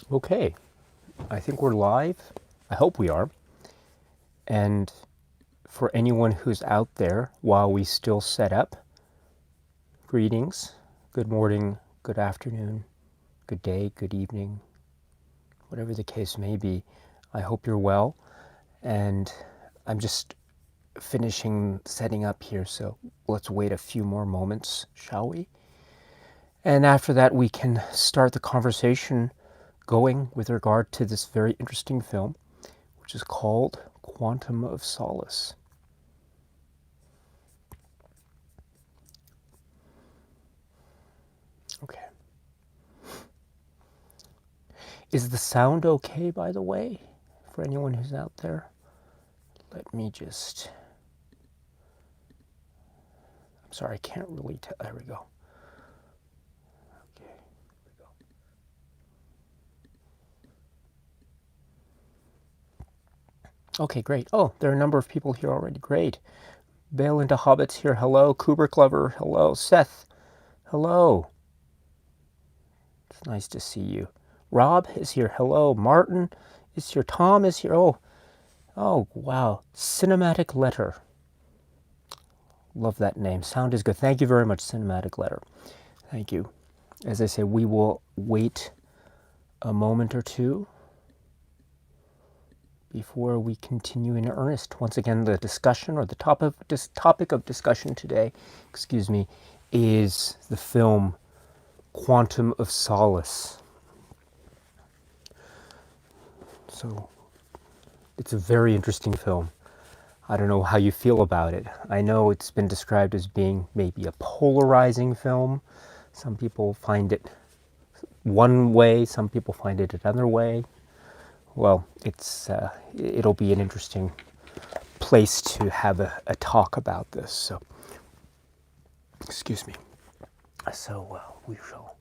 Okay, I think we're live. I hope we are. And for anyone who's out there, while we still set up, greetings, good morning, good afternoon, good day, good evening, whatever the case may be. I hope you're well. And I'm just finishing setting up here, so let's wait a few more moments, shall we? And after that, we can start the conversation going with regard to this very interesting film, which is called Quantum of Solace. Okay. Is the sound okay, by the way, for anyone who's out there? Let me just... I'm sorry, I can't really tell. There we go. Okay. Okay, great. Oh, there are a number of people here already. Great. Bale into Hobbits here. Hello. Kubrick Lover. Hello. Seth. Hello. It's nice to see you. Rob is here. Hello. Martin is here. Tom is here. Oh, wow. Cinematic Letter. Love that name. Sound is good. Thank you very much, Cinematic Letter. Thank you. As I say, we will wait a moment or two before we continue in earnest. Once again, the discussion, or the topic of discussion today, is the film Quantum of Solace. So, it's a very interesting film. I don't know how you feel about it. I know it's been described as being maybe a polarizing film. Some people find it one way, some people find it another way. Well, it'll be an interesting place to have a talk about this. So, excuse me. So we shall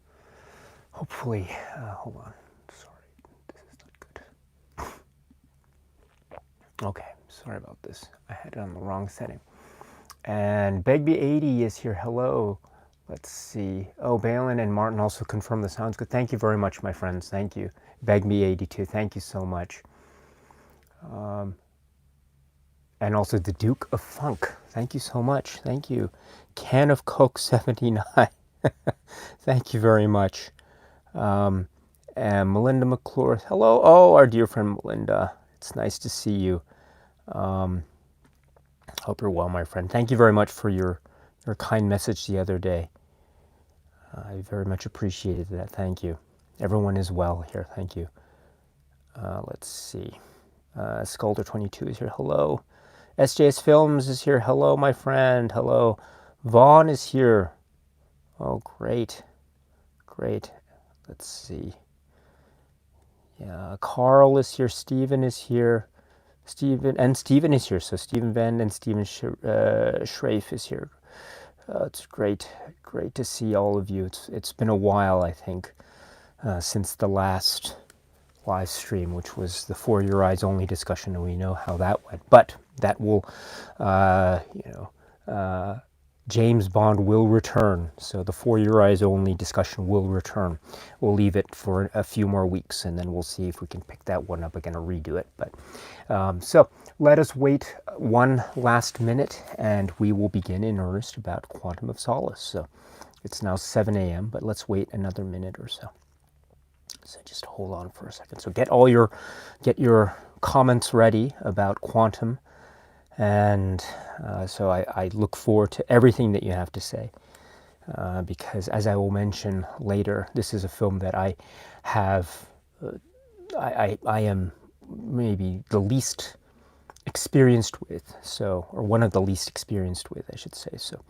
hopefully. Hold on. Sorry, this is not good. Okay, sorry about this. I had it on the wrong setting. And Begbie80 is here. Hello. Let's see. Oh, Balin and Martin also confirmed the sounds good. Thank you very much, my friends. Thank you. Begbie82, thank you so much. And also the Duke of Funk. Thank you so much. Thank you. Can of Coke 79. Thank you very much. And Melinda McClure. Hello. Oh, our dear friend Melinda. It's nice to see you. Hope you're well, my friend. Thank you very much for your kind message the other day. I very much appreciated that. Thank you. Everyone is well here. Thank you. Let's see. Sculder22 is here. Hello. SJS Films is here. Hello, my friend. Hello. Vaughn is here. Oh, great. Great. Let's see. Yeah, Carl is here. Stephen is here. Stephen is here. So Stephen Venn and Stephen Schrafe is here. It's great to see all of you. It's been a while, I think, since the last live stream, which was the For Your Eyes Only discussion, and we know how that went. But that will, James Bond will return, so the For Your Eyes Only discussion will return. We'll leave it for a few more weeks, and then we'll see if we can pick that one up again or redo it. But so let us wait one last minute, and we will begin in earnest about Quantum of Solace. So it's now 7 a.m., but let's wait another minute or so. So just hold on for a second. So get your comments ready about Quantum, and so I look forward to everything that you have to say, because as I will mention later, this is a film that I have, I am maybe the least experienced with, so, or one of the least experienced with, I should say, so,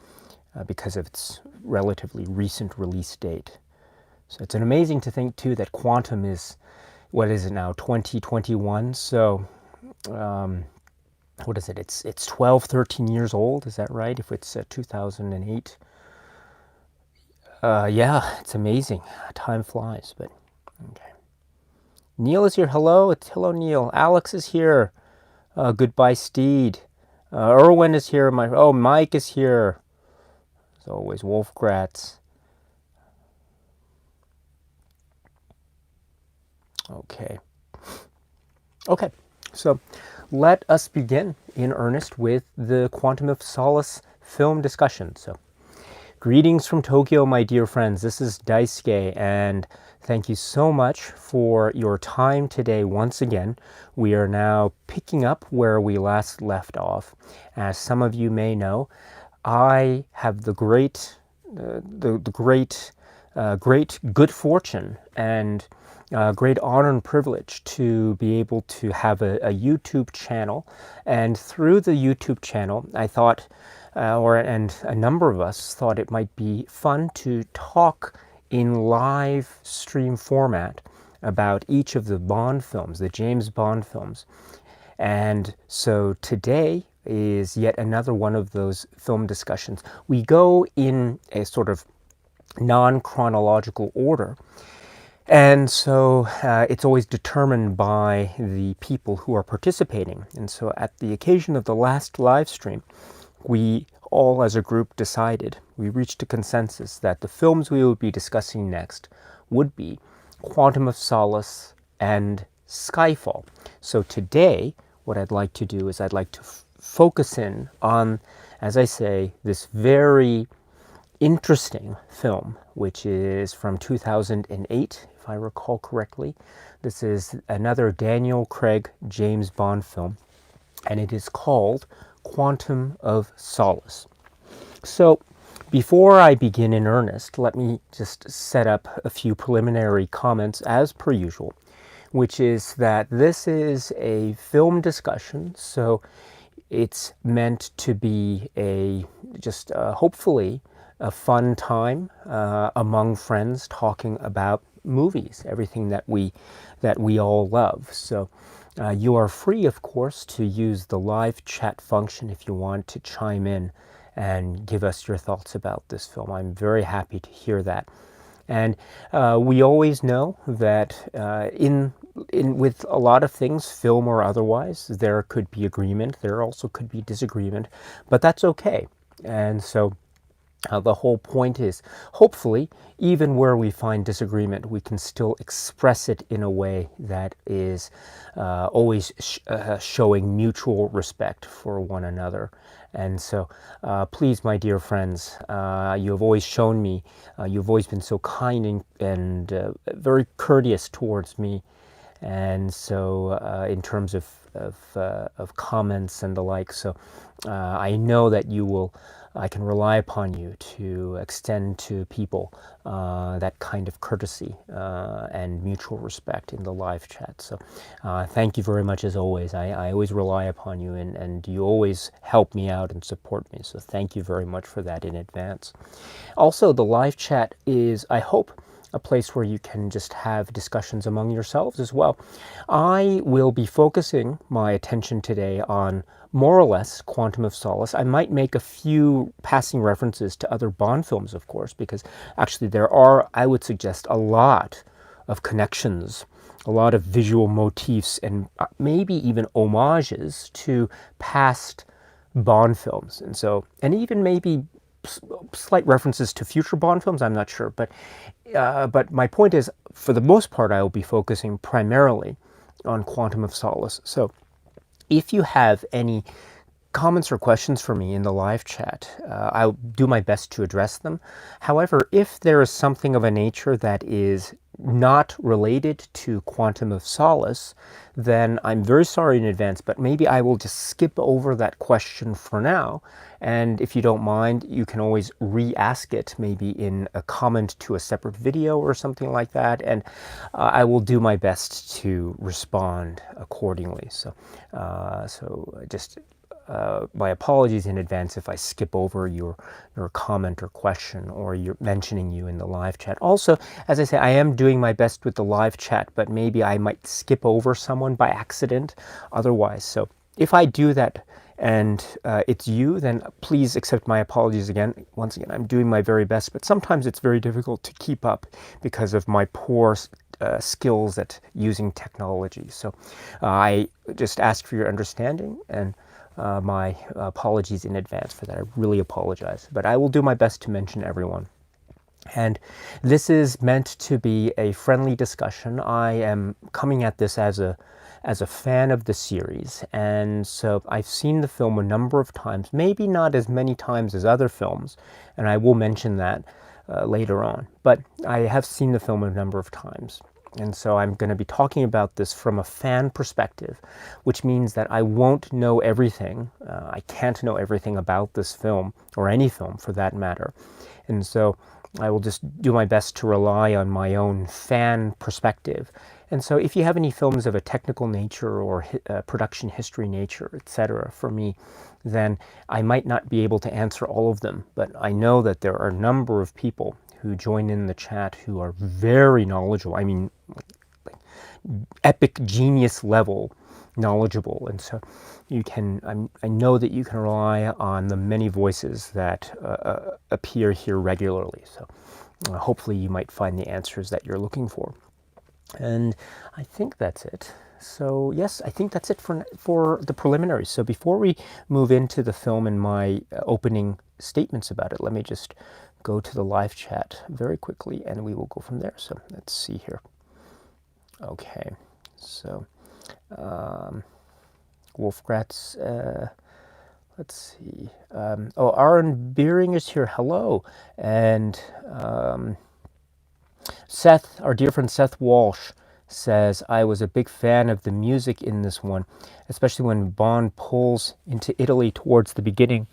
because of its relatively recent release date. So it's amazing to think, too, that Quantum is, what is it now, 2021? So, what is it? It's 12, 13 years old, is that right? If it's 2008. Yeah, it's amazing. Time flies, but okay. Neil is here. Hello, hello, Neil. Alex is here. Goodbye, Steed. Erwin is here. Mike is here. As always, Wolfgratz. Okay. Okay. So let us begin in earnest with the Quantum of Solace film discussion. So greetings from Tokyo, my dear friends. This is Daisuke, and thank you so much for your time today once again. We are now picking up where we last left off. As some of you may know, I have the great good fortune and great honor and privilege to be able to have a YouTube channel. And through the YouTube channel, I thought, and a number of us thought it might be fun to talk in live stream format about each of the Bond films, the James Bond films. And so today is yet another one of those film discussions. We go in a sort of non-chronological order. And so it's always determined by the people who are participating. And so at the occasion of the last live stream, we all as a group decided, we reached a consensus that the films we would be discussing next would be Quantum of Solace and Skyfall. So today, what I'd like to do is I'd like to focus in on, as I say, this very interesting film, which is from 2008, if I recall correctly. This is another Daniel Craig James Bond film, and it is called Quantum of Solace. So before I begin in earnest, let me just set up a few preliminary comments as per usual, which is that this is a film discussion, so it's meant to be hopefully a fun time among friends talking about movies, everything that we all love. So you are free, of course, to use the live chat function if you want to chime in and give us your thoughts about this film. I'm very happy to hear that. And we always know that with a lot of things, film or otherwise, there could be agreement. There also could be disagreement, but that's okay. And so the whole point is, hopefully, even where we find disagreement, we can still express it in a way that is always showing mutual respect for one another. And so, please, my dear friends, you have always shown me, you've always been so kind and very courteous towards me. And so, in terms of comments and the like, so I know that I can rely upon you to extend to people that kind of courtesy and mutual respect in the live chat. So thank you very much as always. I always rely upon you, and you always help me out and support me. So thank you very much for that in advance. Also, the live chat is, I hope, a place where you can just have discussions among yourselves as well. I will be focusing my attention today on more or less Quantum of Solace. I might make a few passing references to other Bond films, of course, because actually there are, I would suggest, a lot of connections, a lot of visual motifs, and maybe even homages to past Bond films. And even maybe slight references to future Bond films, I'm not sure. But my point is, for the most part, I will be focusing primarily on Quantum of Solace. So if you have any comments or questions for me in the live chat, I'll do my best to address them. However, if there is something of a nature that is not related to Quantum of Solace, then I'm very sorry in advance, but maybe I will just skip over that question for now. And if you don't mind, you can always re-ask it, maybe in a comment to a separate video or something like that, and I will do my best to respond accordingly. So just my apologies in advance if I skip over your comment or question, or you're mentioning you in the live chat. Also, as I say, I am doing my best with the live chat, but maybe I might skip over someone by accident otherwise. So if I do that and it's you, then please accept my apologies again. Once again, I'm doing my very best, but sometimes it's very difficult to keep up because of my poor skills at using technology. So I just ask for your understanding, and my apologies in advance for that. I really apologize, but I will do my best to mention everyone. And this is meant to be a friendly discussion. I am coming at this as a fan of the series, and so I've seen the film a number of times, maybe not as many times as other films, and I will mention that later on, but I have seen the film a number of times. And so I'm going to be talking about this from a fan perspective, which means that I won't know everything. I can't know everything about this film, or any film for that matter. And so I will just do my best to rely on my own fan perspective. And so if you have any films of a technical nature or production history nature, etc., for me, then I might not be able to answer all of them. But I know that there are a number of people who join in the chat who are very knowledgeable. I mean, like epic genius level knowledgeable. And so you can, I know that you can rely on the many voices that appear here regularly. So hopefully you might find the answers that you're looking for. And I think that's it. So yes, I think that's it for the preliminaries. So before we move into the film and my opening statements about it, let me just go to the live chat very quickly and we will go from there. So let's see here. Okay, so Wolfgratz, let's see. Oh, Aaron Beering is here. Hello. And Seth, our dear friend Seth Walsh, says, I was a big fan of the music in this one, especially when Bond pulls into Italy towards the beginning.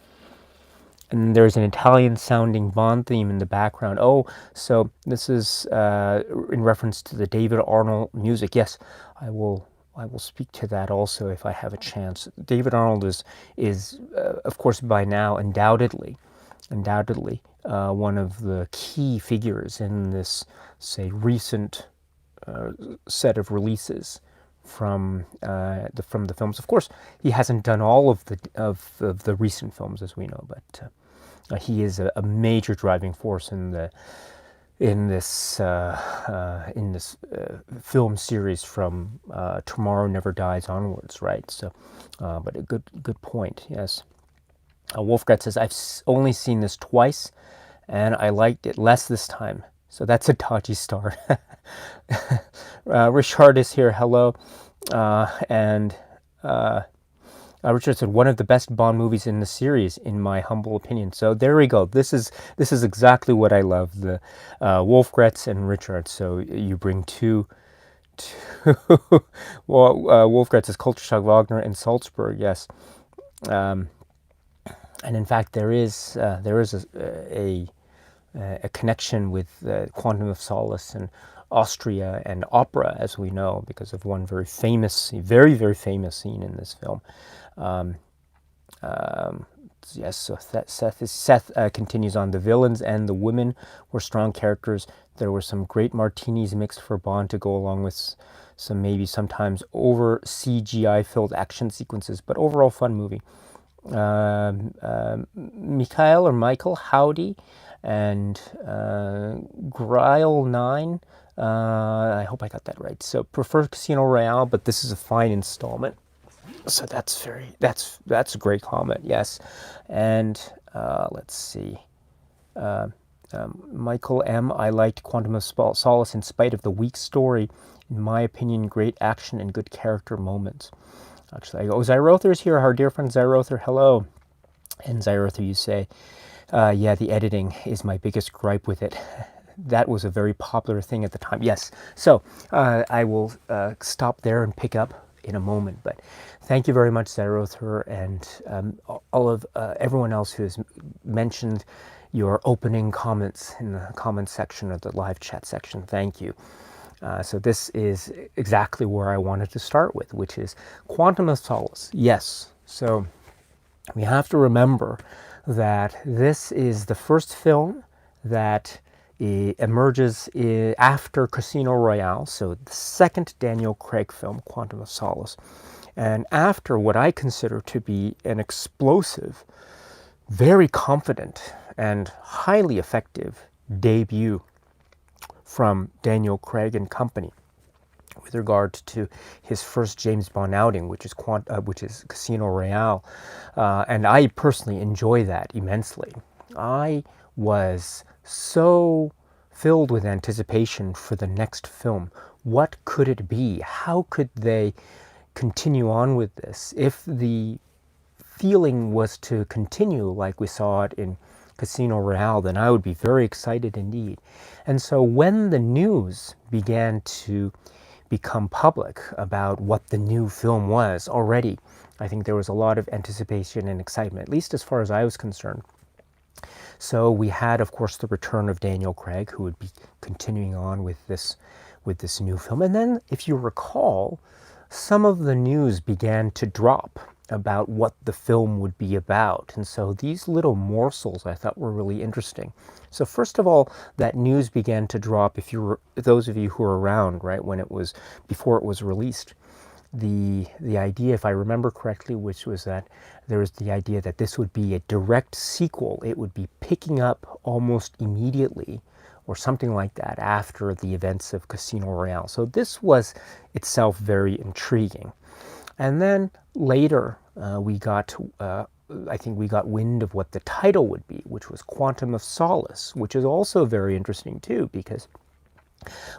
And there's an Italian-sounding Bond theme in the background. Oh, so this is in reference to the David Arnold music. Yes, I will speak to that also if I have a chance. David Arnold is of course, by now, undoubtedly, one of the key figures in this, say, recent set of releases from the films. Of course, he hasn't done all of the recent films, as we know, but he is a major driving force in this film series from Tomorrow Never Dies onwards, right? So, but a good point. Yes. Wolfgrat says, I've only seen this twice, and I liked it less this time. So that's a dodgy start. Richard is here. Hello. And Richard said, one of the best Bond movies in the series, in my humble opinion. So there we go. This is exactly what I love. The Wolfgratz and Richard. So you bring two well, Wolfgratz is Culture Shock, Wagner, and Salzburg. Yes. And in fact, there is a connection with Quantum of Solace and Austria and opera, as we know, because of one very very famous scene in this film. Yes, so Seth continues on. The villains and the women were strong characters. There were some great martinis mixed for Bond to go along with some maybe sometimes over CGI-filled action sequences, but overall fun movie. Mikhail or Michael, howdy, and Gryle9, I hope I got that right. So prefer Casino Royale, but this is a fine installment. So that's a great comment, yes. And let's see. Michael M., I liked Quantum of Solace in spite of the weak story. In my opinion, great action and good character moments. Actually, I go, Zyrother's here, our dear friend Zyrother, hello. And Zyrother, you say, yeah, the editing is my biggest gripe with it. That was a very popular thing at the time. Yes, so I will stop there and pick up in a moment. But thank you very much, Zyrother, and all of everyone else who has mentioned your opening comments in the comment section or the live chat section. Thank you. So this is exactly where I wanted to start with, which is Quantum of Solace. Yes, so we have to remember that this is the first film that emerges after Casino Royale, so the second Daniel Craig film, Quantum of Solace, and after what I consider to be an explosive, very confident, and highly effective debut from Daniel Craig and company with regard to his first James Bond outing, which is Casino Royale, and I personally enjoy that immensely. I was so filled with anticipation for the next film. What could it be? How could they continue on with this? If the feeling was to continue like we saw it in Casino Royale, then I would be very excited indeed. And so when the news began to become public about what the new film was already, I think there was a lot of anticipation and excitement, at least as far as I was concerned. So we had, of course, the return of Daniel Craig, who would be continuing on with this new film. And then, if you recall, some of the news began to drop about what the film would be about. And so these little morsels I thought were really interesting. So first of all, that news began to drop, if you were, those of you who were around, right, when it was, before it was released. The idea, if I remember correctly, which was that there was the idea that this would be a direct sequel. It would be picking up almost immediately or something like that after the events of Casino Royale. So this was itself very intriguing. And then later we got, I think we got wind of what the title would be, which was Quantum of Solace, which is also very interesting too, because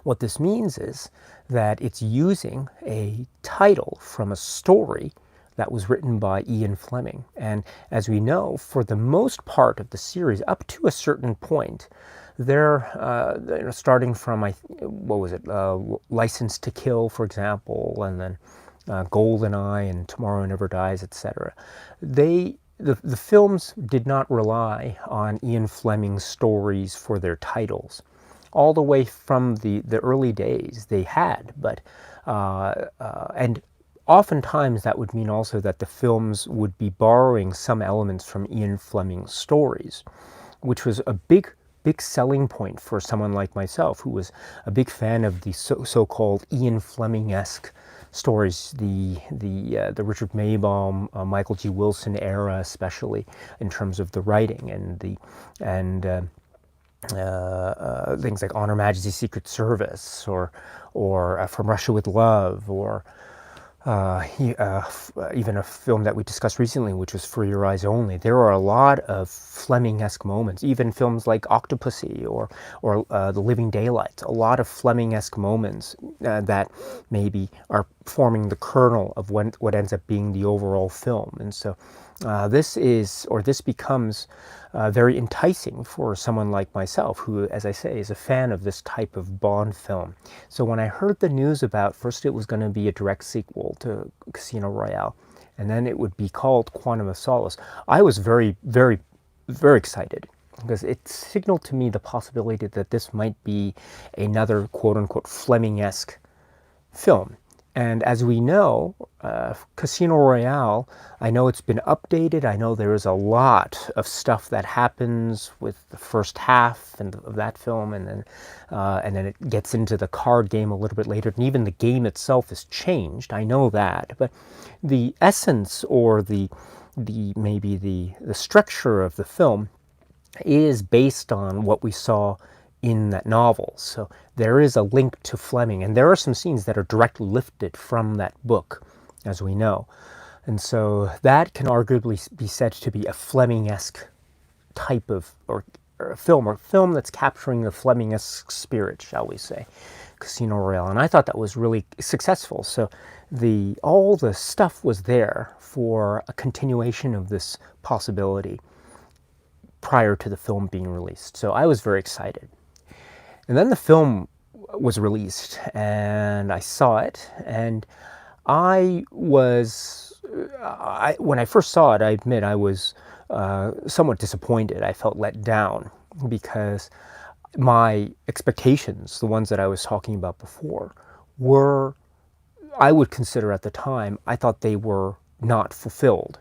what this means is that it's using a title from a story that was written by Ian Fleming. And as we know, for the most part of the series, up to a certain point, they're starting from, what was it, License to Kill, for example, and then GoldenEye and Tomorrow Never Dies, etc. The films did not rely on Ian Fleming's stories for their titles. All the way from the early days they had, but and oftentimes that would mean also that the films would be borrowing some elements from Ian Fleming's stories, which was a big selling point for someone like myself, who was a big fan of the so-called Ian Fleming-esque stories, the Richard Maibaum, Michael G. Wilson era, especially in terms of the writing and things like On Her Majesty's Secret Service, or From Russia with Love, or even a film that we discussed recently, which was For Your Eyes Only. There are a lot of Fleming-esque moments, even films like Octopussy or The Living Daylights, a lot of Fleming-esque moments that maybe are forming the kernel of what ends up being the overall film. And so this becomes very enticing for someone like myself, who, as I say, is a fan of this type of Bond film. So when I heard the news about, first it was going to be a direct sequel to Casino Royale, and then it would be called Quantum of Solace, I was very, very, very excited, because it signaled to me the possibility that this might be another quote-unquote Fleming-esque film. And as we know, Casino Royale, I know it's been updated. I know there is a lot of stuff that happens with the first half of that film, and then it gets into the card game a little bit later, and even the game itself is changed. I know that, but the essence, or the structure of the film is based on what we saw in that novel. So there is a link to Fleming, and there are some scenes that are directly lifted from that book, as we know. And so that can arguably be said to be a Fleming-esque type of or film that's capturing the Fleming-esque spirit, shall we say, Casino Royale. And I thought that was really successful. So all the stuff was there for a continuation of this possibility prior to the film being released. So I was very excited. And then the film was released, and I saw it, and when I first saw it, I admit I was somewhat disappointed. I felt let down, because my expectations, the ones that I was talking about before, were, I would consider at the time, I thought they were not fulfilled,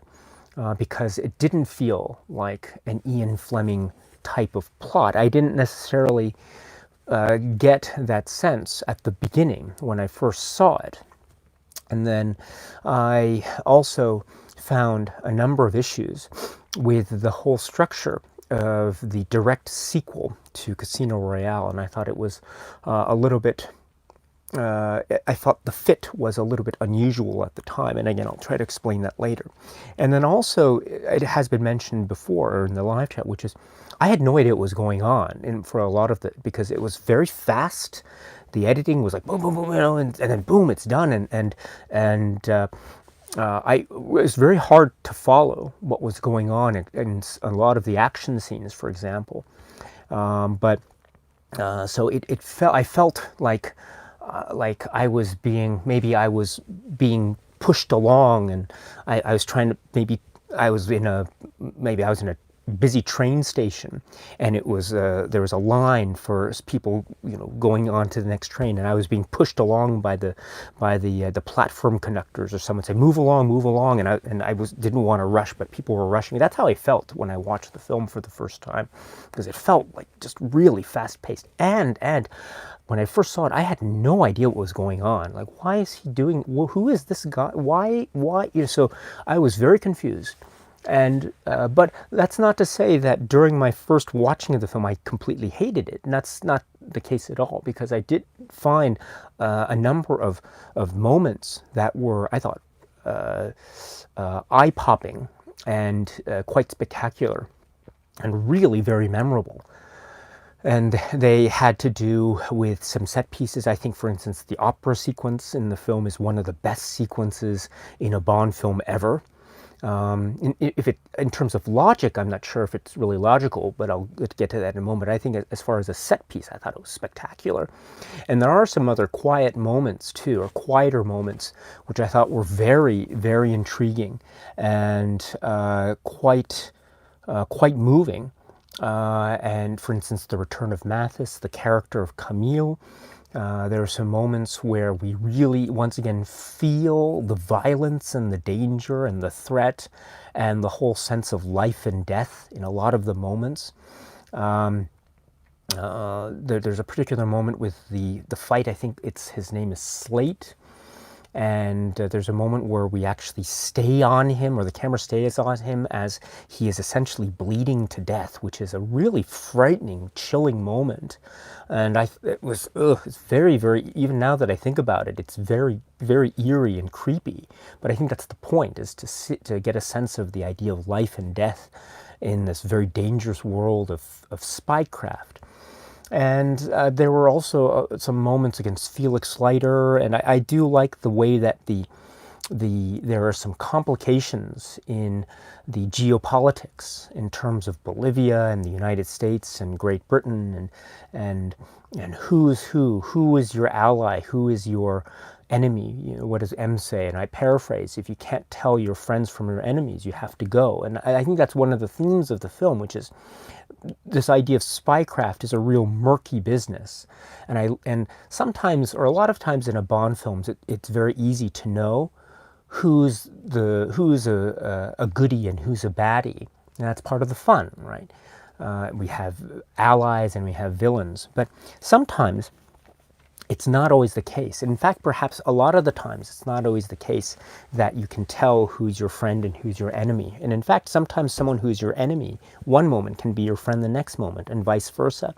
because it didn't feel like an Ian Fleming type of plot. I didn't necessarily get that sense at the beginning when I first saw it. And then I also found a number of issues with the whole structure of the direct sequel to Casino Royale, and I thought it was a little bit I thought the fit was a little bit unusual at the time, and again, I'll try to explain that later. And then also, it has been mentioned before in the live chat, which is I had no idea what was going on, and for a lot of because it was very fast. The editing was like boom, boom, boom, and then boom, it's done, it was very hard to follow what was going on in a lot of the action scenes, for example. So I felt like I was being pushed along, and I was trying to I was in a busy train station, and it was there was a line for people going on to the next train, and I was being pushed along by the platform conductors, or someone said move along, and I didn't want to rush, but people were rushing me. That's how I felt when I watched the film for the first time, because it felt like just really fast paced, and when I first saw it, I had no idea what was going on. Like, why is he doing? Well, who is this guy? Why? So I was very confused. And but that's not to say that during my first watching of the film I completely hated it, and that's not the case at all, because I did find a number of moments that were, I thought, eye-popping and quite spectacular and really very memorable. And they had to do with some set pieces. I think, for instance, the opera sequence in the film is one of the best sequences in a Bond film ever. In terms of logic, I'm not sure if it's really logical, but I'll get to that in a moment. I think as far as a set piece, I thought it was spectacular. And there are some other quiet moments too, or quieter moments, which I thought were very, very intriguing and quite moving. And for instance, the return of Mathis, the character of Camille. There are some moments where we really, once again, feel the violence and the danger and the threat and the whole sense of life and death in a lot of the moments. There's a particular moment with the fight. I think his name is Slate. And there's a moment where we actually stay on him, or the camera stays on him as he is essentially bleeding to death, which is a really frightening, chilling moment. And it's very, very, even now that I think about it, it's very, very eerie and creepy. But I think that's the point, is to get a sense of the idea of life and death in this very dangerous world of spycraft. And there were also some moments against Felix Leiter, and I do like the way that there are some complications in the geopolitics in terms of Bolivia and the United States and Great Britain, and who is your ally, who is your enemy. What does M say? And I paraphrase: if you can't tell your friends from your enemies, you have to go. And I think that's one of the themes of the film, which is this idea of spycraft is a real murky business. And sometimes, or a lot of times in a Bond films, it's very easy to know who's a goodie and who's a baddie. And that's part of the fun, right? We have allies and we have villains. But sometimes it's not always the case. In fact, perhaps a lot of the times it's not always the case that you can tell who's your friend and who's your enemy. And in fact, sometimes someone who's your enemy one moment can be your friend the next moment, and vice versa.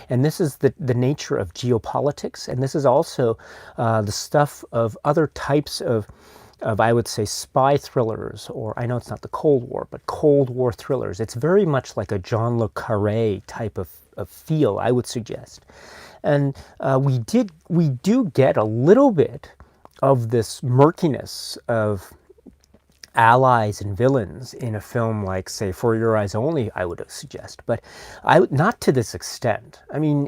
And this is the nature of geopolitics, and this is also the stuff of other types of I would say spy thrillers, or I know it's not the Cold War, but Cold War thrillers. It's very much like a John le Carré type of feel, I would suggest. And we do get a little bit of this murkiness of allies and villains in a film like, say, For Your Eyes Only, I would suggest, but not to this extent. I mean,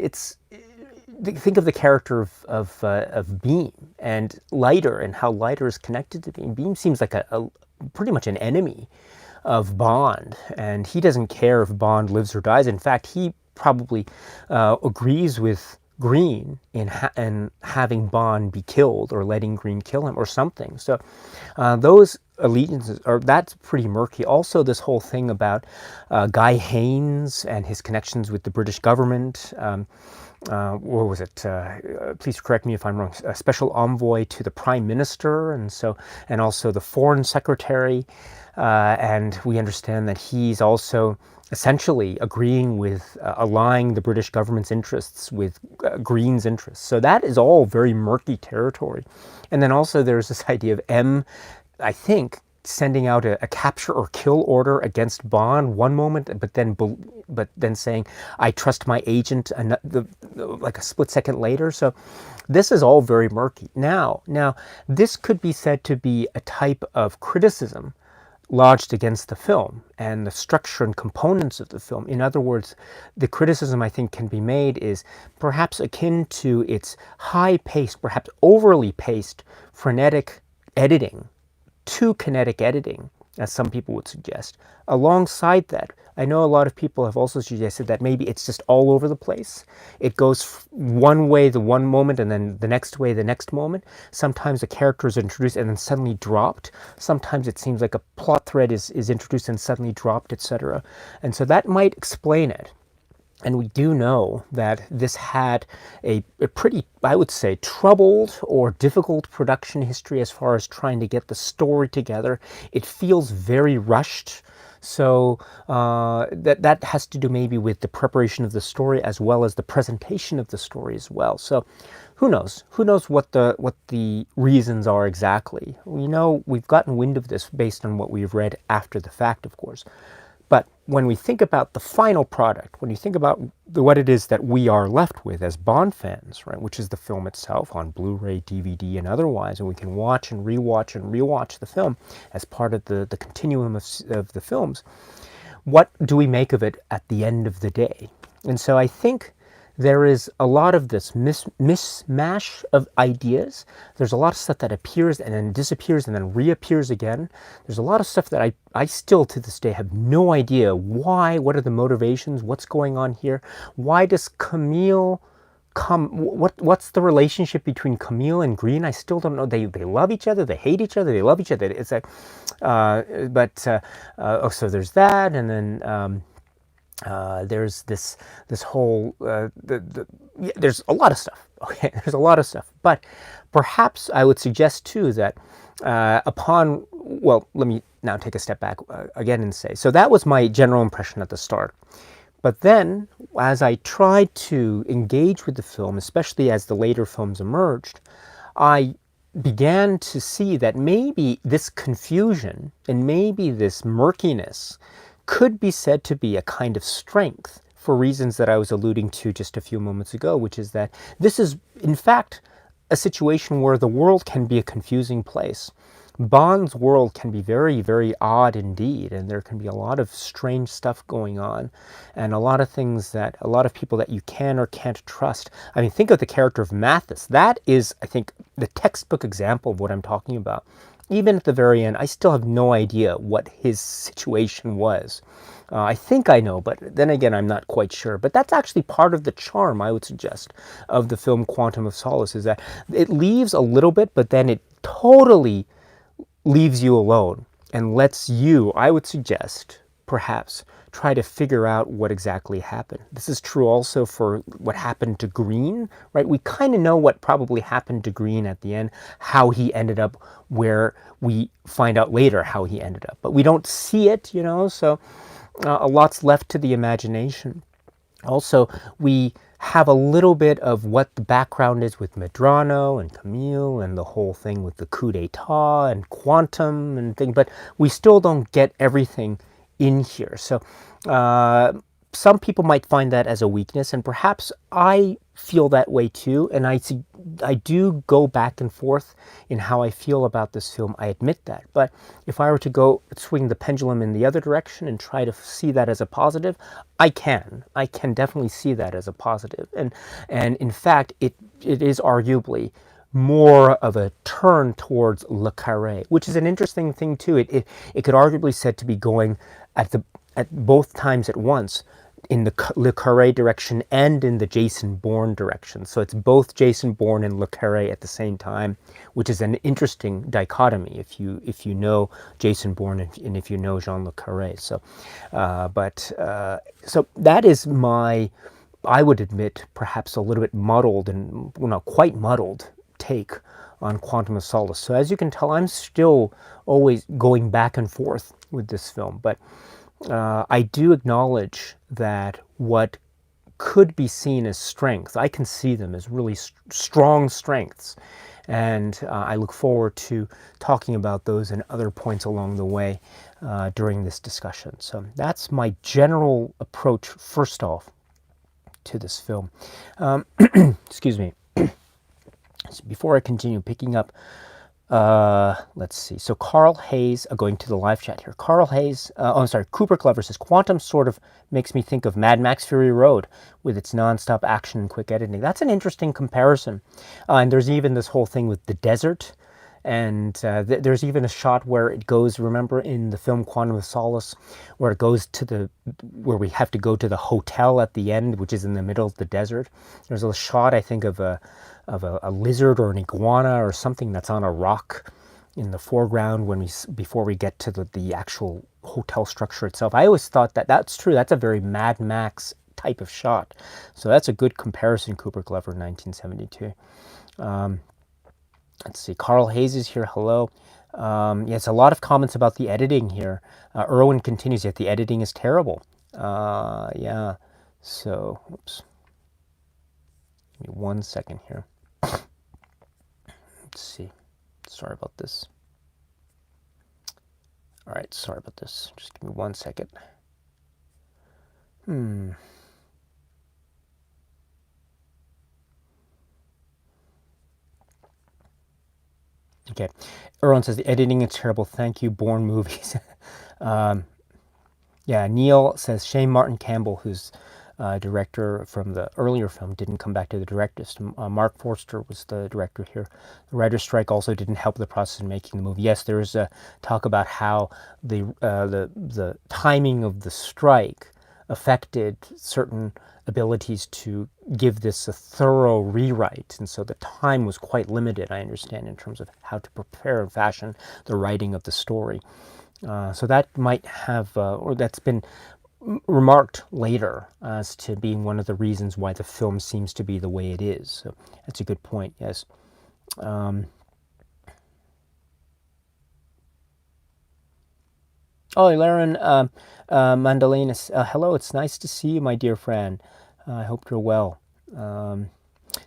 think of the character of Beam and Leiter, and how Leiter is connected to Beam. Beam seems like a pretty much an enemy of Bond, and he doesn't care if Bond lives or dies. In fact, he probably agrees with Green in having Bond be killed, or letting Green kill him, or something. So those allegiances that's pretty murky. Also, this whole thing about Guy Haines and his connections with the British government. what was it? Please correct me if I'm wrong. A special envoy to the prime minister, and also the foreign secretary, and we understand that he's also essentially agreeing with aligning the British government's interests with Green's interests. So that is all very murky territory. And then also there's this idea of M, I think, sending out a capture or kill order against Bond one moment, but then saying, I trust my agent, like a split second later. So this is all very murky. Now, this could be said to be a type of criticism lodged against the film and the structure and components of the film. In other words, the criticism I think can be made is perhaps akin to its high-paced, perhaps overly paced, frenetic editing, too kinetic editing, as some people would suggest. Alongside that, I know a lot of people have also suggested that maybe it's just all over the place. It goes one way the one moment and then the next way the next moment. Sometimes a character is introduced and then suddenly dropped. Sometimes it seems like a plot thread is introduced and suddenly dropped, etc. And so that might explain it. And we do know that this had a pretty, I would say, troubled or difficult production history as far as trying to get the story together. It feels very rushed. So that has to do maybe with the preparation of the story as well as the presentation of the story as well. So who knows? Who knows what the reasons are exactly? We know we've gotten wind of this based on what we've read after the fact, of course. But when we think about the final product, when you think about what it is that we are left with as Bond fans, right, which is the film itself on Blu-ray, DVD, and otherwise, and we can watch and rewatch the film as part of the continuum of the films, what do we make of it at the end of the day? And so I think there is a lot of this mismatch of ideas. There's a lot of stuff that appears and then disappears and then reappears again. There's a lot of stuff that I still to this day have no idea why, what are the motivations, what's going on here. Why does Camille what's the relationship between Camille and Green? I still don't know. They love each other, they hate each other, they love each other. It's like, so there's that, and then there's this whole there's a lot of stuff. Okay, there's a lot of stuff, but perhaps I would suggest too that let me now take a step back again and say, so that was my general impression at the start. But then, as I tried to engage with the film, especially as the later films emerged, I began to see that maybe this confusion and maybe this murkiness could be said to be a kind of strength for reasons that I was alluding to just a few moments ago, which is that this is, in fact, a situation where the world can be a confusing place. Bond's world can be very, very odd indeed, and there can be a lot of strange stuff going on, and a lot of things that, a lot of people that you can or can't trust. I mean, think of the character of Mathis. That is, I think, the textbook example of what I'm talking about. Even at the very end, I still have no idea what his situation was. I think I know, but then again, I'm not quite sure. But that's actually part of the charm, I would suggest, of the film Quantum of Solace, is that it leaves a little bit, but then it totally leaves you alone and lets you, I would suggest, perhaps, try to figure out what exactly happened. This is true also for what happened to Green, right? We kind of know what probably happened to Green at the end, how he ended up where we find out later how he ended up. But we don't see it, you know, so a lot's left to the imagination. Also, we have a little bit of what the background is with Medrano and Camille and the whole thing with the coup d'etat and Quantum and things, but we still don't get everything in here. So some people might find that as a weakness, and perhaps I feel that way too, and I do go back and forth in how I feel about this film, I admit that. But if I were to go swing the pendulum in the other direction and try to see that as a positive, I can definitely see that as a positive. And in fact, it is arguably more of a turn towards Le Carré, which is an interesting thing too. It could arguably said to be going at both times at once, in the Le Carré direction and in the Jason Bourne direction. So it's both Jason Bourne and Le Carré at the same time, which is an interesting dichotomy if you know Jason Bourne and if you know Jean Le Carré. So, so that is my I would admit, perhaps a little bit muddled and, well, not quite muddled take on Quantum of Solace. So as you can tell, I'm still always going back and forth with this film. But I do acknowledge that what could be seen as strengths, I can see them as really strong strengths. And I look forward to talking about those and other points along the way during this discussion. So that's my general approach, first off, to this film. Excuse me. So before I continue picking up, let's see. So Carl Hayes, going to the live chat here. Carl Hayes, I'm sorry, Cooper Glover says, Quantum sort of makes me think of Mad Max Fury Road with its non-stop action and quick editing. That's an interesting comparison. And there's even this whole thing with the desert. And there's even a shot where it goes, remember in the film Quantum of Solace, where it goes to where we have to go to the hotel at the end, which is in the middle of the desert. There's a shot, I think, of a lizard or an iguana or something that's on a rock in the foreground before we get to the actual hotel structure itself. I always thought that's true. That's a very Mad Max type of shot. So that's a good comparison, Cooper Glover, 1972. Let's see, Carl Hayes is here, hello. Yes, a lot of comments about the editing here. Erwin continues, yet the editing is terrible. Yeah, so, oops. Give me 1 second here. Let's see, sorry about this. All right, sorry about this, just give me 1 second. Okay, Erwin says the editing is terrible. Thank you, Bourne Movies. Yeah, Neil says Shane Martin Campbell, who's director from the earlier film, didn't come back to the directors. Mark Forster was the director here. The writer's strike also didn't help the process in making the movie. Yes, there is a talk about how the timing of the strike affected certain abilities to give this a thorough rewrite, and so the time was quite limited, I understand, in terms of how to prepare and fashion the writing of the story. So that might have, or that's been remarked later as to being one of the reasons why the film seems to be the way it is. So that's a good point, yes. Oh, Laren Mandalinas, hello, it's nice to see you, my dear friend. I hope you're well.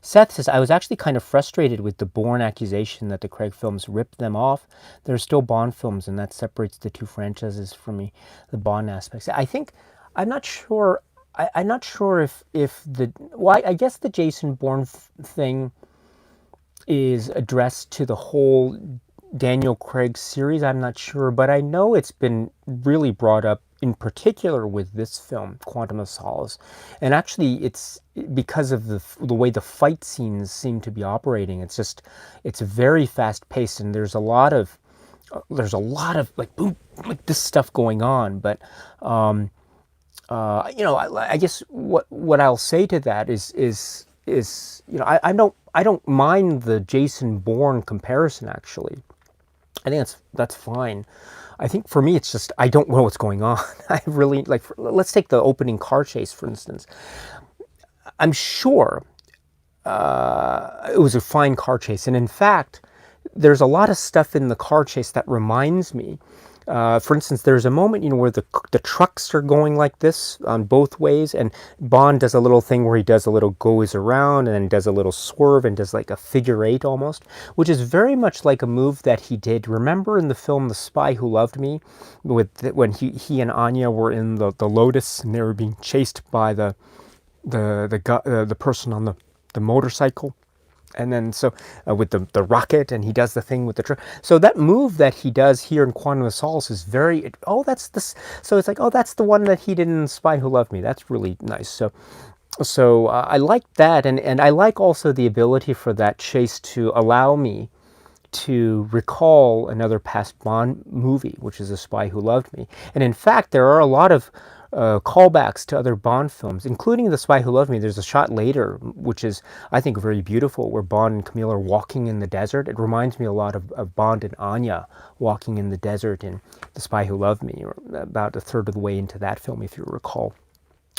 Seth says, I was actually kind of frustrated with the Bourne accusation that the Craig films ripped them off. There are still Bond films, and that separates the two franchises for me, the Bond aspects. I'm not sure if I guess the Jason Bourne thing is addressed to the whole Daniel Craig series. I'm not sure, but I know it's been really brought up in particular with this film, Quantum of Solace. And actually, it's because of the way the fight scenes seem to be operating. It's very fast paced, and there's a lot of like boom, like this stuff going on. But I guess what I'll say to that is I don't mind the Jason Bourne comparison, actually. I think that's fine. I think for me, it's just I don't know what's going on. I really let's take the opening car chase, for instance. I'm sure it was a fine car chase, and in fact, there's a lot of stuff in the car chase that reminds me. For instance, there's a moment, where the trucks are going like this on both ways, and Bond does a little thing where he does a little goes around and then does a little swerve and does like a figure eight almost, which is very much like a move that he did. Remember in the film The Spy Who Loved Me, when he and Anya were in the Lotus and they were being chased by the person on the motorcycle. And then with the rocket, and he does the thing with the truck. So that move that he does here in Quantum of Solace is that's this. So it's like, that's the one that he did in Spy Who Loved Me. That's really nice. So I like that, and I like also the ability for that chase to allow me to recall another past Bond movie, which is A Spy Who Loved Me. And in fact, there are a lot of callbacks to other Bond films, including The Spy Who Loved Me. There's a shot later, which is, I think, very beautiful, where Bond and Camille are walking in the desert. It reminds me a lot of Bond and Anya walking in the desert in The Spy Who Loved Me, or about a third of the way into that film, if you recall.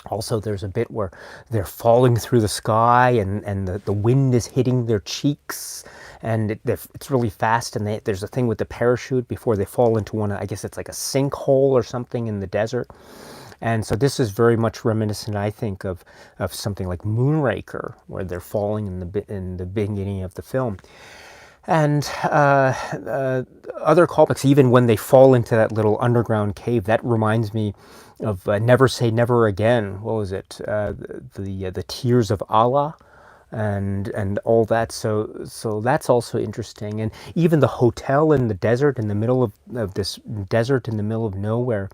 Also, there's a bit where they're falling through the sky and the wind is hitting their cheeks, and it's really fast. And there's a thing with the parachute before they fall into one, I guess it's like a sinkhole or something in the desert. And so this is very much reminiscent, I think, of something like Moonraker, where they're falling in the beginning of the film. And other callbacks, even when they fall into that little underground cave, that reminds me of Never Say Never Again. What was it? The Tears of Allah, and all that. So that's also interesting. And even the hotel in the desert, in the middle of this desert in the middle of nowhere,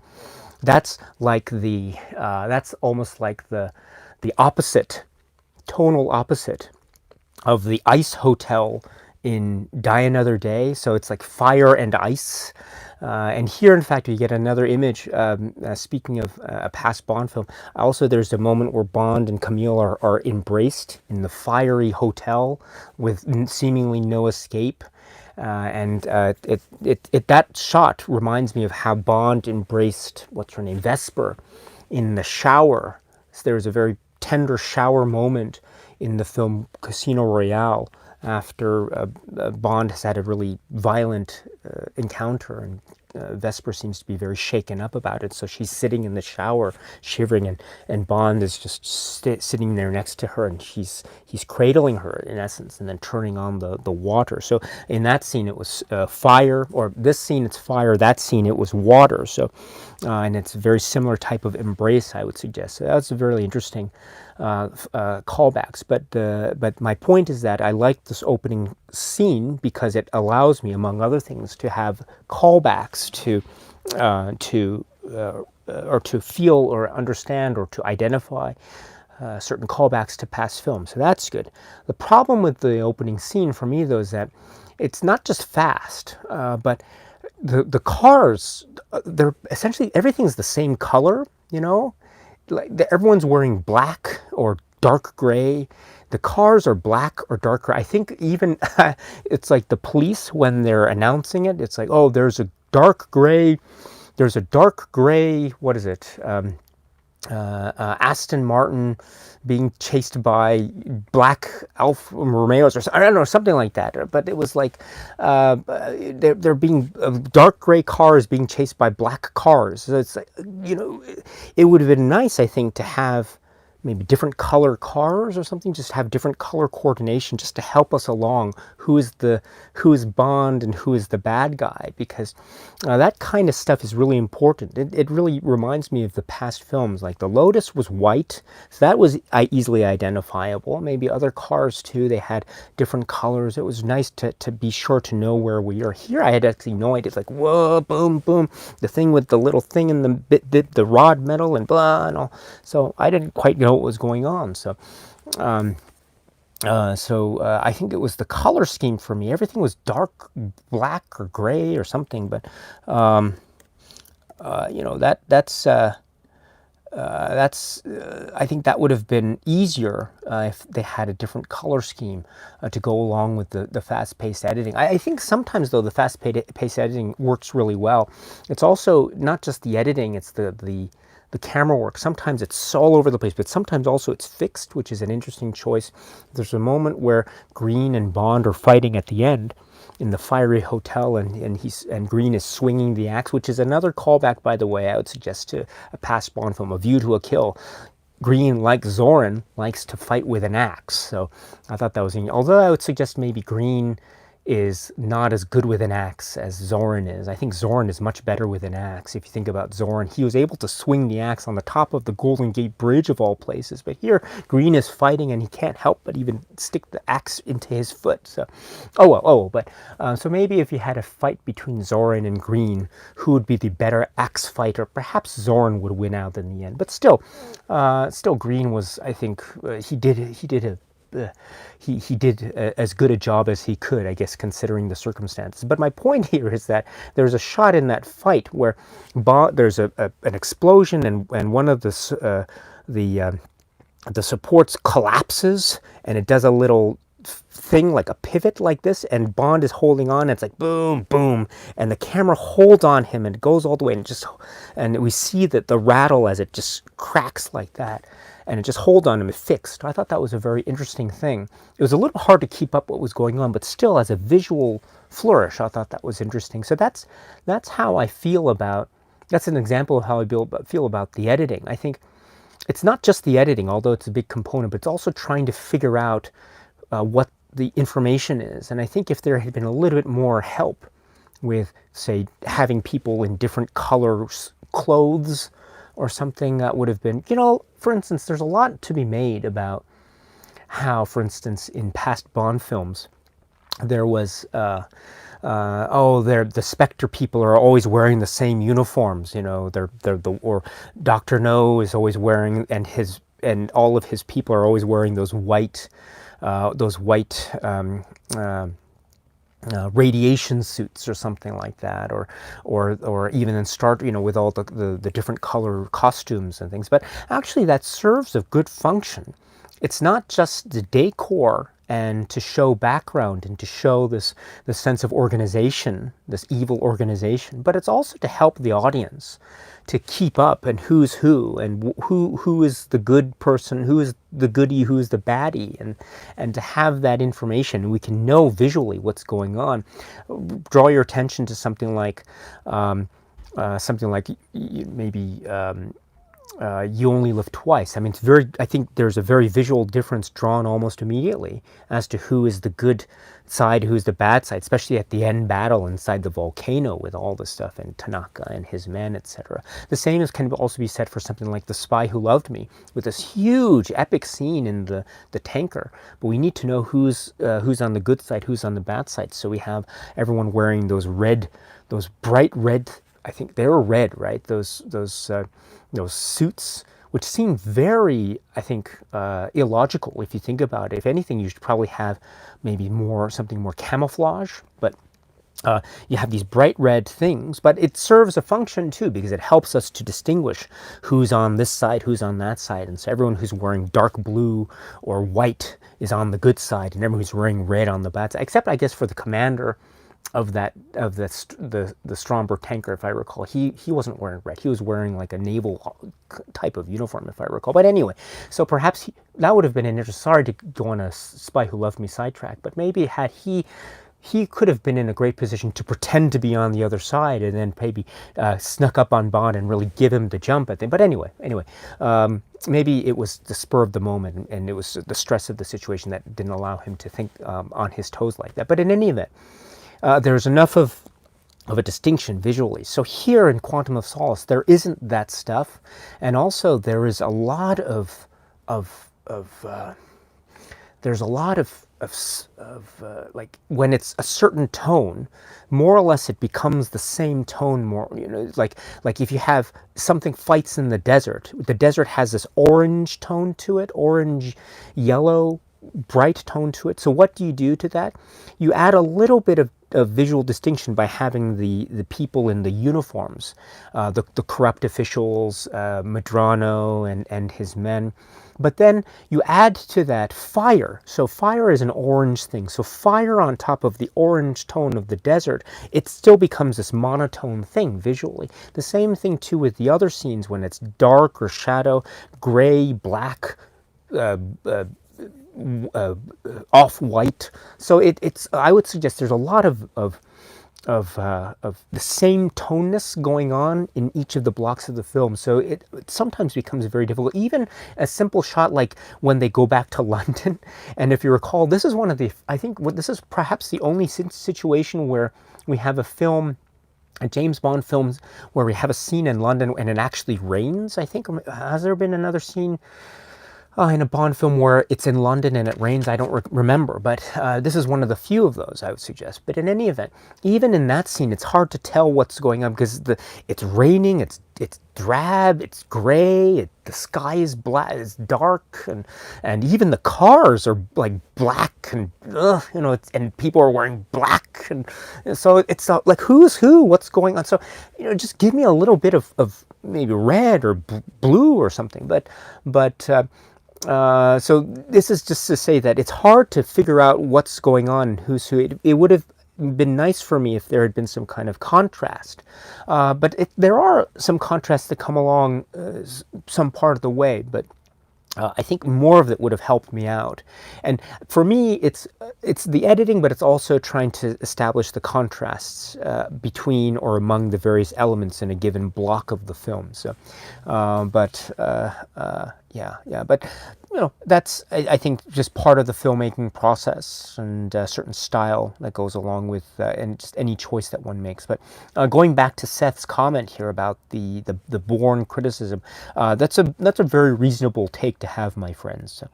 that's like that's almost like the opposite, tonal opposite of the ice hotel in Die Another Day. So it's like fire and ice. And here, in fact, we get another image. Speaking of a past Bond film, also there's a moment where Bond and Camille are embraced in the fiery hotel with seemingly no escape. And that shot reminds me of how Bond embraced, what's her name, Vesper, in the shower. So there's a very tender shower moment in the film Casino Royale after Bond has had a really violent encounter, and Vesper seems to be very shaken up about it. So she's sitting in the shower, shivering, and Bond is just sitting there next to her, and he's cradling her in essence, and then turning on the water. So in that scene, it was fire, or this scene it's fire. That scene it was water. So and it's a very similar type of embrace, I would suggest. So that's a very interesting callbacks. But my point is that I like this opening scene because it allows me, among other things, to have callbacks or to feel or understand or to identify certain callbacks to past films. So that's good. The problem with the opening scene for me, though, is that it's not just fast, but the cars, they're essentially, everything's the same color, you know? Like everyone's wearing black or dark gray. The cars are black or dark gray. I think even it's like the police, when they're announcing it, it's like, oh, there's a dark gray, what is it? Aston Martin being chased by black Alfa Romeos, or I don't know, something like that. But it was like they're being dark gray cars being chased by black cars. So it's like, you know, it would have been nice, I think, to have maybe different color cars or something, just have different color coordination just to help us along who is Bond and who is the bad guy, because that kind of stuff is really important. It really reminds me of the past films. Like the Lotus was white, so that was easily identifiable. Maybe other cars too, they had different colors. It was nice to be sure to know where we are. Here I had actually no idea. It's like, whoa, boom, boom, the thing with the little thing in the rod metal and blah and all. So I didn't quite know what was going on. So I think it was the color scheme for me. Everything was dark black or gray or something. But you know, that's I think that would have been easier if they had a different color scheme to go along with the fast-paced editing. I think sometimes, though, the fast-paced editing works really well. It's also not just the editing, it's the camera work. Sometimes it's all over the place, but sometimes also it's fixed, which is an interesting choice. There's a moment where Green and Bond are fighting at the end in the fiery hotel, and Green is swinging the axe, which is another callback, by the way, I would suggest, to a past Bond film, A View to a Kill. Green, like Zorin, likes to fight with an axe. So I thought that was interesting. Although I would suggest maybe Green is not as good with an axe as Zorin is. I think Zorin is much better with an axe. If you think about Zorin, he was able to swing the axe on the top of the Golden Gate Bridge of all places. But here, Green is fighting and he can't help but even stick the axe into his foot. So, so maybe if you had a fight between Zorin and Green, who would be the better axe fighter? Perhaps Zorin would win out in the end. But still Green was, I think, he did as good a job as he could, I guess, considering the circumstances. But my point here is that there's a shot in that fight where there's an explosion, and one of the supports collapses, and it does a little thing, like a pivot like this, and Bond is holding on, and it's like boom, boom, and the camera holds on him and it goes all the way, and we see that the rattle as it just cracks like that, and it just holds on him, it's fixed. I thought that was a very interesting thing. It was a little hard to keep up what was going on, but still, as a visual flourish, I thought that was interesting. So that's how I feel about. That's an example of how I feel about the editing. I think it's not just the editing, although it's a big component, but it's also trying to figure out what the information is. And I think if there had been a little bit more help with, say, having people in different colors clothes or something, that would have been, for instance, there's a lot to be made about how, for instance, in past Bond films, there was, the Spectre people are always wearing the same uniforms, or Dr. No is always wearing, and all of his people are always wearing those white radiation suits or something like that, or even in with all the different color costumes and things. But actually, that serves a good function. It's not just the decor and to show background and to show this sense of organization, this evil organization, but it's also to help the audience to keep up and who's who, and who is the good person, who is the goodie, who is the baddie, and to have that information, we can know visually what's going on. Draw your attention to something like maybe You Only Live Twice. I mean, I think there's a very visual difference drawn almost immediately as to who is the good side, who's the bad side, especially at the end battle inside the volcano with all the stuff, and Tanaka and his men, etc. The same can also be said for something like The Spy Who Loved Me, with this huge epic scene in the tanker. But we need to know who's on the good side, who's on the bad side. So we have everyone wearing those bright red, I think they were red, right? Those suits, which seem very, I think, illogical if you think about it. If anything, you should probably have maybe something more camouflage, but you have these bright red things, but it serves a function too, because it helps us to distinguish who's on this side, who's on that side. And so everyone who's wearing dark blue or white is on the good side, and everyone who's wearing red on the bad side, except I guess for the commander of the Stromberg tanker, if I recall, he wasn't wearing red. He was wearing like a naval type of uniform, if I recall. But anyway, so perhaps that would have been an interest. Sorry to go on a Spy Who Loved Me sidetrack, but maybe had he could have been in a great position to pretend to be on the other side, and then maybe snuck up on Bond and really give him the jump, I think. But anyway, maybe it was the spur of the moment, and it was the stress of the situation that didn't allow him to think on his toes like that. But in any event, there's enough of a distinction visually. So here in Quantum of Solace, there isn't that stuff, and also there is a lot of like when it's a certain tone, more or less it becomes the same tone. More, like if you have something fights in the desert has this orange tone to it, orange, yellow, bright tone to it. So what do you do to that? You add a little bit of visual distinction by having the people in the uniforms, the corrupt officials, Medrano and his men. But then you add to that fire. So fire is an orange thing. So fire on top of the orange tone of the desert, it still becomes this monotone thing visually. The same thing too with the other scenes when it's dark or shadow, gray, black, off-white. So it's I would suggest there's a lot of the same toneness going on in each of the blocks of the film. So it sometimes becomes very difficult. Even a simple shot like when they go back to London, and if you recall, this is one of the, I think this is perhaps the only situation where we have a film, a James Bond film, where we have a scene in London and it actually rains, I think. Has there been another scene in a Bond film where it's in London and it rains? I don't remember, but this is one of the few of those, I would suggest. But in any event, even in that scene, it's hard to tell what's going on because it's raining, it's drab, it's gray, the sky is black, it's dark, and even the cars are like black and and people are wearing black, and so it's like who's who, what's going on? So just give me a little bit of maybe red or blue or something, but So this is just to say that it's hard to figure out what's going on and who's who. It would have been nice for me if there had been some kind of contrast, but there are some contrasts that come along some part of the way, but I think more of it would have helped me out. And for me, it's the editing, but it's also trying to establish the contrasts between or among the various elements in a given block of the film. So, but that's I think just part of the filmmaking process and a certain style that goes along with and just any choice that one makes. But going back to Seth's comment here about the Bourne criticism, that's a very reasonable take to have, my friends. So,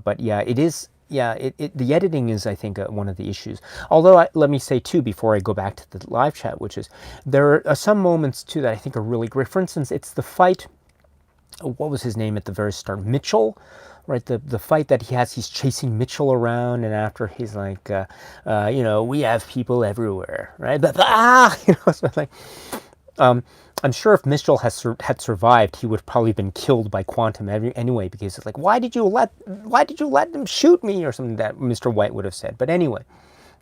but yeah, it is. Yeah, the editing is, I think, one of the issues. Although, let me say, too, before I go back to the live chat, which is, there are some moments, too, that I think are really great. For instance, it's the fight, what was his name at the very start? Mitchell, right? The fight that he has, he's chasing Mitchell around, and after he's like, we have people everywhere, right? So like, I'm sure if Mitchell had survived, he would have probably been killed by Quantum anyway, because it's like, why did you let them shoot me, or something that Mr. White would have said. But anyway,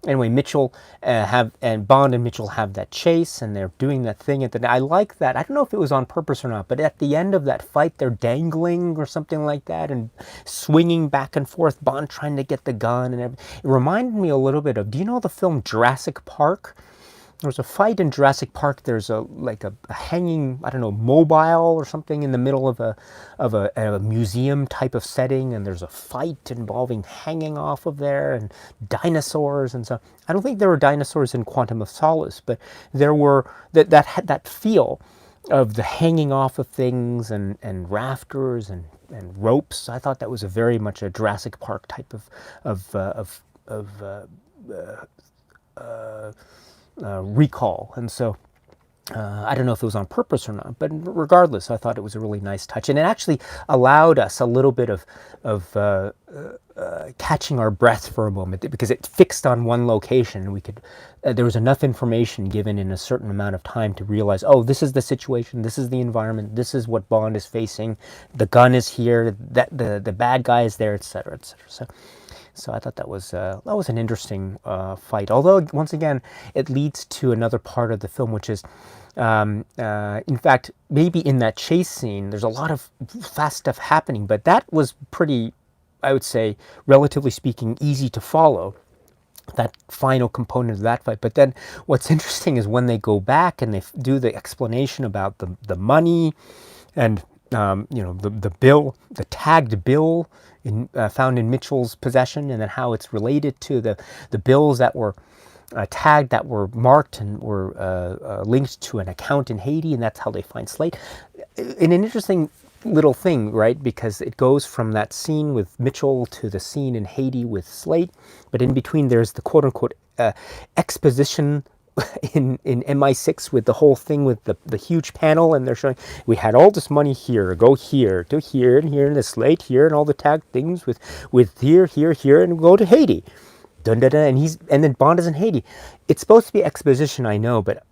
Mitchell and Bond and Mitchell have that chase, and they're doing that thing at the. I like that. I don't know if it was on purpose or not, but at the end of that fight, they're dangling or something like that, and swinging back and forth. Bond trying to get the gun and everything. It reminded me a little bit of. Do you know the film Jurassic Park? There's a fight in Jurassic Park. There's a hanging, I don't know, mobile or something in the middle of a museum type of setting, and there's a fight involving hanging off of there and dinosaurs and so. I don't think there were dinosaurs in Quantum of Solace, but there were that had that feel of the hanging off of things and rafters and ropes. I thought that was a very much a Jurassic Park type of recall, and so I don't know if it was on purpose or not, but regardless, I thought it was a really nice touch, and it actually allowed us a little bit of catching our breath for a moment, because it fixed on one location. We could there was enough information given in a certain amount of time to realize, oh, this is the situation, this is the environment, this is what Bond is facing, the gun is here, that the bad guy is there, etc., etc. So I thought that was an interesting fight. Although, once again, it leads to another part of the film, which is, in fact, maybe in that chase scene, there's a lot of fast stuff happening, but that was pretty, I would say, relatively speaking, easy to follow, that final component of that fight. But then what's interesting is when they go back and they do the explanation about the money and the bill, the tagged bill found in Mitchell's possession, and then how it's related to the bills that were tagged, that were marked and were linked to an account in Haiti, and that's how they find Slate. In an interesting little thing, right? Because it goes from that scene with Mitchell to the scene in Haiti with Slate, but in between there's the quote-unquote exposition in MI6 with the whole thing with the huge panel, and they're showing we had all this money here, go here to here and here, and the Slate here, and all the tagged things with here, and go to Haiti. Dun, dun, dun, and then Bond is in Haiti. It's supposed to be exposition, I know, but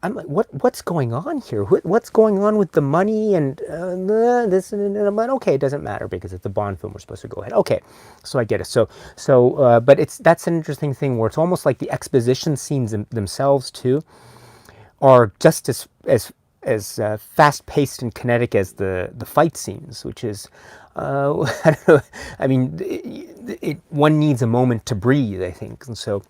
I'm like, what's going on here? What's going on with the money and this? But okay, it doesn't matter, because it's the Bond film. We're supposed to go ahead. Okay, so I get it. But that's an interesting thing where it's almost like the exposition scenes themselves too are just as fast paced and kinetic as the fight scenes, which is. I don't know. I mean, one needs a moment to breathe, I think, and so.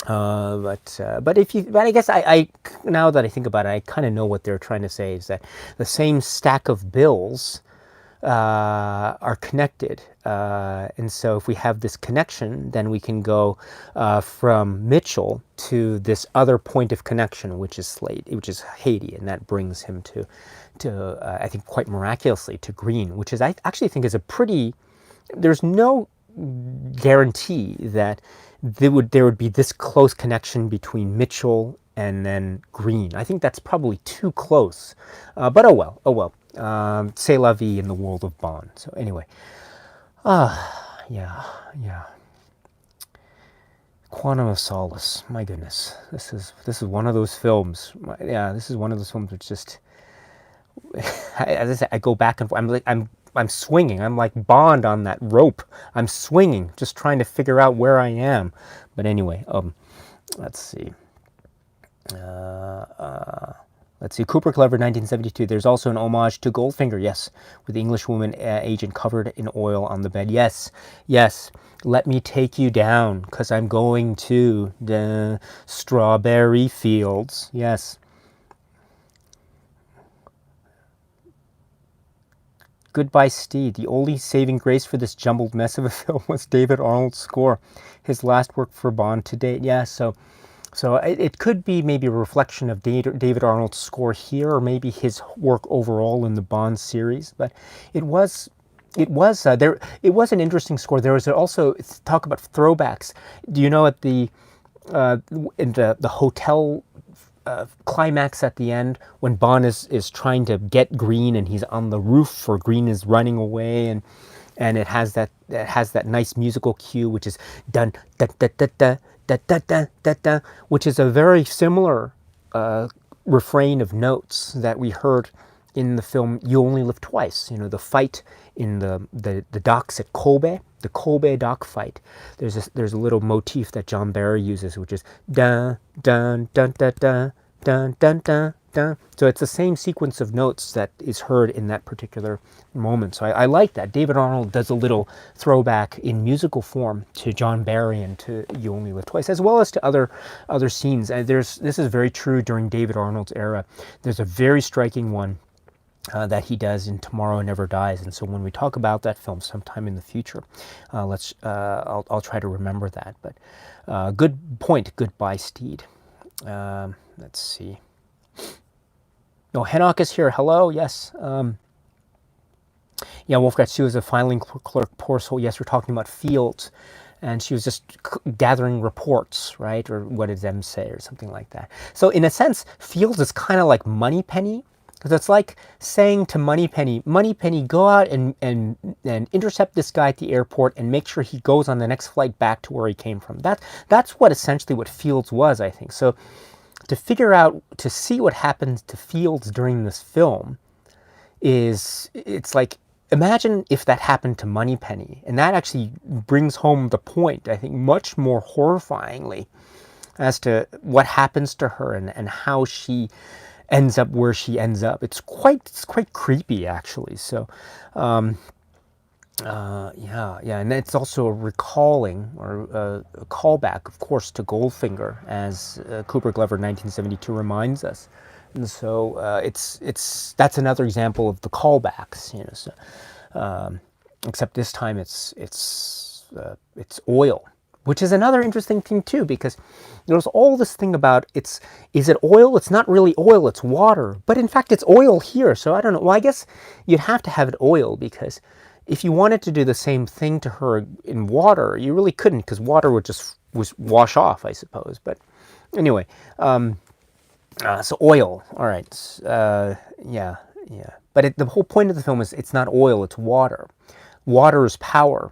But I guess I now that I think about it, I kind of know what they're trying to say is that the same stack of bills are connected, and so if we have this connection, then we can go from Mitchell to this other point of connection, which is Slate, which is Haiti, and that brings him to I think quite miraculously to Green, which is I actually think is a pretty. There's no guarantee that there would be this close connection between Mitchell and then Green. I think that's probably too close, but oh well. C'est la vie in the world of Bond. So anyway, yeah. Quantum of Solace. My goodness, this is one of those films. This is one of those films which just, as I said, I go back and forth. I'm swinging. I'm like Bond on that rope. I'm swinging, just trying to figure out where I am. But anyway, let's see. Let's see, Cooper Clever, 1972. There's also an homage to Goldfinger, yes, with the Englishwoman agent covered in oil on the bed. Yes, yes. Let me take you down, because I'm going to the strawberry fields. Yes. Goodbye, Steed. The only saving grace for this jumbled mess of a film was David Arnold's score, his last work for Bond to date. Yeah, so it could be maybe a reflection of David Arnold's score here, or maybe his work overall in the Bond series. But it was there. It was an interesting score. There was also talk about throwbacks. Do you know at the in the hotel climax at the end when Bond is trying to get Green and he's on the roof for Green is running away, and it has that nice musical cue which is dun da da da da da da da da da, which is a very similar refrain of notes that we heard in the film You Only Live Twice. You know, the fight in the docks at Kobe, the Kobe dock fight. There's a little motif that John Barry uses, which is dun dun dun dun dun dun dun dun dun. So it's the same sequence of notes that is heard in that particular moment. So I like that. David Arnold does a little throwback in musical form to John Barry and to You Only Live Twice, as well as to other scenes. And this is very true during David Arnold's era. There's a very striking one that he does in Tomorrow Never Dies, and so when we talk about that film sometime in the future, I'll try to remember that. But good point. Goodbye, Steed. Let's see. No, Henoch is here. Hello. Yes. Yeah, Wolfgang. She was a filing clerk. Poor soul. Yes, we're talking about Fields, and she was just gathering reports, right? Or what did them say, or something like that. So in a sense, Fields is kind of like Moneypenny. Because it's like saying to Moneypenny, go out and intercept this guy at the airport and make sure he goes on the next flight back to where he came from. That's what essentially what Fields was, I think. So to see what happens to Fields during this film it's like, imagine if that happened to Moneypenny. And that actually brings home the point, I think, much more horrifyingly as to what happens to her and how she ends up where she ends up. It's quite creepy, actually. So, yeah, and it's also a recalling or a callback, of course, to Goldfinger, as Cooper Glover 1972 reminds us. And so that's another example of the callbacks, you know. So, except this time it's oil, which is another interesting thing too, because there's all this thing about is it oil? It's not really oil, it's water. But in fact, it's oil here. So I don't know. Well, I guess you'd have to have it oil, because if you wanted to do the same thing to her in water, you really couldn't, because water would just wash off, I suppose. But anyway, so oil. All right. Yeah. But the whole point of the film is it's not oil, it's water. Water is power.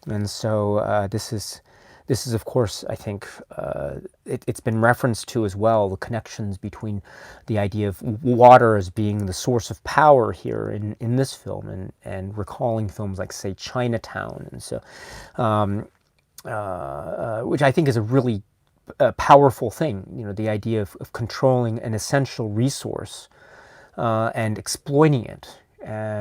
And so this is, of course, I think it's been referenced to as well, the connections between the idea of water as being the source of power here in this film, and recalling films like, say, Chinatown. And so, which I think is a really powerful thing, you know, the idea of controlling an essential resource and exploiting it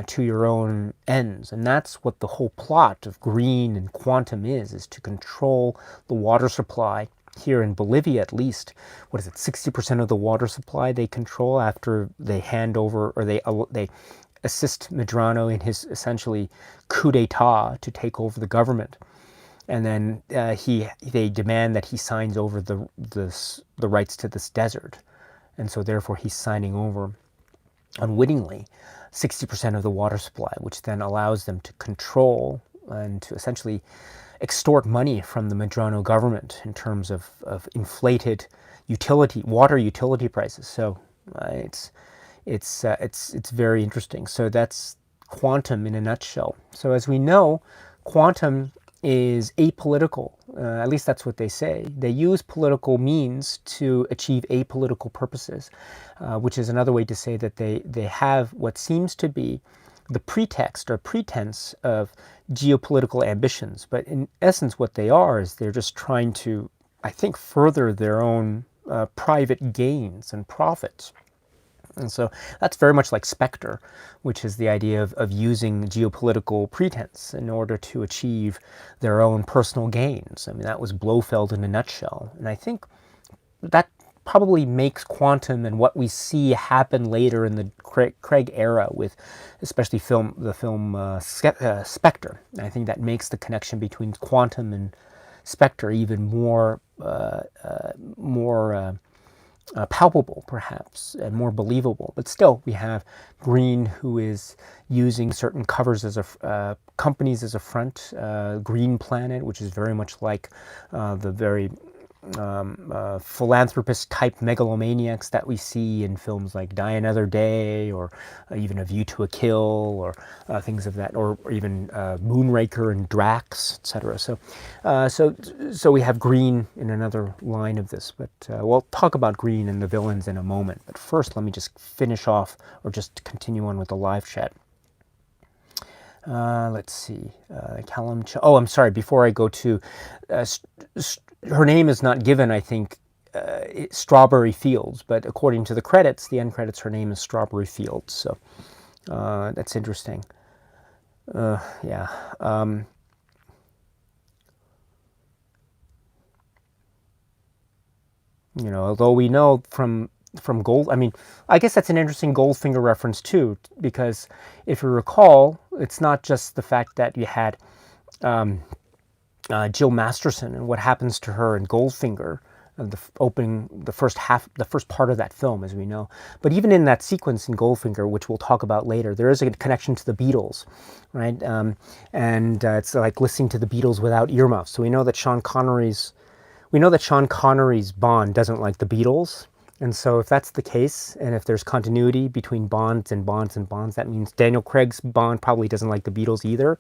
to your own ends. And that's what the whole plot of Green and Quantum is to control the water supply here in Bolivia, at least. What is it, 60% of the water supply they control after they hand over, or they assist Medrano in his essentially coup d'etat to take over the government. And then they demand that he signs over the rights to this desert. And so therefore he's signing over unwittingly 60% of the water supply, which then allows them to control and to essentially extort money from the Medrano government in terms of inflated water utility prices. So it's very interesting. So that's Quantum in a nutshell. So as we know, Quantum is apolitical. At least that's what they say. They use political means to achieve apolitical purposes, which is another way to say that they have what seems to be the pretext or pretense of geopolitical ambitions. But in essence, what they are is they're just trying to, I think, further their own private gains and profits. And so that's very much like Spectre, which is the idea of using geopolitical pretense in order to achieve their own personal gains. I mean, that was Blofeld in a nutshell. And I think that probably makes quantum and what we see happen later in the Craig era with especially the film Spectre. And I think that makes the connection between quantum and Spectre even more palpable, perhaps, and more believable. But still, we have Green, who is using certain covers as companies as a front. Green Planet, which is very much like the very philanthropist type megalomaniacs that we see in films like Die Another Day, or even A View to a Kill, or things of that, or even Moonraker and Drax, etc. So we have Green in another line of this, but we'll talk about Green and the villains in a moment. But first, let me just finish off, or just continue on with the live chat. Let's see, Callum. Oh, I'm sorry. Before I go to, her name is not given. I think Strawberry Fields, but according to the credits, the end credits, her name is Strawberry Fields. So that's interesting. Yeah. You know, although we know from Gold, I mean, I guess that's an interesting Goldfinger reference too, because if you recall, it's not just the fact that you had Jill Masterson and what happens to her in Goldfinger, the first part of that film, as we know. But even in that sequence in Goldfinger, which we'll talk about later, there is a connection to the Beatles, right? And it's like listening to the Beatles without earmuffs. So we know that Sean Connery's Bond doesn't like the Beatles. And so if that's the case, and if there's continuity between Bonds and Bonds and Bonds, that means Daniel Craig's Bond probably doesn't like the Beatles either.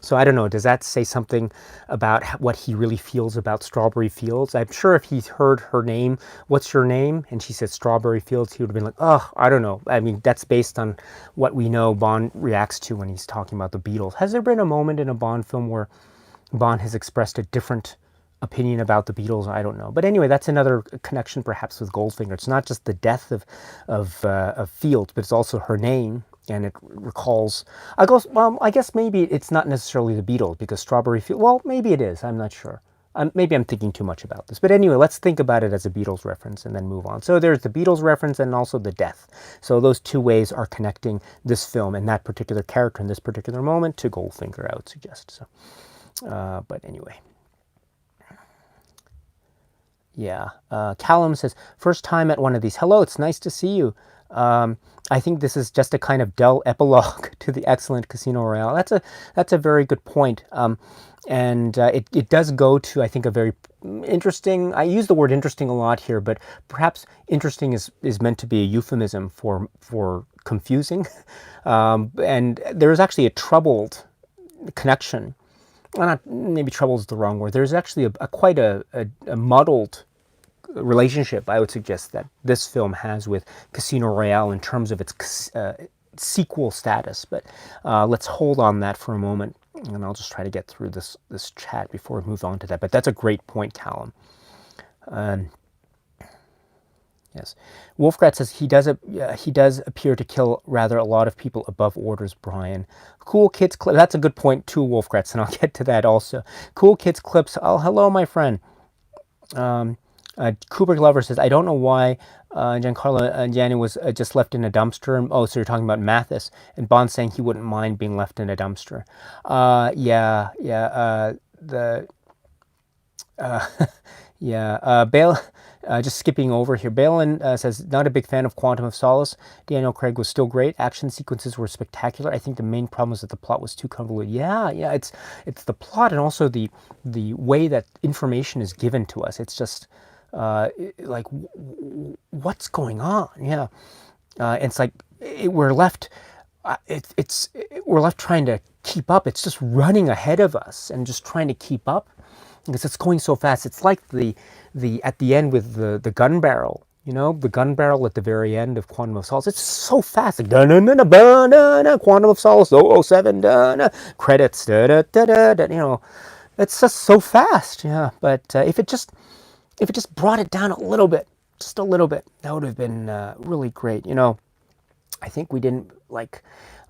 So I don't know, does that say something about what he really feels about Strawberry Fields? I'm sure if he heard her name, what's your name? And she said Strawberry Fields, he would have been like, oh, I don't know. I mean, that's based on what we know Bond reacts to when he's talking about the Beatles. Has there been a moment in a Bond film where Bond has expressed a different opinion about the Beatles? I don't know. But anyway, that's another connection perhaps with Goldfinger. It's not just the death of Fields, but it's also her name. And it recalls, I guess maybe it's not necessarily the Beatles, because Strawberry Fields, well, maybe it is, I'm not sure. Maybe I'm thinking too much about this. But anyway, let's think about it as a Beatles reference and then move on. So there's the Beatles reference and also the death. So those two ways are connecting this film and that particular character in this particular moment to Goldfinger, I would suggest. So, but anyway. Yeah. Callum says, first time at one of these. Hello, it's nice to see you. I think this is just a kind of dull epilogue to the excellent Casino Royale. That's a very good point. And it does go to, I think, a very interesting, I use the word interesting a lot here, but perhaps interesting is meant to be a euphemism for confusing. And there is actually a troubled connection. Well, not, maybe troubled is the wrong word. There's actually quite a muddled relationship, I would suggest, that this film has with Casino Royale in terms of its sequel status. But let's hold on that for a moment, and I'll just try to get through this chat before we move on to that. But that's a great point, Callum. Yes, Wolfgrat says he does appear to kill rather a lot of people above orders, Brian. Cool Kids clip. That's a good point too, Wolfgrat, and I'll get to that also. Cool Kids clips. Oh, hello, my friend. Kubrick Lover says, I don't know why Giancarlo Gianni was just left in a dumpster. Oh, so you're talking about Mathis, and Bond saying he wouldn't mind being left in a dumpster. Bale, just skipping over here. Balin says, not a big fan of Quantum of Solace. Daniel Craig was still great. Action sequences were spectacular. I think the main problem was that the plot was too convoluted. Yeah, it's the plot and also the way that information is given to us. It's just like, what's going on? Yeah, it's like we're left. We're left trying to keep up. It's just running ahead of us and just trying to keep up, because it's going so fast. It's like the at the end with the gun barrel, You know, the gun barrel at the very end of Quantum of Solace, it's so fast. Like, da-na-na-na-ba-na-na, Quantum of Solace, 007, da-na, credits, da-da-da-da-da, you know, it's just so fast, yeah. But if it just brought it down a little bit, just a little bit, that would have been really great. You know, I think we didn't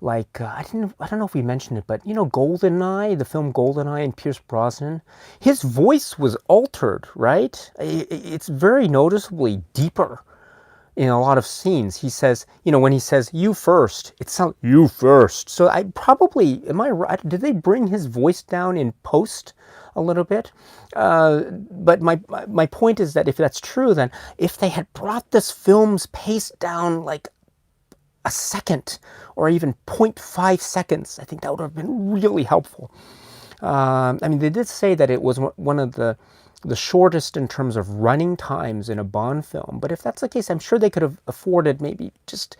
I don't know if we mentioned it, but you know, GoldenEye, the film GoldenEye and Pierce Brosnan, his voice was altered, right? It's very noticeably deeper in a lot of scenes. He says, you know, when he says "you first," it sounds "you first." So I probably, am I right? Did they bring his voice down in post a little bit? But my point is that if that's true, then if they had brought this film's pace down like a second or even 0.5 seconds, I think that would have been really helpful. I mean, they did say that it was one of the shortest in terms of running times in a Bond film. But if that's the case, I'm sure they could have afforded maybe just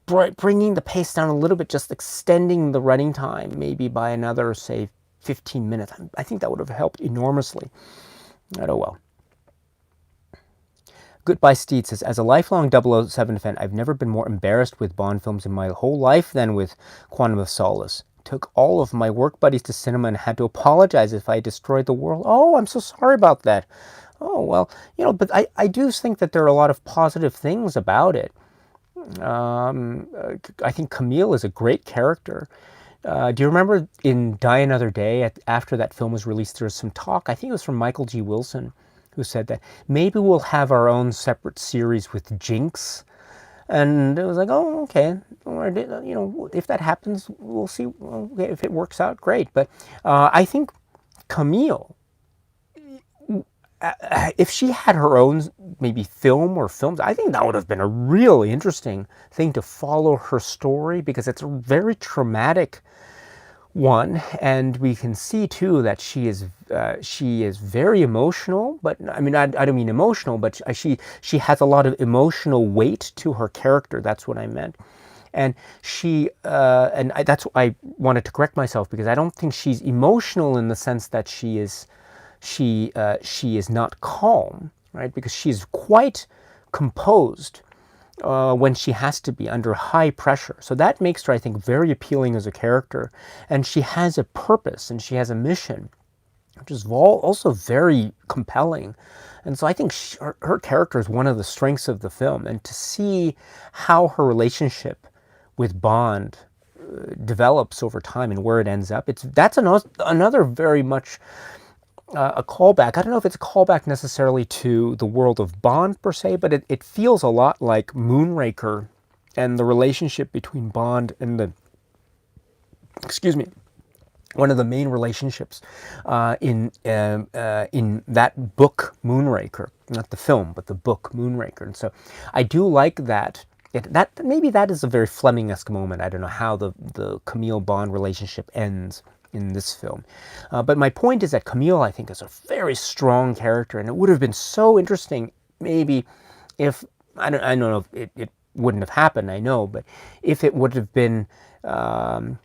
bringing the pace down a little bit, just extending the running time maybe by another, say, 15 minutes. I think that would have helped enormously. Oh well. Goodbye Steed says, as a lifelong 007 fan, I've never been more embarrassed with Bond films in my whole life than with Quantum of Solace. Took all of my work buddies to cinema and had to apologize if I destroyed the world. Oh, I'm so sorry about that. Oh, well, you know, but I do think that there are a lot of positive things about it. I think Camille is a great character. Do you remember in Die Another Day, after that film was released, there was some talk, I think it was from Michael G. Wilson, who said that maybe we'll have our own separate series with Jinx. And it was like, oh, okay, you know, if that happens, we'll see. Okay, if it works out, great. But I think Camille, if she had her own maybe film or films, I think that would have been a really interesting thing to follow her story, because it's a very traumatic one, and we can see too that she is very emotional. But I mean, I don't mean emotional, but she has a lot of emotional weight to her character. That's what I meant. And that's why I wanted to correct myself, because I don't think she's emotional in the sense that she is not calm, right? Because she's quite composed when she has to be under high pressure. So that makes her, I think, very appealing as a character. And she has a purpose and she has a mission, which is also very compelling. And so I think her character is one of the strengths of the film. And to see how her relationship with Bond develops over time and where it ends up, that's another very much a callback. I don't know if it's a callback necessarily to the world of Bond per se, but it feels a lot like Moonraker and the relationship between Bond and one of the main relationships in that book Moonraker, not the film, but the book Moonraker. And so I do like that. Maybe that is a very Fleming-esque moment. I don't know how the Camille Bond relationship ends in this film. But my point is that Camille, I think, is a very strong character, and it would have been so interesting maybe if, I don't know if it wouldn't have happened, I know, but if it would have been, well,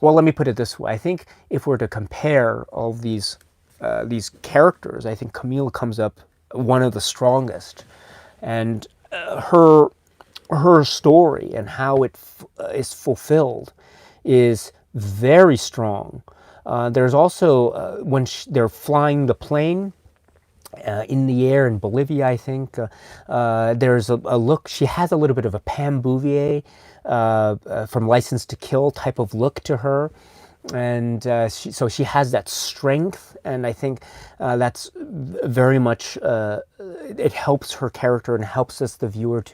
let me put it this way. I think if we're to compare all these characters, I think Camille comes up one of the strongest. And her story and how it is fulfilled is very strong. There's also when they're flying the plane in the air in Bolivia, I think, there's a look. She has a little bit of a Pam Bouvier from License to Kill type of look to her. And so she has that strength, and I think that's very much, it helps her character and helps us, the viewer,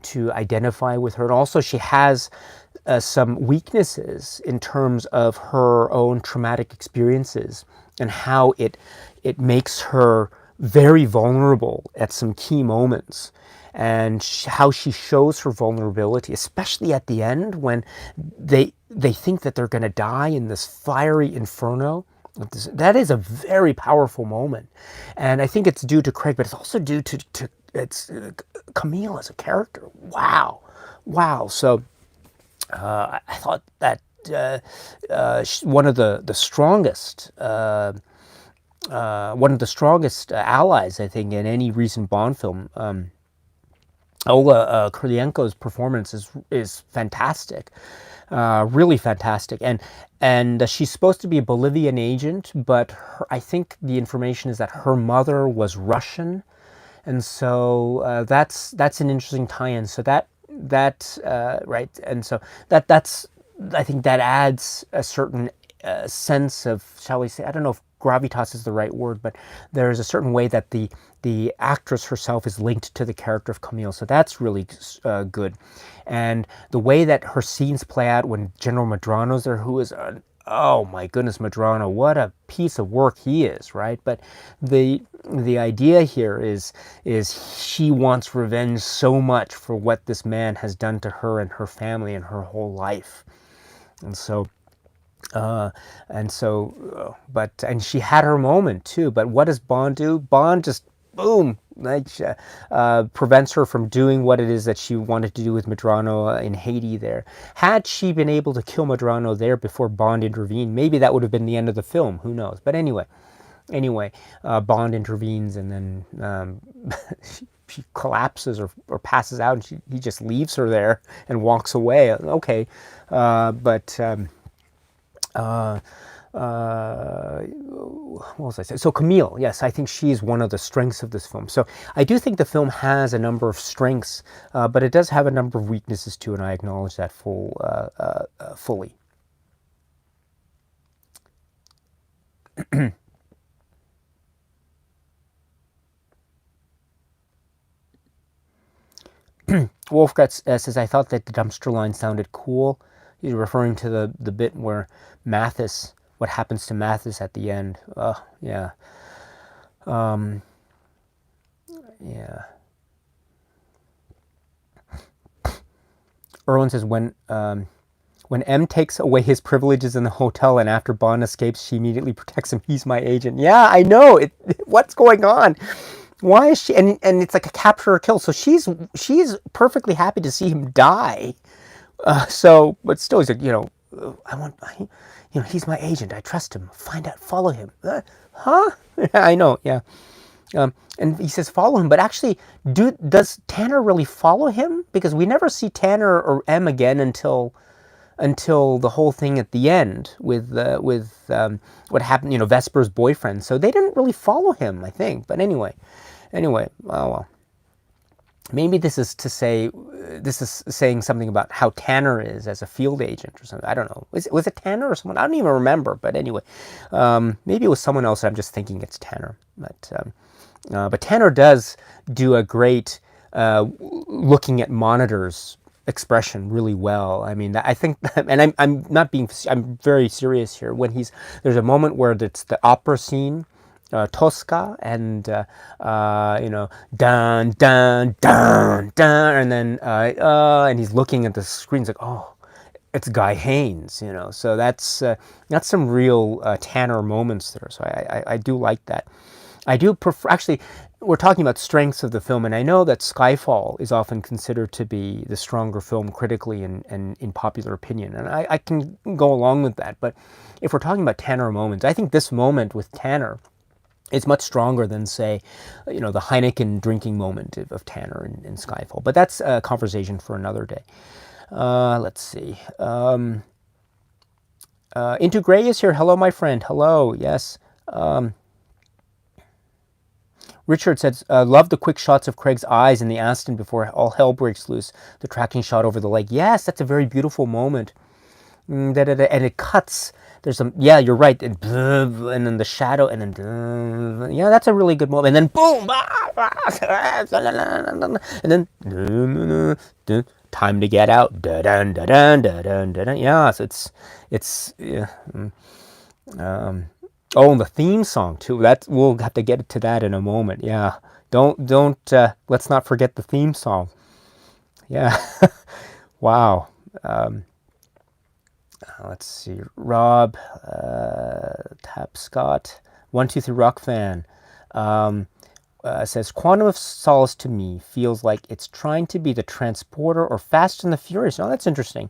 to identify with her. And also she has some weaknesses in terms of her own traumatic experiences and how it makes her very vulnerable at some key moments, and how she shows her vulnerability, especially at the end when they think that they're going to die in this fiery inferno. That is a very powerful moment, and I think it's due to Craig, but it's also due to Camille as a character. Wow. So I thought that one of the strongest allies, I think, in any recent Bond film. Olga Kurylenko's performance is fantastic, really fantastic, and she's supposed to be a Bolivian agent, but I think the information is that her mother was Russian, and so that's an interesting tie-in. So right, and so that's I think that adds a certain sense of, shall we say, I don't know if gravitas is the right word, but there's a certain way that the actress herself is linked to the character of Camille. So that's really good, and the way that her scenes play out when General Medrano's there, who is oh my goodness, Medrano, what a piece of work he is, right? But the idea here is she wants revenge so much for what this man has done to her and her family and her whole life, and so. And she had her moment too. But what does Bond do? Bond just boom, like prevents her from doing what it is that she wanted to do with Medrano in Haiti. There, had she been able to kill Medrano there before Bond intervened, maybe that would have been the end of the film. Who knows? But anyway, Bond intervenes, and then she collapses or passes out, and he just leaves her there and walks away. Okay, but. What was I saying? So Camille, yes, I think she's one of the strengths of this film. So I do think the film has a number of strengths, but it does have a number of weaknesses too, and I acknowledge that fully. Wolfgat says, I thought that the dumpster line sounded cool. He's referring to the bit where Mathis, what happens to Mathis at the end. Yeah. Yeah. Erwin says, when M takes away his privileges in the hotel and after Bond escapes, she immediately protects him. He's my agent. Yeah, I know. What's going on? Why is she? And it's like a capture or kill. So she's perfectly happy to see him die. But still, he's like, he's my agent. I trust him. Find out, follow him. Huh? I know. Yeah. And he says follow him, but actually, does Tanner really follow him? Because we never see Tanner or M again until the whole thing at the end with what happened. Vesper's boyfriend. So they didn't really follow him, I think. But anyway, oh well. Maybe this is saying something about how Tanner is as a field agent or something. I don't know. Was it Tanner or someone? I don't even remember. But anyway, maybe it was someone else. I'm just thinking it's Tanner. But Tanner does do a great looking at monitors expression really well. I mean, I think, and I'm very serious here. When there's a moment where it's the opera scene. Tosca and dun dun dun dun, and then and he's looking at the screen. It's like, oh, it's Guy Haines, So that's some real Tanner moments there. So I do like that. I do prefer. Actually, we're talking about strengths of the film, and I know that Skyfall is often considered to be the stronger film critically and in popular opinion, and I can go along with that. But if we're talking about Tanner moments, I think this moment with Tanner. It's much stronger than, say, the Heineken drinking moment of Tanner in Skyfall. But that's a conversation for another day. Let's see. Into Gray is here. Hello, my friend. Hello. Yes. Richard says, love the quick shots of Craig's eyes in the Aston before all hell breaks loose. The tracking shot over the lake. Yes, that's a very beautiful moment. And it cuts. There's some, yeah, you're right, and then the shadow, and then, yeah, that's a really good moment, and then boom, and then time to get out, yeah, so it's yeah. Oh, and the theme song too. We'll have to get to that in a moment. Yeah, don't let's not forget the theme song. Yeah, wow. Let's see, Rob, Tap Scott, 123 Rock fan. says, Quantum of Solace to me feels like it's trying to be the Transporter or Fast and the Furious. Oh, that's interesting.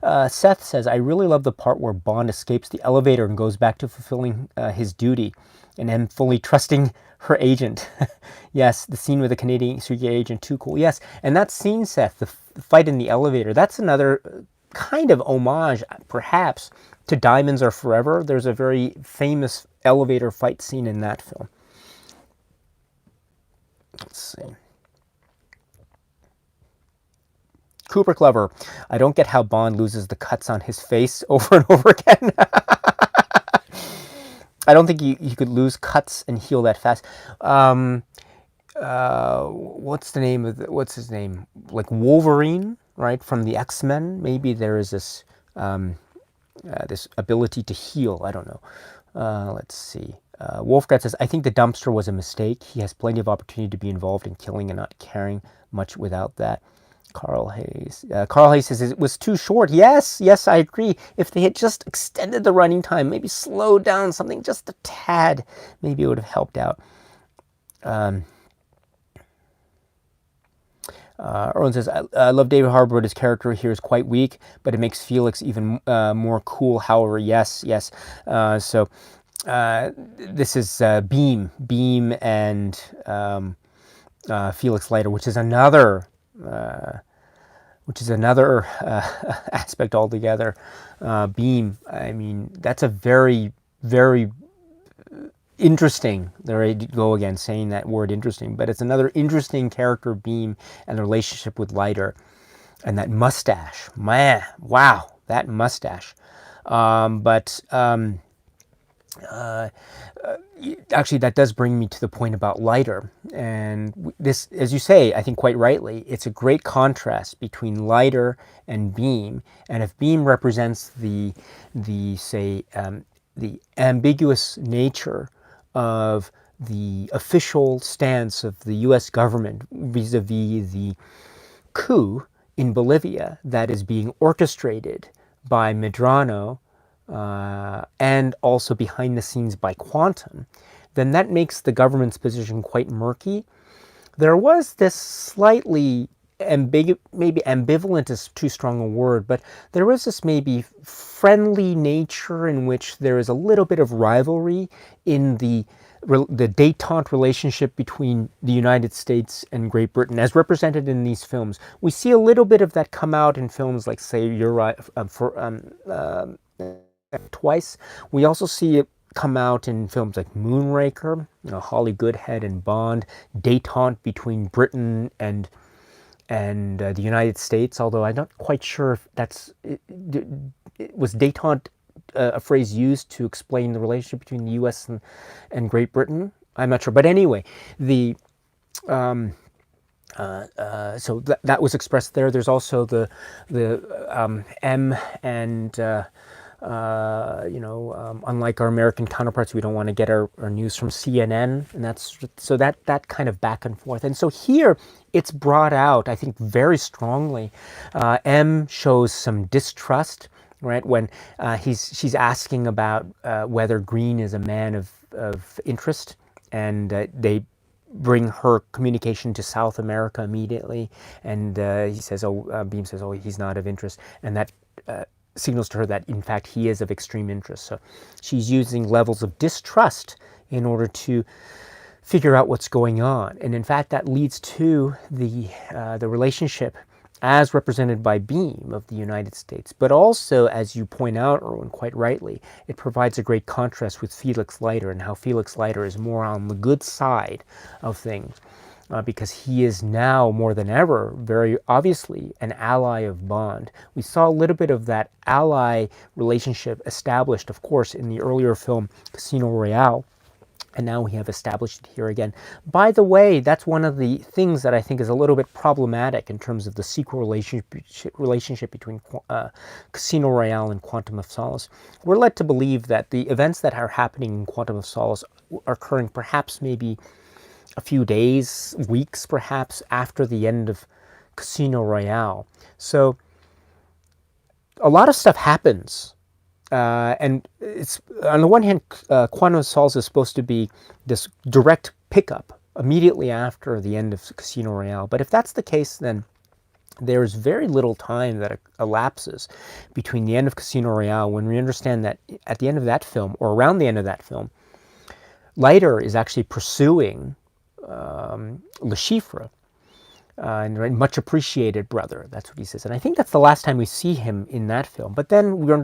Seth says, I really love the part where Bond escapes the elevator and goes back to fulfilling his duty, and him fully trusting her agent. Yes, the scene with the Canadian secret agent, too cool. Yes, and that scene, Seth, the fight in the elevator, that's another kind of homage, perhaps, to Diamonds Are Forever. There's a very famous elevator fight scene in that film. Let's see. Cooper Clever. I don't get how Bond loses the cuts on his face over and over again. I don't think you could lose cuts and heal that fast. What's the name of what's his name? Like Wolverine, right? From the X-Men. Maybe there is this this ability to heal. I don't know. Let's see. Wolfgard says, I think the dumpster was a mistake. He has plenty of opportunity to be involved in killing and not caring much without that. Carl Hayes. Carl Hayes says it was too short. Yes, I agree. If they had just extended the running time, maybe slowed down something just a tad, maybe it would have helped out. Erwin says, I love David Harbour, but his character here is quite weak, but it makes Felix even more cool. However, yes. So this is Beam and Felix Leiter, which is another aspect altogether. Beam, I mean, that's a very, very interesting, there I go again saying that word interesting, but it's another interesting character, Beam, and the relationship with Leiter, and that mustache, man, wow, that mustache. Actually, that does bring me to the point about Leiter, and this, as you say, I think quite rightly, it's a great contrast between Leiter and Beam, and if Beam represents the ambiguous nature of the official stance of the U.S. government vis-a-vis the coup in Bolivia that is being orchestrated by Medrano, and also behind the scenes by Quantum, then that makes the government's position quite murky. There was this slightly maybe ambivalent is too strong a word, but there was this maybe friendly nature in which there is a little bit of rivalry in the détente relationship between the United States and Great Britain, as represented in these films. We see a little bit of that come out in films like, say, Twice. We also see it come out in films like Moonraker, Holly Goodhead and Bond, détente between Britain and the United States, although I'm not quite sure if was détente a phrase used to explain the relationship between the U.S. and Great Britain. I'm not sure, but anyway, so that was expressed there. There's also the M and unlike our American counterparts, we don't want to get our news from CNN, and that's so that kind of back and forth. And so here it's brought out, I think, very strongly. M shows some distrust, right, when she's asking about whether Green is a man of interest, and they bring her communication to South America immediately, and Beam says, oh, he's not of interest, and that signals to her that in fact he is of extreme interest. So she's using levels of distrust in order to figure out what's going on, and in fact that leads to the relationship as represented by Beam of the United States, but also, as you point out, Erwin, quite rightly, it provides a great contrast with Felix Leiter and how Felix Leiter is more on the good side of things. Because he is now, more than ever, very obviously an ally of Bond. We saw a little bit of that ally relationship established, of course, in the earlier film Casino Royale, and now we have established it here again. By the way, that's one of the things that I think is a little bit problematic in terms of the sequel relationship between Casino Royale and Quantum of Solace. We're led to believe that the events that are happening in Quantum of Solace are occurring perhaps maybe a few days, weeks perhaps, after the end of Casino Royale. So a lot of stuff happens. And it's, on the one hand, Quantum of Solace is supposed to be this direct pickup immediately after the end of Casino Royale. But if that's the case, then there's very little time that elapses between the end of Casino Royale, when we understand that at the end of that film, or around the end of that film, Leiter is actually pursuing Le Chiffre, and much appreciated brother. That's what he says. And I think that's the last time we see him in that film. But then we're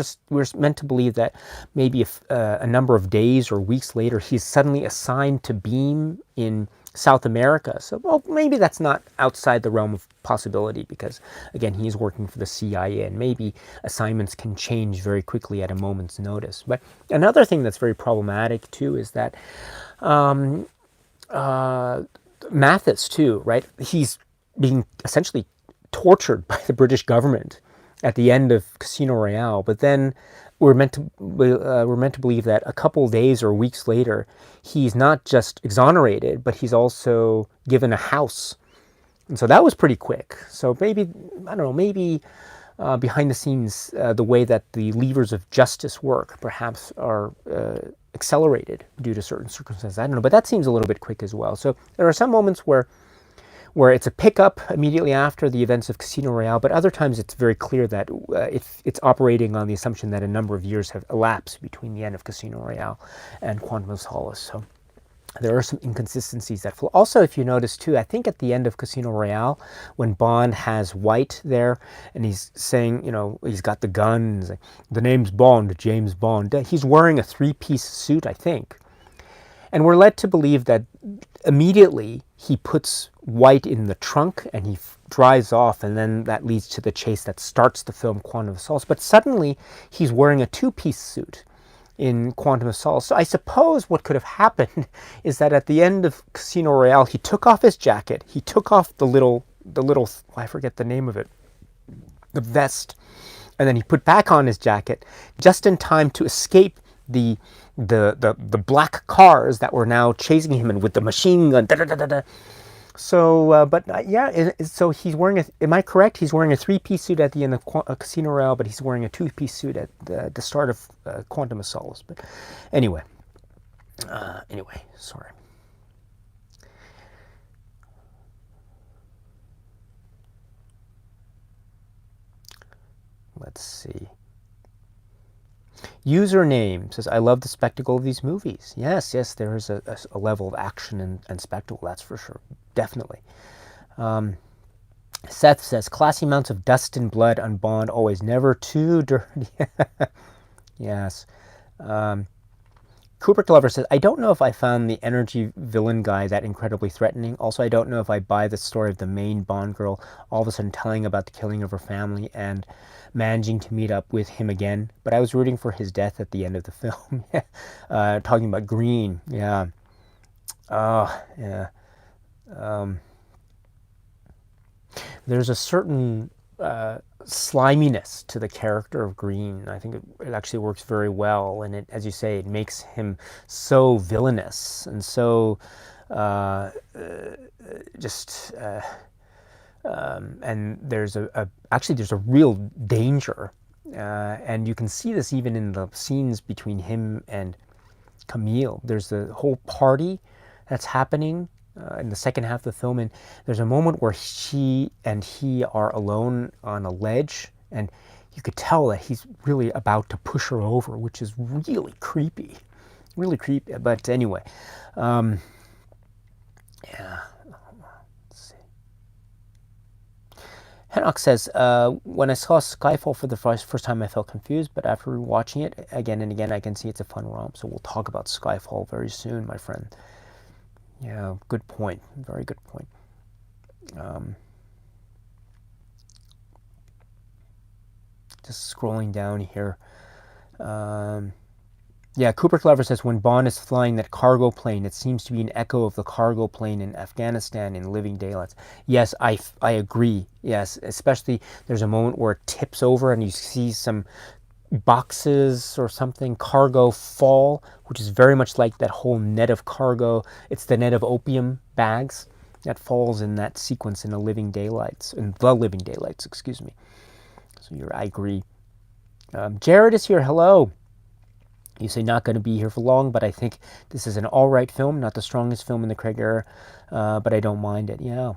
meant to believe that maybe a number of days or weeks later, he's suddenly assigned to beam in South America. So, well, maybe that's not outside the realm of possibility, because, again, he's working for the CIA, and maybe assignments can change very quickly at a moment's notice. But another thing that's very problematic, too, is that Mathis, too, right? He's being essentially tortured by the British government at the end of Casino Royale, but then we're meant to believe that a couple days or weeks later, he's not just exonerated, but he's also given a house. And so that was pretty quick. So maybe, I don't know, maybe behind the scenes, the way that the levers of justice work perhaps are accelerated due to certain circumstances. I don't know, but that seems a little bit quick as well. So there are some moments where it's a pickup immediately after the events of Casino Royale, but other times it's very clear that it's operating on the assumption that a number of years have elapsed between the end of Casino Royale and Quantum of Solace. So there are some inconsistencies that flow. Also, if you notice too, I think at the end of Casino Royale, when Bond has White there, and he's saying, he's got the gun, he's like, the name's Bond, James Bond. He's wearing a three-piece suit, I think. And we're led to believe that immediately he puts White in the trunk and he drives off, and then that leads to the chase that starts the film Quantum of Solace. But suddenly he's wearing a two-piece suit in Quantum of Solace. So I suppose what could have happened is that at the end of Casino Royale, he took off his jacket, he took off the little, I forget the name of it, the vest, and then he put back on his jacket just in time to escape the black cars that were now chasing him, and with the machine gun. So, so he's wearing am I correct? He's wearing a three-piece suit at the end of Casino Royale, but he's wearing a two-piece suit at the start of Quantum of Solace. But anyway, sorry. Let's see. Username says, I love the spectacle of these movies. Yes, there is a level of action and spectacle, that's for sure. Definitely. Seth says, classy amounts of dust and blood on Bond, always never too dirty. Yes. Cooper Glover says, I don't know if I found the energy villain guy that incredibly threatening. Also, I don't know if I buy the story of the main Bond girl all of a sudden telling about the killing of her family and managing to meet up with him again. But I was rooting for his death at the end of the film. Talking about Green. Yeah. Oh, yeah. There's a certain sliminess to the character of Green. I think it actually works very well, and it, as you say, it makes him so villainous and so and there's there's a real danger, and you can see this even in the scenes between him and Camille. There's the whole party that's happening in the second half of the film, and there's a moment where she and he are alone on a ledge, and you could tell that he's really about to push her over, which is really creepy. But anyway, yeah. Let's see. Henoch says, when I saw Skyfall for the first time, I felt confused, but after watching it again and again, I can see it's a fun romp. So we'll talk about Skyfall very soon, my friend. Yeah, good point. Very good point. Just scrolling down here. Yeah, Cooper Clever says, when Bond is flying that cargo plane, it seems to be an echo of the cargo plane in Afghanistan in Living Daylights. Yes, I agree. Yes, especially there's a moment where it tips over and you see some boxes or something, cargo fall, which is very much like that whole net of cargo. It's the net of opium bags that falls in that sequence in The Living Daylights, excuse me. So I agree. Jared is here. Hello. You say not going to be here for long, but I think this is an all right film, not the strongest film in the Craig era, but I don't mind it. Yeah.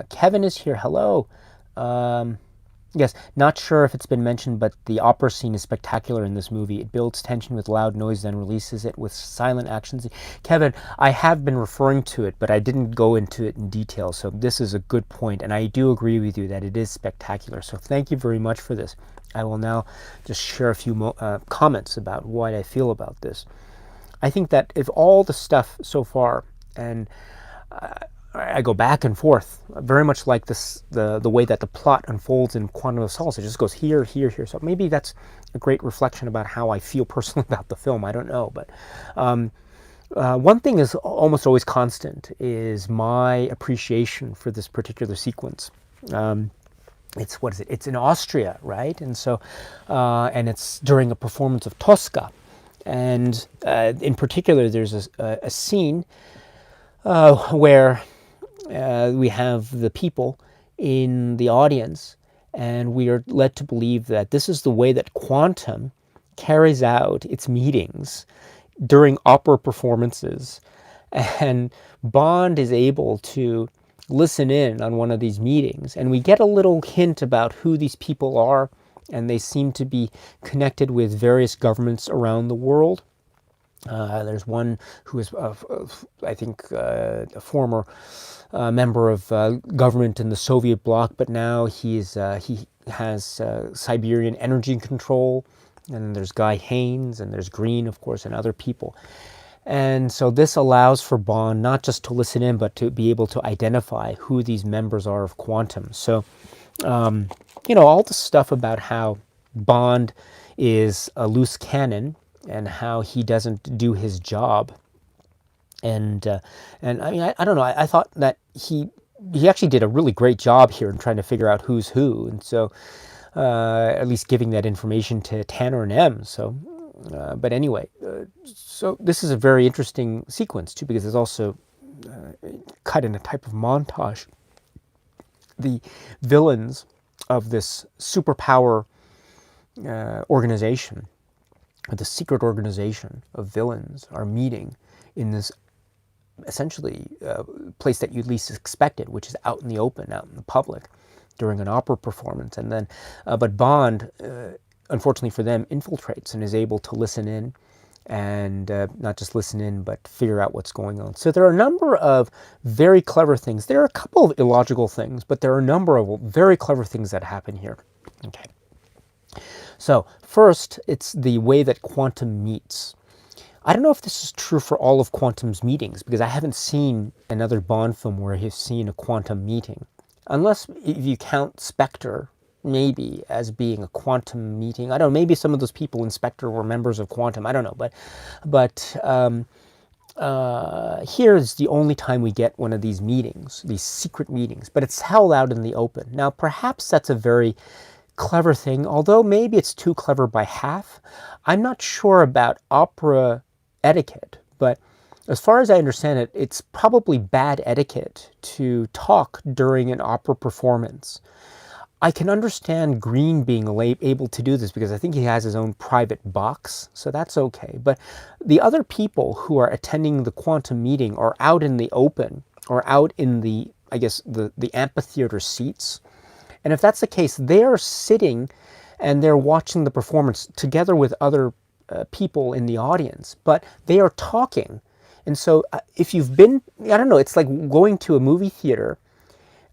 Kevin is here. Hello. Yes, not sure if it's been mentioned, but the opera scene is spectacular in this movie. It builds tension with loud noise, then releases it with silent actions. Kevin, I have been referring to it, but I didn't go into it in detail, so this is a good point, and I do agree with you that it is spectacular. So thank you very much for this. I will now just share a few comments about what I feel about this. I think that if all the stuff so far, and I go back and forth, very much like this, the way that the plot unfolds in Quantum of Solace. It just goes here, here, here. So maybe that's a great reflection about how I feel personally about the film. I don't know, but one thing is almost always constant is my appreciation for this particular sequence. It's what is it? It's in Austria, right? And so, and it's during a performance of Tosca, and in particular, there's a scene where we have the people in the audience, and we are led to believe that this is the way that Quantum carries out its meetings during opera performances. And Bond is able to listen in on one of these meetings, and we get a little hint about who these people are, and they seem to be connected with various governments around the world. There's one who is, I think, a former member of government in the Soviet bloc, but now he has Siberian energy control. And there's Guy Haines, and there's Green, of course, and other people. And so this allows for Bond not just to listen in, but to be able to identify who these members are of Quantum. So, all the stuff about how Bond is a loose cannon, and how he doesn't do his job, and I mean, I don't know. I thought that he actually did a really great job here in trying to figure out who's who, and so at least giving that information to Tanner and M. So, but anyway, so this is a very interesting sequence too, because it's also cut in a type of montage. The villains of this superpower organization, the secret organization of villains, are meeting in this essentially place that you least expected, which is out in the open, out in the public, during an opera performance. And then, but Bond, unfortunately for them, infiltrates and is able to listen in, and not just listen in, but figure out what's going on. So there are a number of very clever things. There are a couple of illogical things, but there are a number of very clever things that happen here. Okay. So first, it's the way that Quantum meets. I don't know if this is true for all of Quantum's meetings, because I haven't seen another Bond film where I've seen a Quantum meeting. Unless if you count Spectre, maybe, as being a Quantum meeting. I don't know, maybe some of those people in Spectre were members of Quantum. I don't know, but here's the only time we get one of these meetings, these secret meetings, but it's held out in the open. Now, perhaps that's a very clever thing, although maybe it's too clever by half. I'm not sure about opera etiquette, but as far as I understand it, it's probably bad etiquette to talk during an opera performance. I can understand Green being able to do this because I think he has his own private box, so that's okay. But the other people who are attending the Quantum meeting are out in the open, or out in the, I guess, the amphitheater seats. And if that's the case, they are sitting and they're watching the performance together with other people in the audience, but they are talking. And so if you've been, I don't know, it's like going to a movie theater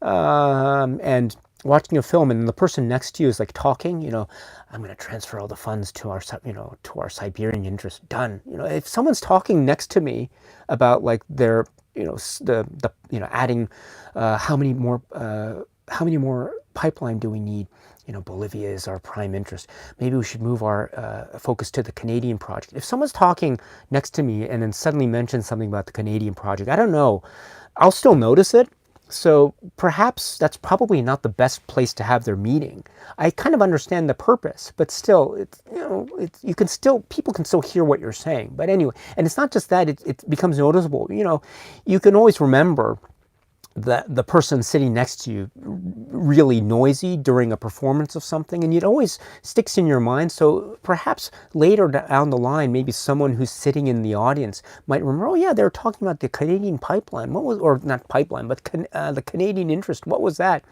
and watching a film, and the person next to you is like talking, I'm going to transfer all the funds to our, to our Siberian interest. Done. If someone's talking next to me about like their, adding how many more pipeline do we need? Bolivia is our prime interest. Maybe we should move our focus to the Canadian project. If someone's talking next to me and then suddenly mentions something about the Canadian project, I don't know, I'll still notice it. So perhaps that's probably not the best place to have their meeting. I kind of understand the purpose, but still, people can still hear what you're saying. But anyway, and it's not just that, it becomes noticeable. You can always remember the person sitting next to you really noisy during a performance of something, and it always sticks in your mind. So perhaps later down the line, maybe someone who's sitting in the audience might remember, oh yeah, they were talking about the Canadian pipeline. What was, or not pipeline, but the Canadian interest. What was that?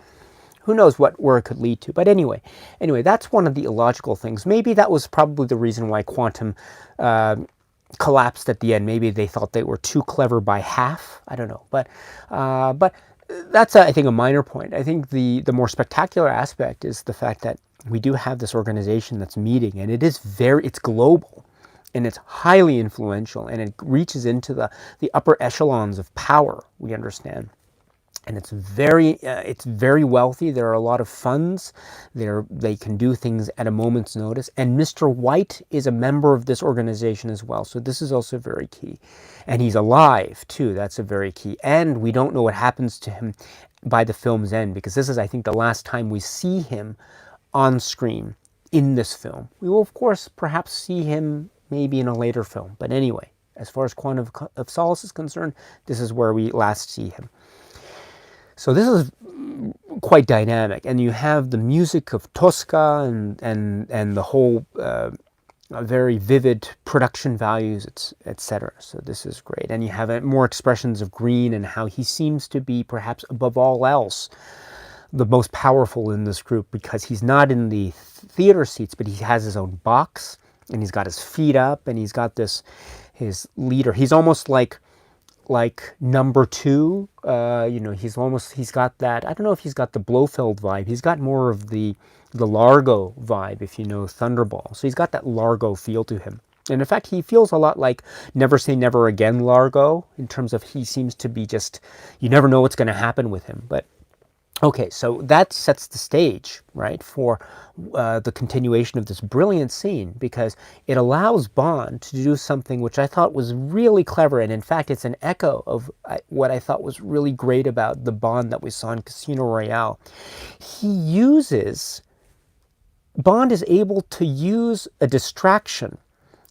Who knows where it could lead to? But anyway, that's one of the illogical things. Maybe that was probably the reason why Quantum collapsed at the end. Maybe they thought they were too clever by half. I don't know, but that's I think a minor point. I think the more spectacular aspect is the fact that we do have this organization that's meeting, and it's global, and it's highly influential, and it reaches into the upper echelons of power. We understand. And it's very wealthy. There are a lot of funds. They can do things at a moment's notice. And Mr. White is a member of this organization as well. So this is also very key. And he's alive too. That's a very key. And we don't know what happens to him by the film's end, because this is, I think, the last time we see him on screen in this film. We will, of course, perhaps see him maybe in a later film. But anyway, as far as Quantum of Solace is concerned, this is where we last see him. So this is quite dynamic, and you have the music of Tosca and the whole very vivid production values, etc. So this is great, and you have more expressions of Green and how he seems to be, perhaps above all else, the most powerful in this group, because he's not in the theater seats, but he has his own box, and he's got his feet up, and he's got his leader. He's almost like number two, he's got that, I don't know if he's got the Blofeld vibe. He's got more of the Largo vibe, if you know Thunderball. So he's got that Largo feel to him. And in fact, he feels a lot like Never Say Never Again Largo, in terms of he seems to be just, you never know what's going to happen with him. But okay, so that sets the stage, right, for the continuation of this brilliant scene, because it allows Bond to do something which I thought was really clever, and in fact, it's an echo of what I thought was really great about the Bond that we saw in Casino Royale. Bond is able to use a distraction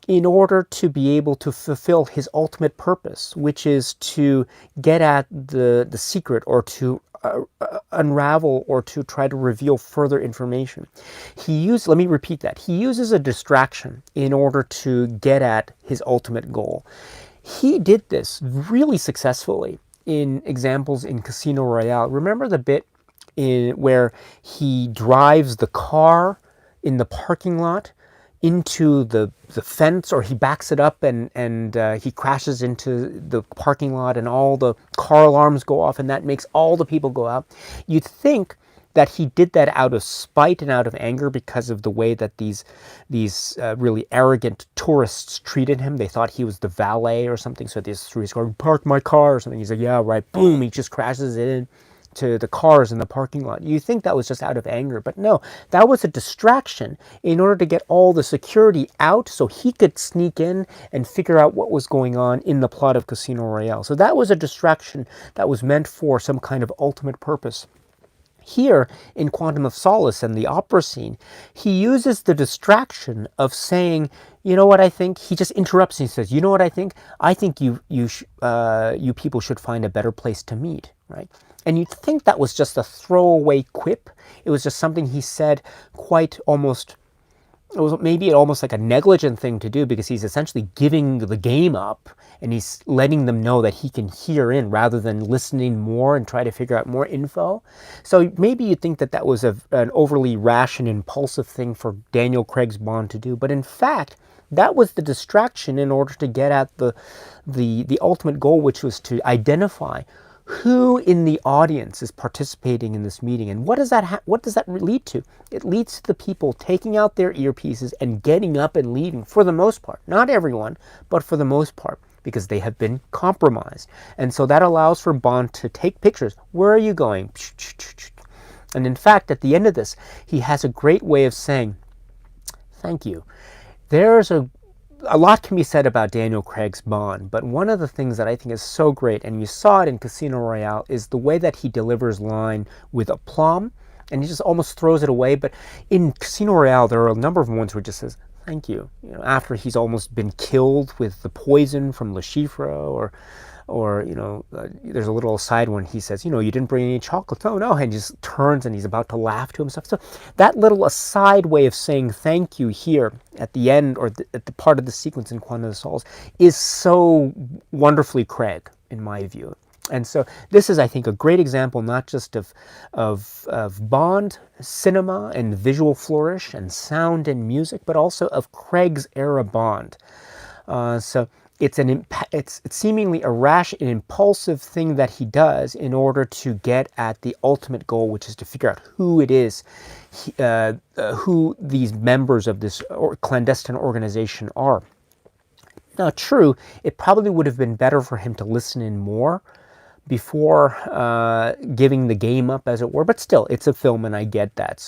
in order to be able to fulfill his ultimate purpose, which is to get at the secret, or to unravel, or to try to reveal further information. Let me repeat that. He uses a distraction in order to get at his ultimate goal. He did this really successfully in examples in Casino Royale. Remember the bit where he drives the car in the parking lot into the fence, or he backs it up and he crashes into the parking lot, and all the car alarms go off, and that makes all the people go out. You'd think that he did that out of spite and out of anger because of the way that these really arrogant tourists treated him. They thought he was the valet or something, so they threw his car, park my car or something. He's like, yeah, right, boom, he just crashes it in to the cars in the parking lot. You think that was just out of anger, but no, that was a distraction in order to get all the security out so he could sneak in and figure out what was going on in the plot of Casino Royale. So that was a distraction that was meant for some kind of ultimate purpose. Here in Quantum of Solace and the opera scene, he uses the distraction of saying, you know what I think? He just interrupts and he says, you know what I think? I think you people should find a better place to meet, right? And you'd think that was just a throwaway quip. It was just something he said quite almost, it was maybe almost like a negligent thing to do, because he's essentially giving the game up, and he's letting them know that he can hear in rather than listening more and try to figure out more info. So maybe you'd think that was an overly rash and impulsive thing for Daniel Craig's Bond to do. But in fact, that was the distraction in order to get at the ultimate goal, which was to identify who in the audience is participating in this meeting. And what does that lead to? It leads to the people taking out their earpieces and getting up and leaving, for the most part. Not everyone, but for the most part, because they have been compromised. And so that allows for Bond to take pictures. Where are you going? And in fact, at the end of this, he has a great way of saying, thank you. There's a lot can be said about Daniel Craig's Bond, but one of the things that I think is so great, and you saw it in Casino Royale, is the way that he delivers line with aplomb, and he just almost throws it away. But in Casino Royale, there are a number of moments where he just says, thank you, after he's almost been killed with the poison from Le Chiffre, or or there's a little aside when he says, you didn't bring any chocolates. Oh no, and he just turns and he's about to laugh to himself. So that little aside way of saying thank you here at the end, or at the part of the sequence in Quantum of Solace, is so wonderfully Craig, in my view. And so this is, I think, a great example not just of Bond cinema and visual flourish and sound and music, but also of Craig's era Bond. So it's it's seemingly a rash and impulsive thing that he does in order to get at the ultimate goal, which is to figure out who it is, who these members of this clandestine organization are. Now, true, it probably would have been better for him to listen in more before giving the game up, as it were. But still, it's a film, and I get that.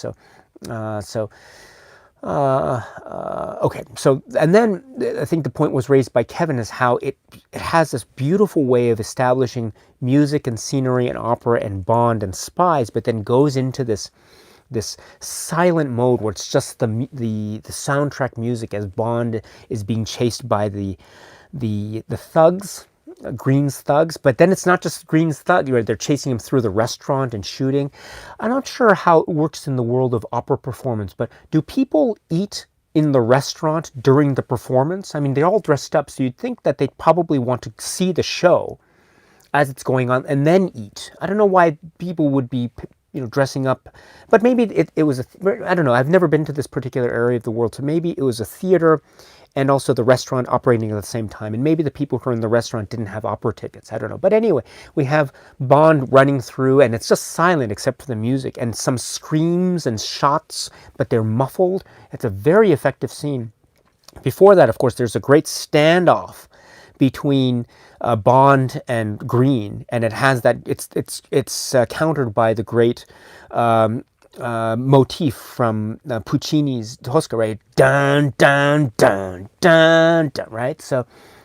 Okay. So, and then I think the point was raised by Kevin is how it has this beautiful way of establishing music and scenery and opera and Bond and spies, but then goes into this silent mode where it's just the soundtrack music as Bond is being chased by the thugs, Green's thugs. But then it's not just Green's thugs, they're chasing him through the restaurant and shooting. I'm not sure how it works in the world of opera performance, but do people eat in the restaurant during the performance? I mean, they're all dressed up, so you'd think that they'd probably want to see the show as it's going on and then eat. I don't know why people would be dressing up, but maybe it was I don't know, I've never been to this particular area of the world, so maybe it was a theater and also the restaurant operating at the same time, and maybe the people who are in the restaurant didn't have opera tickets, I don't know. But anyway, we have Bond running through, and it's just silent except for the music, and some screams and shots, but they're muffled. It's a very effective scene. Before that, of course, there's a great standoff between Bond and Green, and it has that, it's countered by the great motif from Puccini's Tosca, right? Dun dun dun dun dun, right? So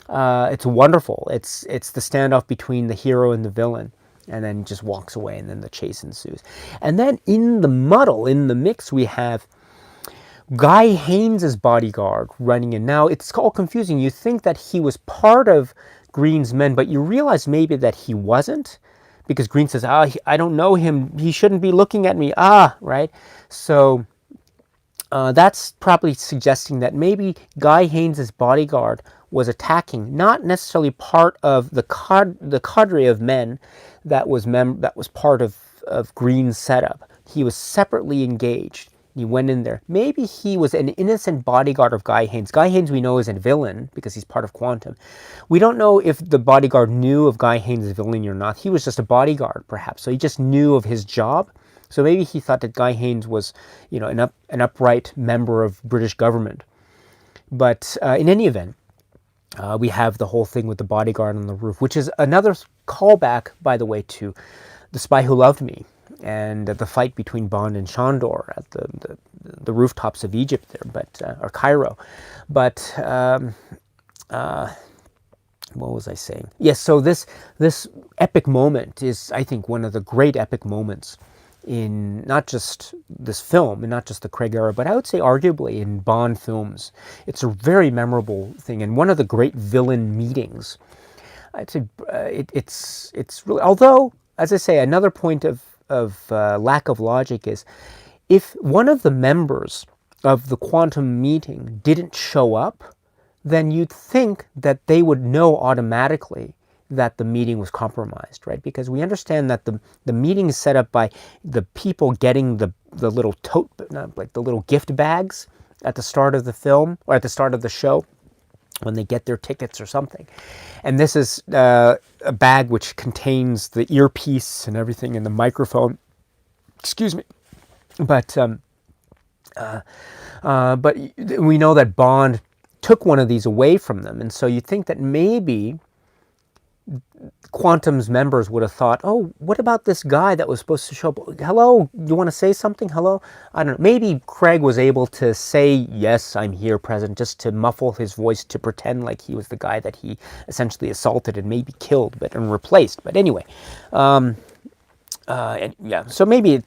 it's wonderful. It's the standoff between the hero and the villain, and then just walks away, and then the chase ensues. And then in the muddle, in the mix, we have Guy Haynes' bodyguard running in. Now, it's all confusing. You think that he was part of Green's men, but you realize maybe that he wasn't, because Green says, I don't know him. He shouldn't be looking at me. Right? So that's probably suggesting that maybe Guy Haynes' bodyguard was attacking, not necessarily part of the cadre of men that was part of Green's setup. He was separately engaged. He went in there. Maybe he was an innocent bodyguard of Guy Haynes. Guy Haynes, we know, is a villain because he's part of Quantum. We don't know if the bodyguard knew of Guy Haynes' villainy or not. He was just a bodyguard, perhaps. So he just knew of his job. So maybe he thought that Guy Haynes was, an upright member of British government. But in any event, we have the whole thing with the bodyguard on the roof, which is another callback, by the way, to The Spy Who Loved Me, and the fight between Bond and Shandor at the rooftops of Egypt there, or Cairo. But what was I saying? Yes, so this epic moment is, I think, one of the great epic moments in not just this film and not just the Craig era, but I would say arguably in Bond films. It's a very memorable thing, and one of the great villain meetings. I'd say it's really, although, as I say, another point of lack of logic is, if one of the members of the Quantum meeting didn't show up, then you'd think that they would know automatically that the meeting was compromised, right? Because we understand that the meeting is set up by the people getting the little the little gift bags at the start of the film, or at the start of the show, when they get their tickets or something. And this is a bag which contains the earpiece and everything, and the microphone. Excuse me. But we know that Bond took one of these away from them, and so you think that maybe Quantum's members would have thought, oh, what about this guy that was supposed to show up? Hello, you want to say something? Hello? I don't know. Maybe Craig was able to say, yes, I'm here, present, just to muffle his voice, to pretend like he was the guy that he essentially assaulted and maybe killed, and replaced. But anyway, so maybe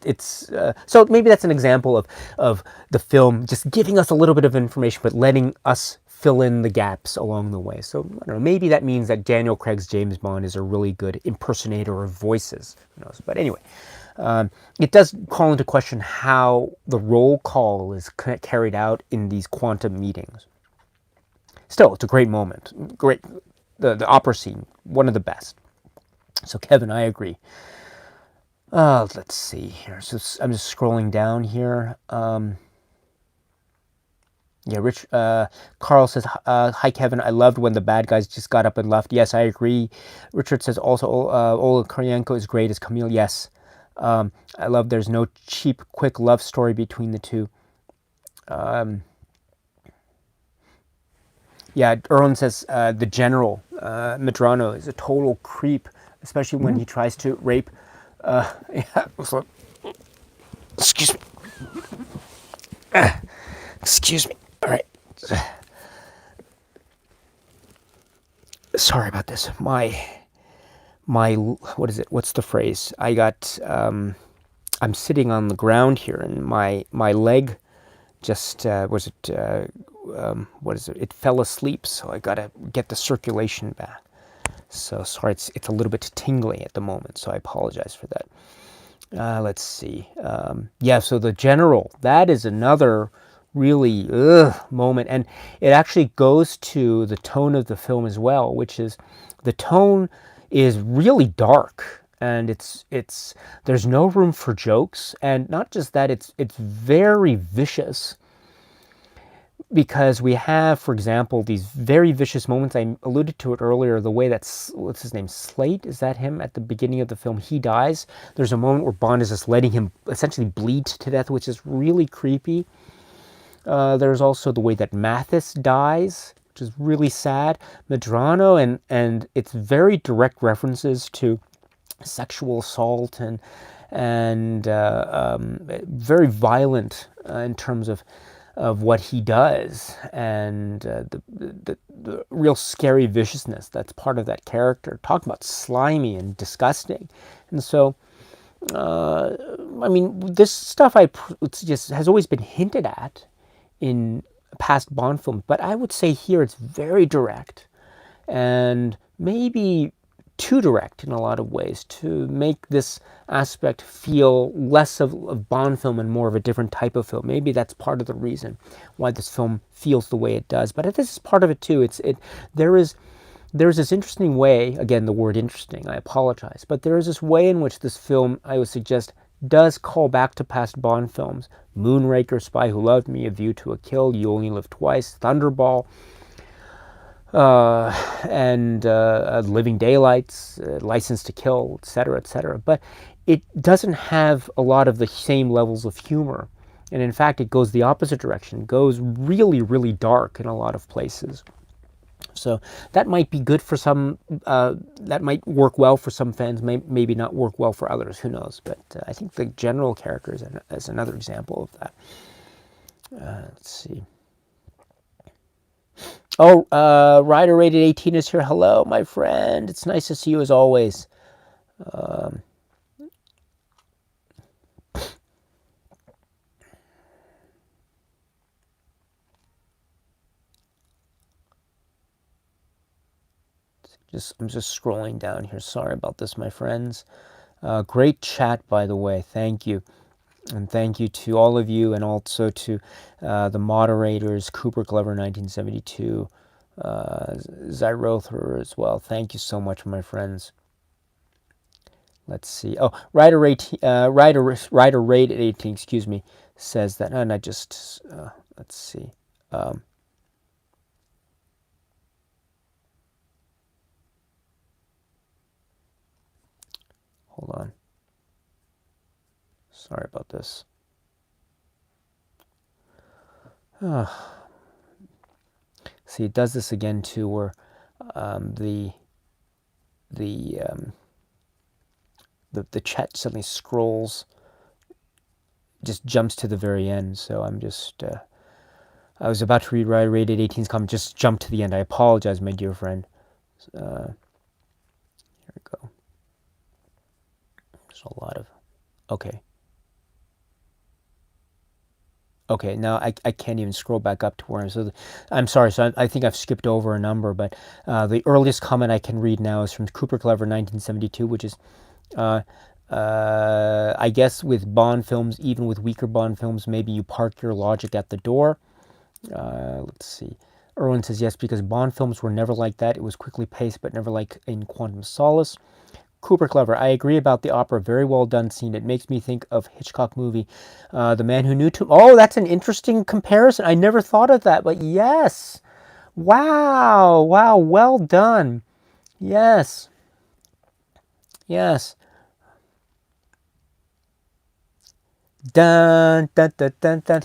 so maybe that's an example of the film just giving us a little bit of information, but letting us fill in the gaps along the way. So I don't know, maybe that means that Daniel Craig's James Bond is a really good impersonator of voices. Who knows? But anyway, it does call into question how the roll call is carried out in these quantum meetings. Still, it's a great moment. Great, the opera scene, one of the best. So Kevin, I agree. Let's see here. So I'm just scrolling down here. Yeah, Carl says, hi, Kevin. I loved when the bad guys just got up and left. Yes, I agree. Richard says, also, Ola Koryenko is great as Camille. Yes. I love there's no cheap, quick love story between the two. Yeah, Erlen says, the general, Medrano, is a total creep, especially when he tries to rape. Yeah, so, excuse me. Excuse me. All right. Sorry about this. My what is it? What's the phrase? I got I'm sitting on the ground here, and my leg just what is it? It fell asleep, so I gotta get the circulation back. So sorry, it's a little bit tingly at the moment, so I apologize for that. Let's see. Yeah, so the general, that is another really moment, and it actually goes to the tone of the film as well, which is the tone is really dark, and it's there's no room for jokes, and not just that, it's very vicious, because we have, for example, these very vicious moments. I alluded to it earlier, the way that's, what's his name, Slate, is that him at the beginning of the film? He dies. There's a moment where Bond is just letting him essentially bleed to death, which is really creepy. There's also the way that Mathis dies, which is really sad. Medrano, and it's very direct references to sexual assault and very violent in terms of what he does, and the real scary viciousness that's part of that character. Talk about slimy and disgusting. And so, I mean, this stuff it's just has always been hinted at in past Bond films, but I would say here it's very direct, and maybe too direct in a lot of ways to make this aspect feel less of Bond film and more of a different type of film. Maybe that's part of the reason why this film feels the way it does. But this is part of it too. There's this interesting way, again, the word interesting, I apologize, but there is this way in which this film, I would suggest, does call back to past Bond films. Moonraker, Spy Who Loved Me, A View to a Kill, You Only Live Twice, Thunderball, and Living Daylights, License to Kill, etc., etc. But it doesn't have a lot of the same levels of humor. And in fact, it goes the opposite direction. It goes really, really dark in a lot of places. So that might be good for some, that might work well for some fans, maybe not work well for others, who knows. But I think the general character is another example of that. Let's see. Oh, Rider Rated 18 is here. Hello, my friend. It's nice to see you as always. I'm just scrolling down here. Sorry about this, my friends. Great chat, by the way. Thank you. And thank you to all of you, and also to the moderators, Cooper Glover 1972, Zyrother as well. Thank you so much, my friends. Let's see. Oh, Rider Rate at 18, excuse me, says that. And I just, let's see. Hold on. Sorry about this. See, it does this again too, where the chat suddenly scrolls, just jumps to the very end. So I'm just, I was about to read Rider Rated 18's comment, just jumped to the end. I apologize, my dear friend. Here we go. There's a lot of, okay. Okay, now I can't even scroll back up to where. So I'm sorry. So I think I've skipped over a number, but the earliest comment I can read now is from Cooper Clever, 1972, which is, uh, I guess with Bond films, even with weaker Bond films, maybe you park your logic at the door. Let's see. Erwin says yes, because Bond films were never like that. It was quickly paced, but never like in Quantum of Solace. Cooper Clever, I agree about the opera. Very well done scene. It makes me think of Hitchcock movie, The Man Who Knew Too. Oh, that's an interesting comparison. I never thought of that, but yes. Wow, wow, well done. Yes, yes. Dun dun dun dun dun.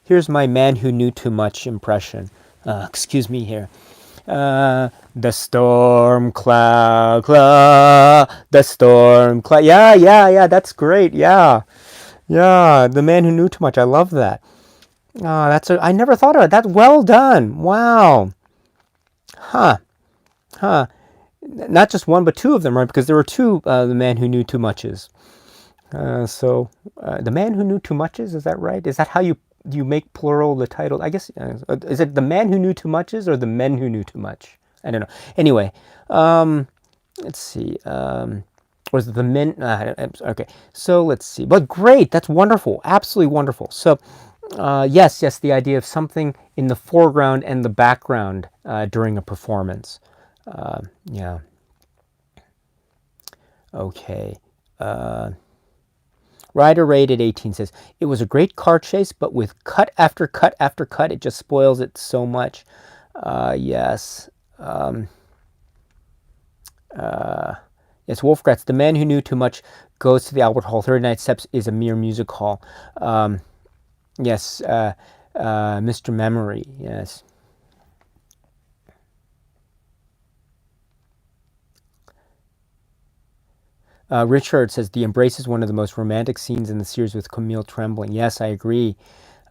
Here's my Man Who Knew Too Much impression. Excuse me here. The storm cloud, the storm cloud. Yeah, yeah, yeah. That's great. Yeah, yeah. The Man Who Knew Too Much. I love that. I never thought of it. That well done. Wow. Huh. Huh. Not just one, but two of them, right? Because there were two. The Man Who Knew Too Muches. The Man Who Knew Too Muches. Is that right? Is that how you make plural the title? I guess is it The Man Who Knew Too Muches or The Men Who Knew Too Much? I don't know. Anyway, let's see. Was it the men? Okay, so let's see. But great, that's wonderful, absolutely wonderful. So, yes, yes, the idea of something in the foreground and the background during a performance. Yeah. Okay. Rider Rated 18 says, it was a great car chase, but with cut after cut after cut, it just spoils it so much. Yes. Yes, Wolfgratz, The Man Who Knew Too Much goes to the Albert Hall. 39 Steps is a mere music hall. Yes, Mr. Memory, yes. Richard says, The Embrace is one of the most romantic scenes in the series with Camille trembling. Yes, I agree.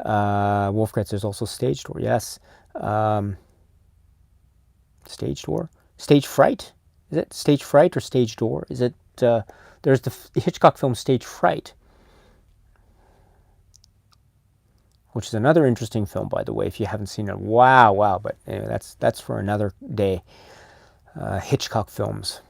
Wolfgratz, there's also Stage Door, yes. Stage Door? Stage Fright? Is it Stage Fright or Stage Door? Is it, there's the Hitchcock film Stage Fright, which is another interesting film, by the way, if you haven't seen it. Wow, wow, but anyway, that's for another day. Hitchcock films.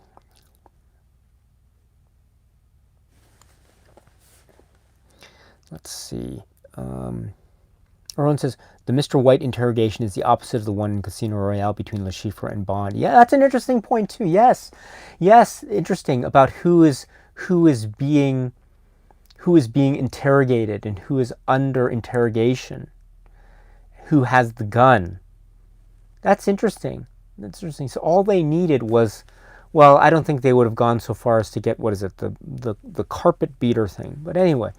Let's see. Erwin says, the Mr. White interrogation is the opposite of the one in Casino Royale between Le Chiffre and Bond. Yeah, that's an interesting point too. Yes, yes, interesting about who is being interrogated and who is under interrogation, who has the gun. That's interesting. That's interesting. So all they needed was, well, I don't think they would have gone so far as to get, what is it, the carpet beater thing. But anyway.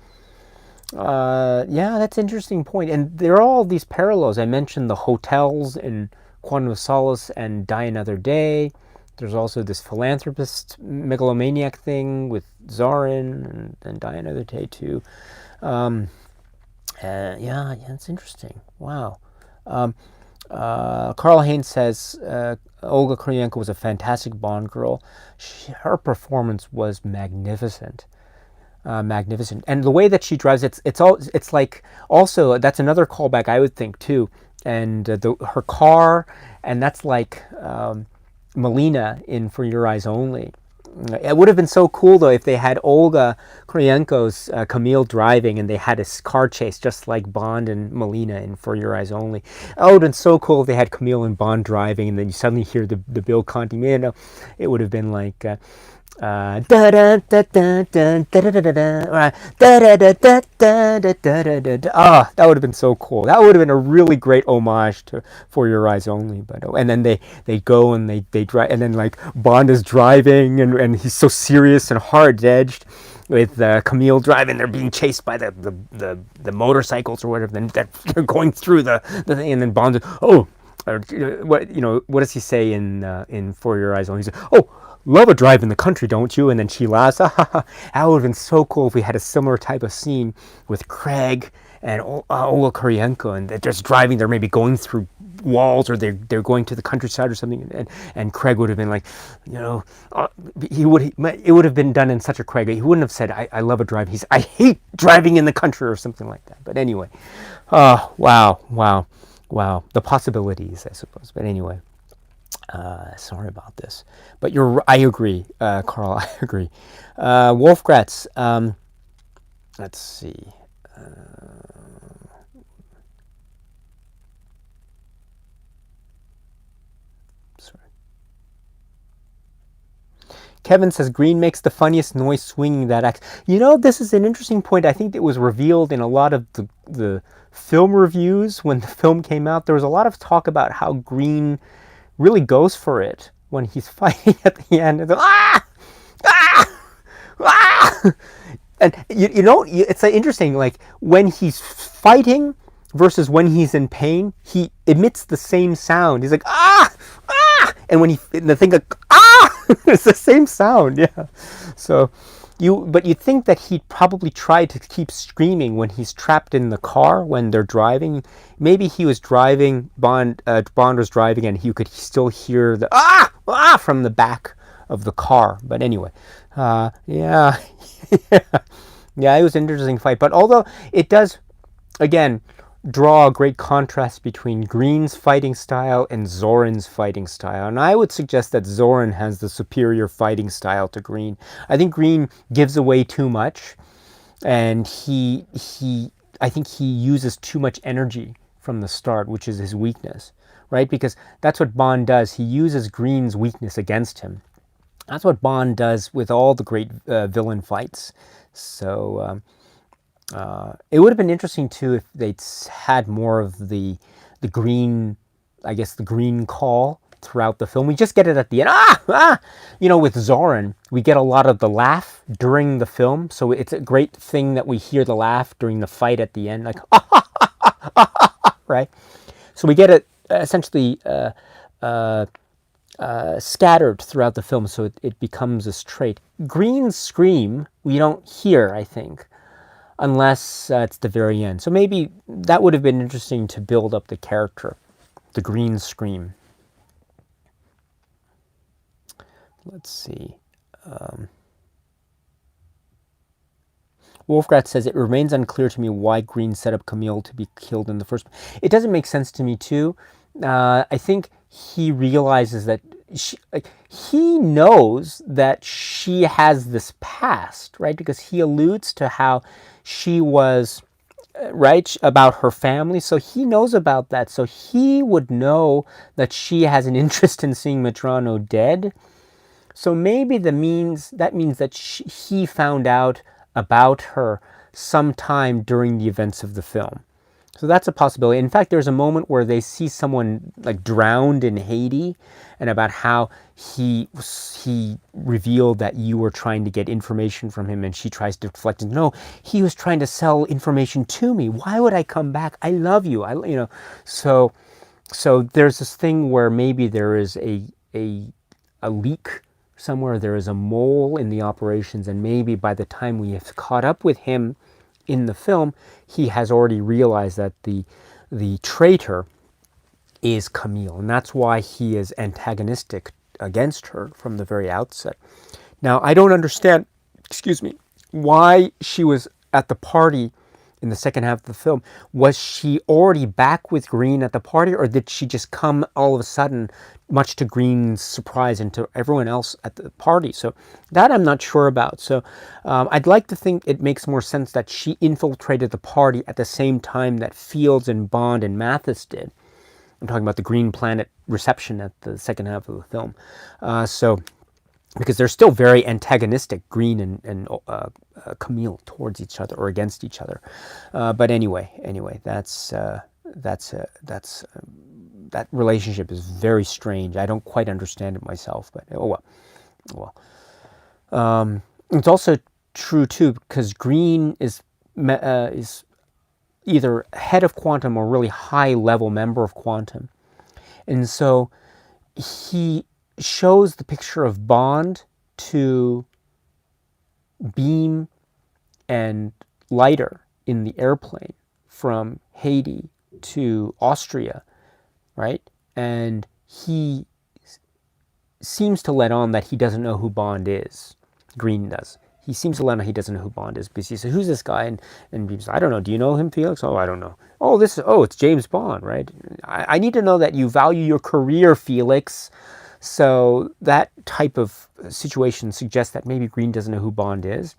Yeah, that's an interesting point. And there are all these parallels. I mentioned the hotels in Quantum of Solace and Die Another Day. There's also this philanthropist megalomaniac thing with Zarin and Die Another Day too. Yeah, it's interesting. Wow. Carl Haynes says Olga Kurylenko was a fantastic Bond girl. Her performance was magnificent. Magnificent, and the way that she drives, it's like, also that's another callback I would think too, and her car, and that's like Melina in For Your Eyes Only. It would have been so cool though if they had Olga Kurylenko's Camille driving and they had a car chase just like Bond and Melina in For Your Eyes Only. Oh, it would have been so cool if they had Camille and Bond driving and then you suddenly hear the Bill Conti, it would have been like da da da da da da da da da da da da da da. Ah, that would have been so cool. That would have been a really great homage to For Your Eyes Only. But and then they go and they drive, and then like Bond is driving and he's so serious and hard-edged with Camille driving. They're being chased by the motorcycles or whatever. Then they're going through the thing, and then Bond, what does he say in For Your Eyes Only? He says, oh, love a drive in the country, don't you? And then she laughs. That would have been so cool if we had a similar type of scene with Craig and Ola Koryенko, and they're just driving. They're maybe going through walls, or they're going to the countryside or something. And Craig would have been like, it would have been done in such a Craig. He wouldn't have said, I love a drive. I hate driving in the country or something like that. But anyway, wow. The possibilities, I suppose. But anyway. Sorry about this, but I agree, Carl. I agree. Wolfgratz. Let's see. Sorry. Kevin says Green makes the funniest noise swinging that axe. This is an interesting point. I think it was revealed in a lot of the film reviews when the film came out. There was a lot of talk about how Green really goes for it when he's fighting at the end. And and it's interesting, like when he's fighting versus when he's in pain, he emits the same sound. He's like and when the thing like it's the same sound. Yeah. So but you think that he'd probably try to keep screaming when he's trapped in the car when they're driving. Maybe he was driving, Bond was driving, and you could still hear the from the back of the car. But anyway, yeah, it was an interesting fight. But although it does, again, draw a great contrast between Green's fighting style and Zorin's fighting style. And I would suggest that Zorin has the superior fighting style to Green. I think Green gives away too much, and I think he uses too much energy from the start, which is his weakness, right? Because that's what Bond does. He uses Green's weakness against him. That's what Bond does with all the great villain fights. So it would have been interesting too if they'd had more of the Green, I guess the Green call throughout the film. We just get it at the end. With Zorin, we get a lot of the laugh during the film, so it's a great thing that we hear the laugh during the fight at the end, like right? So we get it essentially scattered throughout the film, so it becomes this trait. Green's scream we don't hear, I think, unless it's the very end. So maybe that would have been interesting to build up the character, the Green scream. Let's see. Wolfgrat says, it remains unclear to me why Green set up Camille to be killed in the first place. It doesn't make sense to me too. I think he realizes that he knows that she has this past, right? Because he alludes to how she was, right, about her family. So he knows about that. So he would know that she has an interest in seeing Medrano dead. So maybe that means that he found out about her sometime during the events of the film. So that's a possibility. In fact, there's a moment where they see someone like drowned in Haiti, and about how he revealed that you were trying to get information from him, and she tries to deflect it. No, he was trying to sell information to me. Why would I come back? I love you. So there's this thing where maybe there is a leak somewhere, there is a mole in the operations, and maybe by the time we have caught up with him in the film, he has already realized that the traitor is Camille, and that's why he is antagonistic against her from the very outset. Now, I don't understand, why she was at the party in the second half of the film. Was she already back with Green at the party, or did she just come all of a sudden, much to Green's surprise and to everyone else at the party? So that I'm not sure about. So I'd like to think it makes more sense that she infiltrated the party at the same time that Fields and Bond and Mathis did. I'm talking about the Green Planet reception at the second half of the film. Because they're still very antagonistic, Green and Camille, towards each other or against each other. But anyway, that relationship is very strange. I don't quite understand it myself, but oh well. It's also true too, because Green is either head of Quantum or really high level member of Quantum, and so he shows the picture of Bond to Beam and Leiter in the airplane from Haiti to Austria, right? And he seems to let on that he doesn't know who Bond is. Green does. He seems to let on he doesn't know who Bond is because he says, "Who's this guy?" And Beam says, "I don't know. Do you know him, Felix?" "Oh, I don't know." It's James Bond, right? I need to know that you value your career, Felix. So that type of situation suggests that maybe Green doesn't know who Bond is.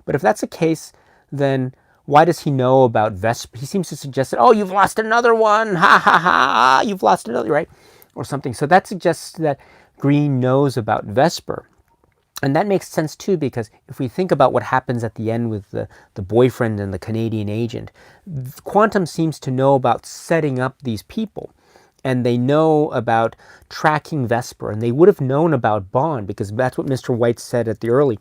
But if that's the case, then why does he know about Vesper? He seems to suggest that, "Oh, you've lost another one. Ha ha ha. You've lost another," right? Or something. So that suggests that Green knows about Vesper. And that makes sense too, because if we think about what happens at the end with the boyfriend and the Canadian agent, Quantum seems to know about setting up these people. And they know about tracking Vesper, and they would have known about Bond because that's what Mr. White said at the early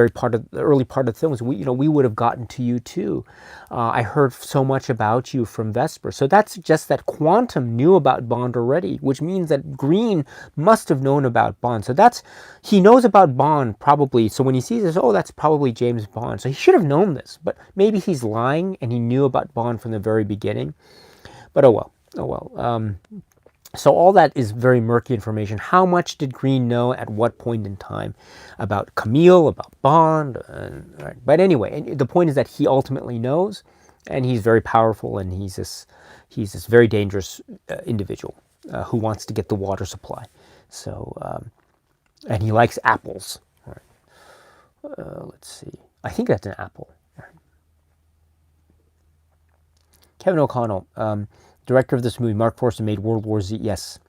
part of the film. Was we would have gotten to you too. I heard so much about you from Vesper. So that suggests that Quantum knew about Bond already, which means that Green must have known about Bond. So he knows about Bond probably. So when he sees this, oh, that's probably James Bond. So he should have known this, but maybe he's lying and he knew about Bond from the very beginning. But oh well. So all that is very murky information. How much did Green know at what point in time about Camille, about Bond? Right. But anyway, the point is that he ultimately knows, and he's very powerful, and he's this very dangerous individual who wants to get the water supply. So, and he likes apples. Right. Let's see. I think that's an apple. Right. Kevin O'Connell. Director of this movie, Mark Forster, made World War Z. Yes.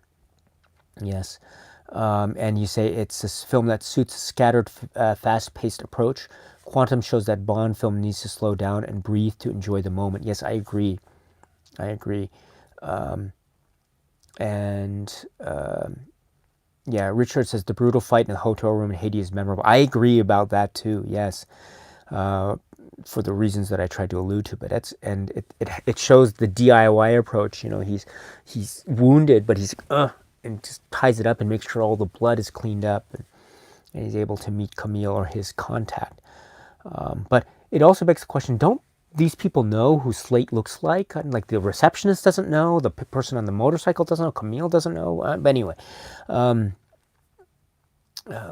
And you say it's a film that suits a scattered, fast-paced approach. Quantum shows that Bond film needs to slow down and breathe to enjoy the moment. Yes, I agree. Yeah, Richard says the brutal fight in the hotel room in Haiti is memorable. I agree about that too. Yes. For the reasons that I tried to allude to, but it shows the DIY approach. He's wounded, but he's and just ties it up and makes sure all the blood is cleaned up, and he's able to meet Camille or his contact. But it also begs the question: don't these people know who Slate looks like? Like the receptionist doesn't know, the person on the motorcycle doesn't know, Camille doesn't know. But anyway.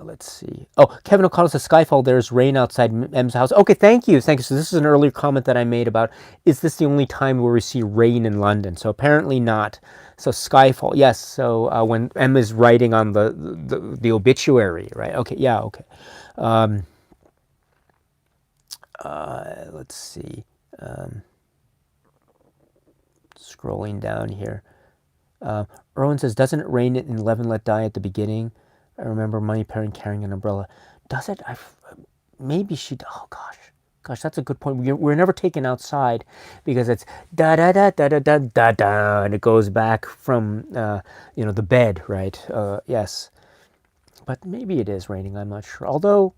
Let's see. Oh, Kevin O'Connell says, Skyfall, there's rain outside M's house. Okay, thank you. So this is an earlier comment that I made about, is this the only time where we see rain in London? So apparently not. So Skyfall, yes. So when M is writing on the obituary, right? Okay, yeah, okay. Let's see. Scrolling down here. Erwin says, doesn't it rain in Eleven Let Die at the beginning? I remember Money Perrin carrying an umbrella. Does it? Maybe she. Oh gosh, that's a good point. We're never taken outside because it's da da da da da da da da, and it goes back from the bed, right? Yes, but maybe it is raining. I'm not sure. Although,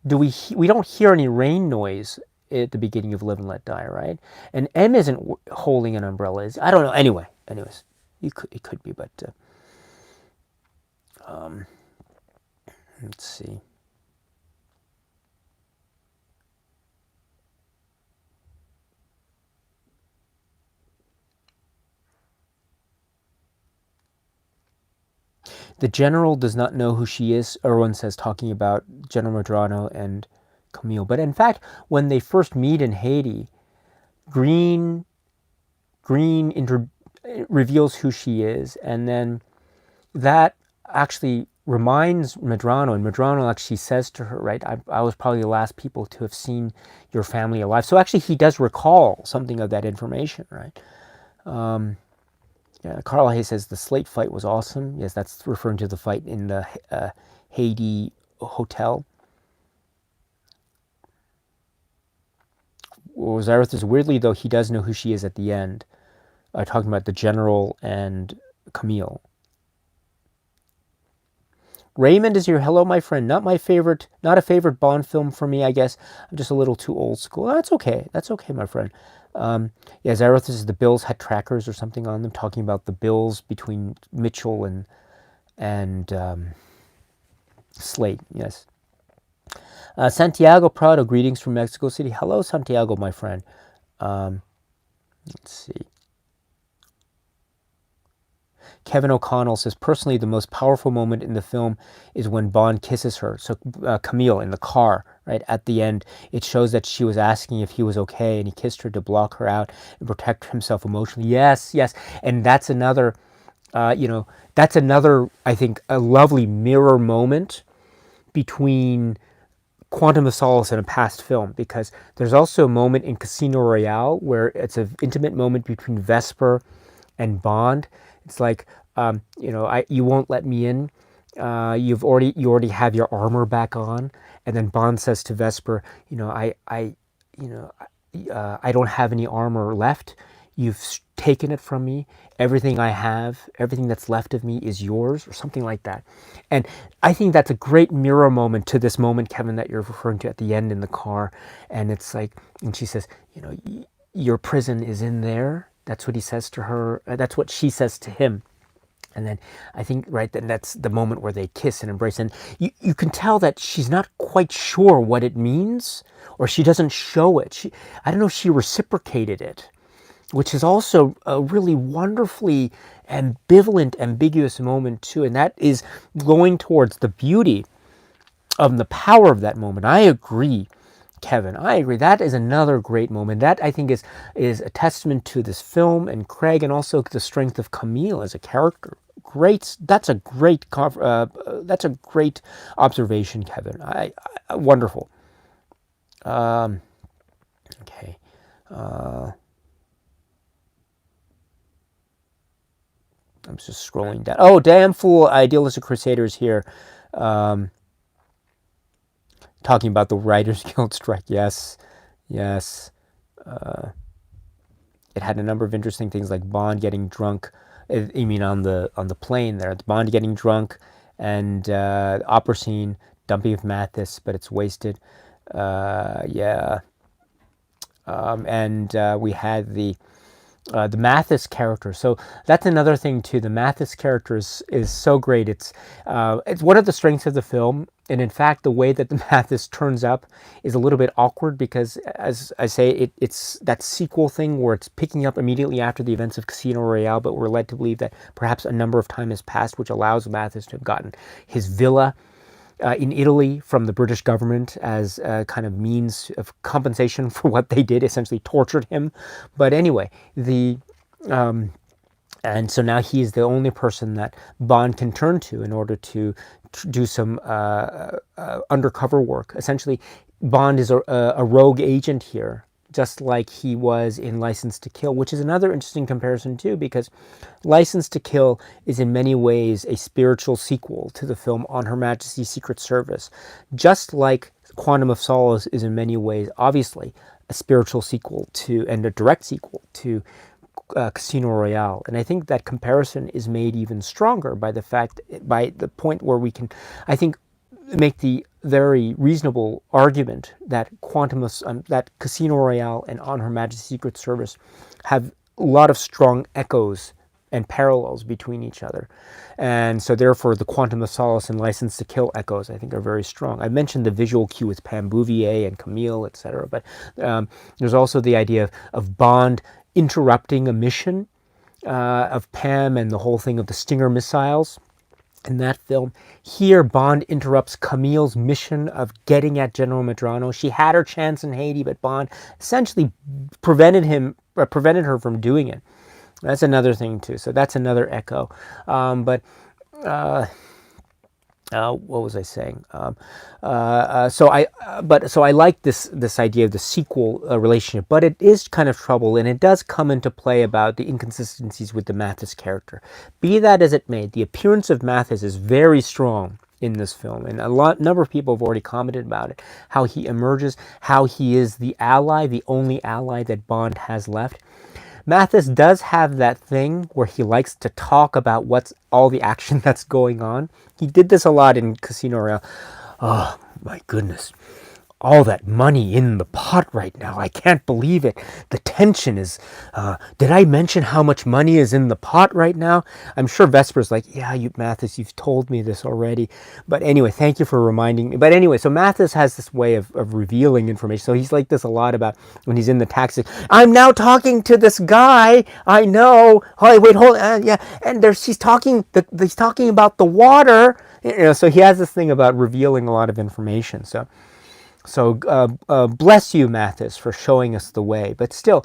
we don't hear any rain noise at the beginning of Live and Let Die, right? And M isn't holding an umbrella. I don't know. Anyways, it could be, but. Let's see. The general does not know who she is, Erwin says, talking about General Medrano and Camille. But in fact, when they first meet in Haiti, Green reveals who she is, and then that actually reminds Medrano, and Medrano actually says to her, right, I was probably the last people to have seen your family alive. So actually he does recall something of that information, right? Yeah, Carl Hay says the Slate fight was awesome. Yes, that's referring to the fight in the Haiti hotel. Zareth is weirdly, though, he does know who she is at the end. Talking about the general and Camille. Raymond is here. Hello, my friend. Not a favorite Bond film for me, I guess. I'm just a little too old school. That's okay, my friend. Yeah, Zareth says the Bills had trackers or something on them, talking about the Bills between Mitchell and and Slate, yes. Santiago Prado, greetings from Mexico City. Hello, Santiago, my friend. Let's see. Kevin O'Connell says, personally, the most powerful moment in the film is when Bond kisses her. So Camille in the car, right at the end, it shows that she was asking if he was okay, and he kissed her to block her out and protect himself emotionally. Yes, yes, and that's another, that's another, I think, a lovely mirror moment between Quantum of Solace in a past film, because there's also a moment in Casino Royale where it's an intimate moment between Vesper and Bond. It's like, you won't let me in. You already have your armor back on, and then Bond says to Vesper, I don't have any armor left. You've taken it from me. Everything I have, everything that's left of me is yours, or something like that. And I think that's a great mirror moment to this moment, Kevin, that you're referring to at the end in the car. And it's like, and she says, your prison is in there. That's what he says to her. That's what she says to him. And then I think, right, then that's the moment where they kiss and embrace. And you can tell that she's not quite sure what it means, or she doesn't show it. I don't know if she reciprocated it, which is also a really wonderfully ambivalent, ambiguous moment too. And that is going towards the beauty of the power of that moment. I agree, Kevin. I agree. That is another great moment. That, I think, is a testament to this film and Craig, and also the strength of Camille as a character. That's a great observation, Kevin. Wonderful. Okay. I'm just scrolling down. Oh, damn fool! Idealistic Crusaders here. Talking about the Writers Guild strike. Yes. It had a number of interesting things, like Bond getting drunk. I mean, on the plane there, Bond getting drunk, and opera scene, dumping of Mathis, but it's wasted. Yeah. And we had the Mathis character. So that's another thing too. The Mathis character is so great. It's one of the strengths of the film. And in fact, the way that the Mathis turns up is a little bit awkward, because, as I say, it's that sequel thing where it's picking up immediately after the events of Casino Royale, but we're led to believe that perhaps a number of time has passed, which allows Mathis to have gotten his villa in Italy from the British government as a kind of means of compensation for what they did, essentially tortured him. But anyway, and so now he is the only person that Bond can turn to in order to do some undercover work. Essentially, Bond is a rogue agent here, just like he was in License to Kill, which is another interesting comparison too, because License to Kill is in many ways a spiritual sequel to the film On Her Majesty's Secret Service, just like Quantum of Solace is in many ways, obviously, a spiritual sequel to, and a direct sequel to, Casino Royale. And I think that comparison is made even stronger by the point where we can, I think, make the very reasonable argument that that Casino Royale and On Her Majesty's Secret Service have a lot of strong echoes and parallels between each other. And so therefore the Quantum of Solace and License to Kill echoes, I think, are very strong. I mentioned the visual cue with Pam Bouvier and Camille, etc. But there's also the idea of Bond interrupting a mission of Pam, and the whole thing of the Stinger missiles in that film. Here, Bond interrupts Camille's mission of getting at General Medrano. She had her chance in Haiti, but Bond essentially prevented her from doing it. That's another thing too. So that's another echo. What was I saying? So I like this idea of the sequel relationship, but it is kind of trouble, and it does come into play about the inconsistencies with the Mathis character. Be that as it may, the appearance of Mathis is very strong in this film, and number of people have already commented about it, how he emerges, how he is the ally, the only ally that Bond has left. Mathis does have that thing where he likes to talk about what's all the action that's going on. He did this a lot in Casino Royale. Oh, my goodness. all that money in the pot right now. I can't believe it. The tension is, did I mention how much money is in the pot right now? I'm sure Vesper's like, yeah, Mathis, you've told me this already. But anyway, thank you for reminding me. But anyway, so Mathis has this way of revealing information. So he's like this a lot about when he's in the taxi. I'm now talking to this guy. I know. Oh, wait, hold on. Yeah. And he's talking about the water. So he has this thing about revealing a lot of information. So bless you, Mathis, for showing us the way. But still,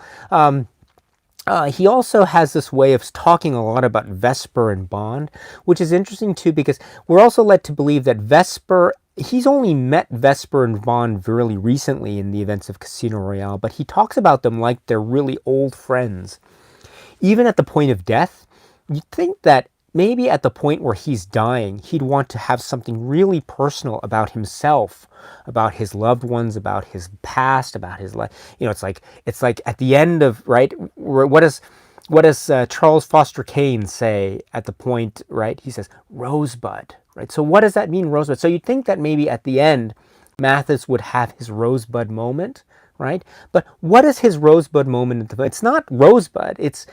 he also has this way of talking a lot about Vesper and Bond, which is interesting too, because we're also led to believe that he's only met Vesper and Bond really recently in the events of Casino Royale, but he talks about them like they're really old friends. Even at the point of death, you'd think that maybe at the point where he's dying, he'd want to have something really personal about himself, about his loved ones, about his past, about his life. It's like at the end of, right, what does Charles Foster Kane say at the point, right? He says, Rosebud, right? So what does that mean, Rosebud? So you'd think that maybe at the end, Mathis would have his Rosebud moment, right? But what is his Rosebud moment? It's not Rosebud. It's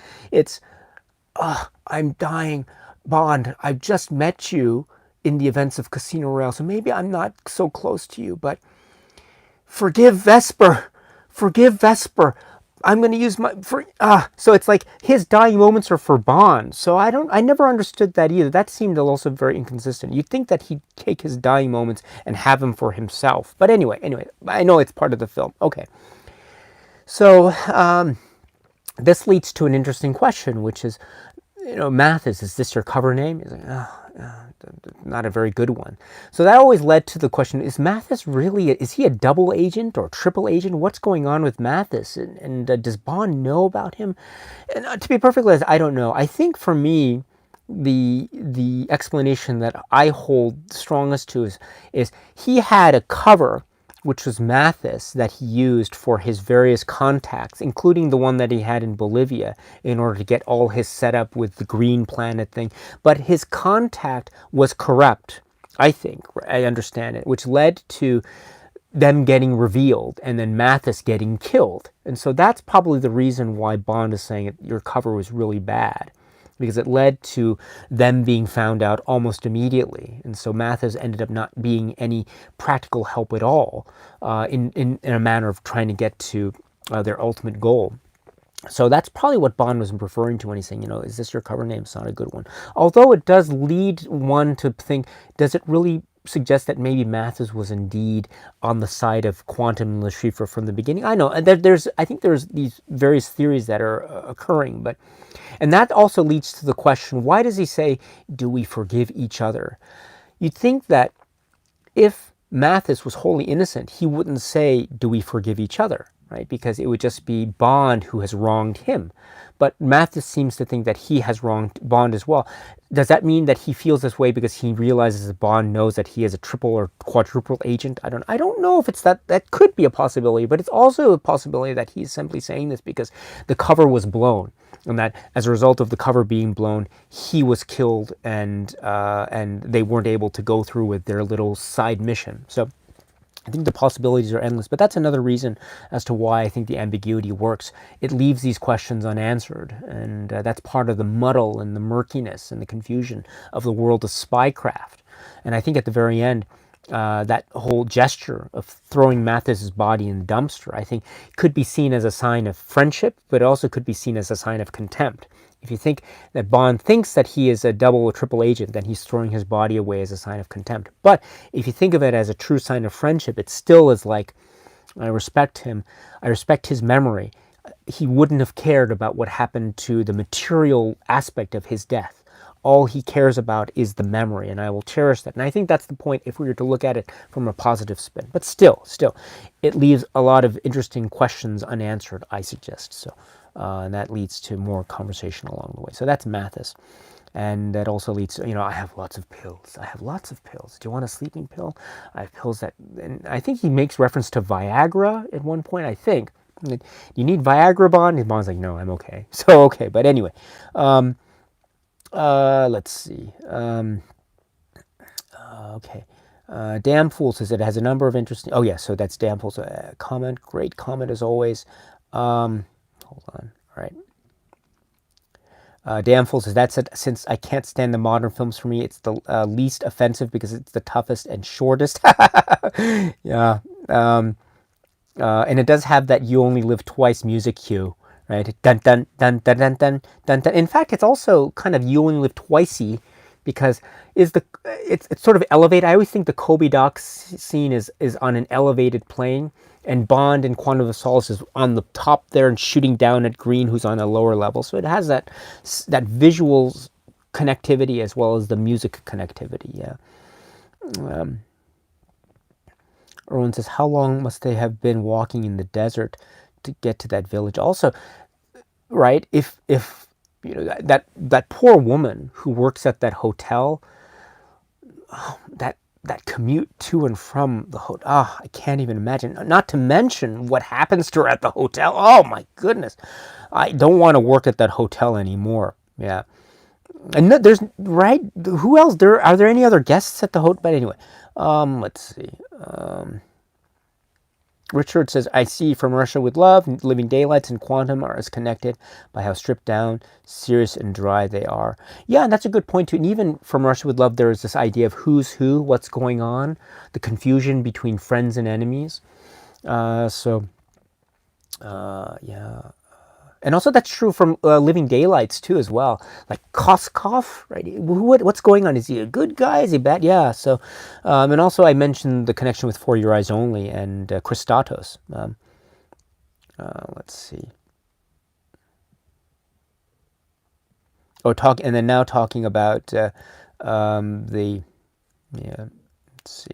I'm dying. Bond, I've just met you in the events of Casino Royale, so maybe I'm not so close to you, but forgive Vesper. Forgive Vesper. I'm going to use so it's like his dying moments are for Bond. So I never understood that either. That seemed also very inconsistent. You'd think that he'd take his dying moments and have them for himself. But anyway, I know it's part of the film. Okay. So this leads to an interesting question, which is, Mathis, is this your cover name? He's like, not a very good one. So that always led to the question, is Mathis really, is he a double agent or triple agent? What's going on with Mathis? And does Bond know about him? And to be perfectly honest, I don't know. I think for me, the explanation that I hold strongest to is he had a cover, which was Mathis, that he used for his various contacts, including the one that he had in Bolivia, in order to get all his setup with the Green Planet thing. But his contact was corrupt, I think, I understand it, which led to them getting revealed and then Mathis getting killed. And so that's probably the reason why Bond is saying that your cover was really bad, because it led to them being found out almost immediately. And so Mathis ended up not being any practical help at all in a manner of trying to get to their ultimate goal. So that's probably what Bond was referring to when he's saying, is this your cover name? It's not a good one. Although it does lead one to think, does it really suggest that maybe Mathis was indeed on the side of Quantum and Le Chiffre from the beginning? I know, I think there's these various theories that are occurring, and that also leads to the question, why does he say, do we forgive each other? You'd think that if Mathis was wholly innocent, he wouldn't say, do we forgive each other, right? Because it would just be Bond who has wronged him. But Mathis seems to think that he has wronged Bond as well. Does that mean that he feels this way because he realizes that Bond knows that he is a triple or quadruple agent? I don't know if it's that. That could be a possibility, but it's also a possibility that he's simply saying this because the cover was blown, and that as a result of the cover being blown, he was killed, and they weren't able to go through with their little side mission. So I think the possibilities are endless, but that's another reason as to why I think the ambiguity works. It leaves these questions unanswered, and that's part of the muddle and the murkiness and the confusion of the world of spycraft. And I think at the very end, that whole gesture of throwing Mathis's body in the dumpster, I think, could be seen as a sign of friendship, but it also could be seen as a sign of contempt. If you think that Bond thinks that he is a double or triple agent, then he's throwing his body away as a sign of contempt. But if you think of it as a true sign of friendship, it still is like, I respect him, I respect his memory. He wouldn't have cared about what happened to the material aspect of his death. All he cares about is the memory, and I will cherish that. And I think that's the point if we were to look at it from a positive spin. But still, it leaves a lot of interesting questions unanswered, I suggest. So, and that leads to more conversation along the way. So that's Mathis. And that also leads to, I have lots of pills. I have lots of pills. Do you want a sleeping pill? I have pills that, and I think he makes reference to Viagra at one point, I think. You need Viagra, Bond? And Bond's like, no, I'm okay. So, okay, but anyway. Let's see. Okay. Damn Fool says it has a number of interesting... Oh, yeah, so that's Damn Fool's comment. Great comment, as always. Hold on. All right. Damn Fool says, that's it. Since I can't stand the modern films, for me, it's the least offensive because it's the toughest and shortest. Yeah. And it does have that "You Only Live Twice" music cue, right? Dun dun dun dun dun dun dun dun. In fact, it's also kind of "You Only Live Twicey," because it's sort of elevated. I always think the Kobe Doc scene is on an elevated plane, and Bond in Quantum of Solace is on the top there and shooting down at Green, who's on a lower level. So it has that visual connectivity as well as the music connectivity. Yeah. Erwin says, how long must they have been walking in the desert to get to that village? Also, right, if you know that poor woman who works at that hotel, that commute to and from the hotel, I can't even imagine. Not to mention what happens to her at the hotel. Oh my goodness, I don't want to work at that hotel anymore. Yeah. And there's, right, who else? Are there any other guests at the hotel? But anyway, let's see. Richard says, I see From Russia with Love, Living Daylights, and Quantum are as connected by how stripped down, serious, and dry they are. Yeah, and that's a good point too. And even From Russia with Love, there is this idea of who's who, what's going on, the confusion between friends and enemies. Yeah. And also that's true from Living Daylights too as well. Like Koskov, right? What's going on? Is he a good guy? Is he bad? Yeah. So, and also I mentioned the connection with For Your Eyes Only and Christatos. Let's see. And then now talking about yeah. Let's see.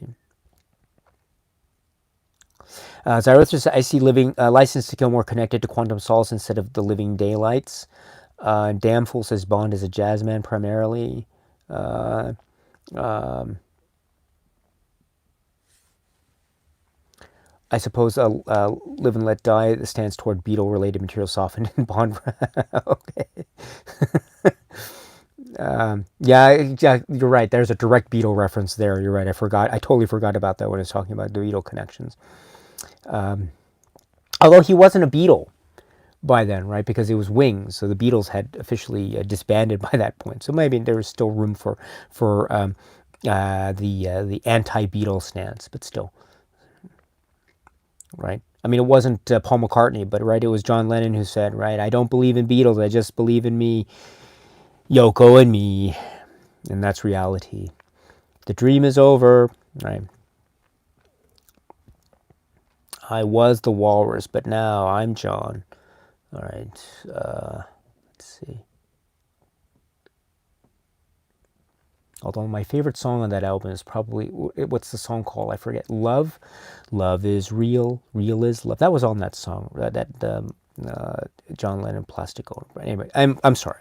Zarathustra, I see License to Kill more connected to Quantum Solace instead of the Living Daylights. Damn Fool says Bond is a jazz man primarily. I suppose Live and Let Die stands toward Beatle-related material softened in Bond. Okay. Yeah, you're right. There's a direct Beatle reference there. You're right. I totally forgot about that when I was talking about the Beatle connections. Although he wasn't a Beatle by then, right? Because it was Wings, so the Beatles had officially disbanded by that point. So maybe there was still room for the anti-Beatle stance, but still, right? I mean, it wasn't Paul McCartney, but right, it was John Lennon who said, right, I don't believe in Beatles, I just believe in me, Yoko and me, and that's reality. The dream is over, right? I was the walrus, but now I'm John. All right, let's see. Although my favorite song on that album is probably, what's the song called? I forget. Love. Love is real. Real is love. That was on that song. John Lennon Plastico. Anyway, I'm sorry.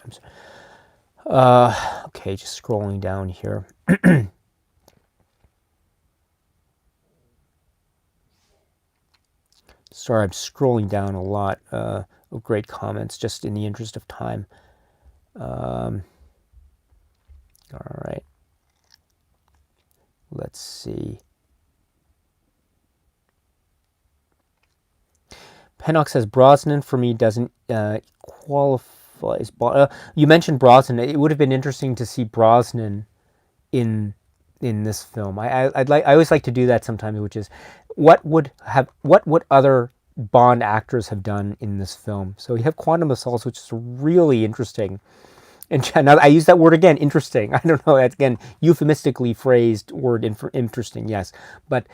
Okay, just scrolling down here. Sorry, I'm scrolling down a lot of great comments just in the interest of time. All right. Let's see. Pennock says Brosnan for me doesn't qualify as Bond. You mentioned Brosnan. It would have been interesting to see Brosnan in this film. I always like to do that sometimes, which is what would other Bond actors have done in this film. So you have Quantum of Solace, which is really interesting. And now I use that word again, interesting. I don't know, again, euphemistically phrased word, interesting, yes. But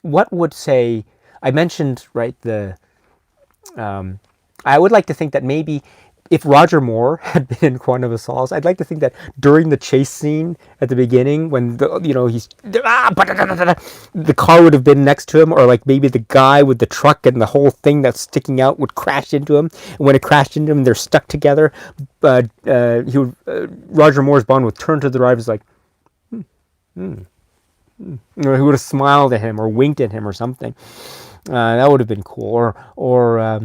what would say, I mentioned, right, I would like to think that maybe if Roger Moore had been in Quantum of Solace, I'd like to think that during the chase scene at the beginning, when the car would have been next to him, or like maybe the guy with the truck and the whole thing that's sticking out would crash into him. And when it crashed into him, they're stuck together. But Roger Moore's Bond would turn to the driver, like, or he would have smiled at him or winked at him or something. That would have been cool. Or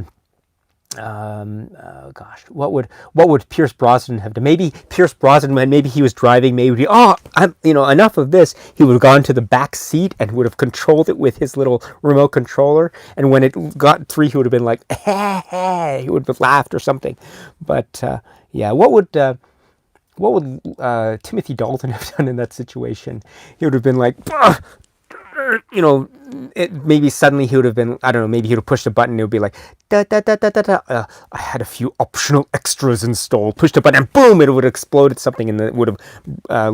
Gosh, what would Pierce Brosnan have done? Maybe Pierce Brosnan, when maybe he was driving, maybe enough of this. He would have gone to the back seat and would have controlled it with his little remote controller. And when it got three, he would have been like, hey, he would have laughed or something. But yeah, what would Timothy Dalton have done in that situation? He would have been like, "Ugh," maybe suddenly he would have been, I don't know, maybe he would have pushed a button and it would be like, da, da, da, da, da, da. I had a few optional extras installed, pushed a button and boom, it would have exploded something and it would have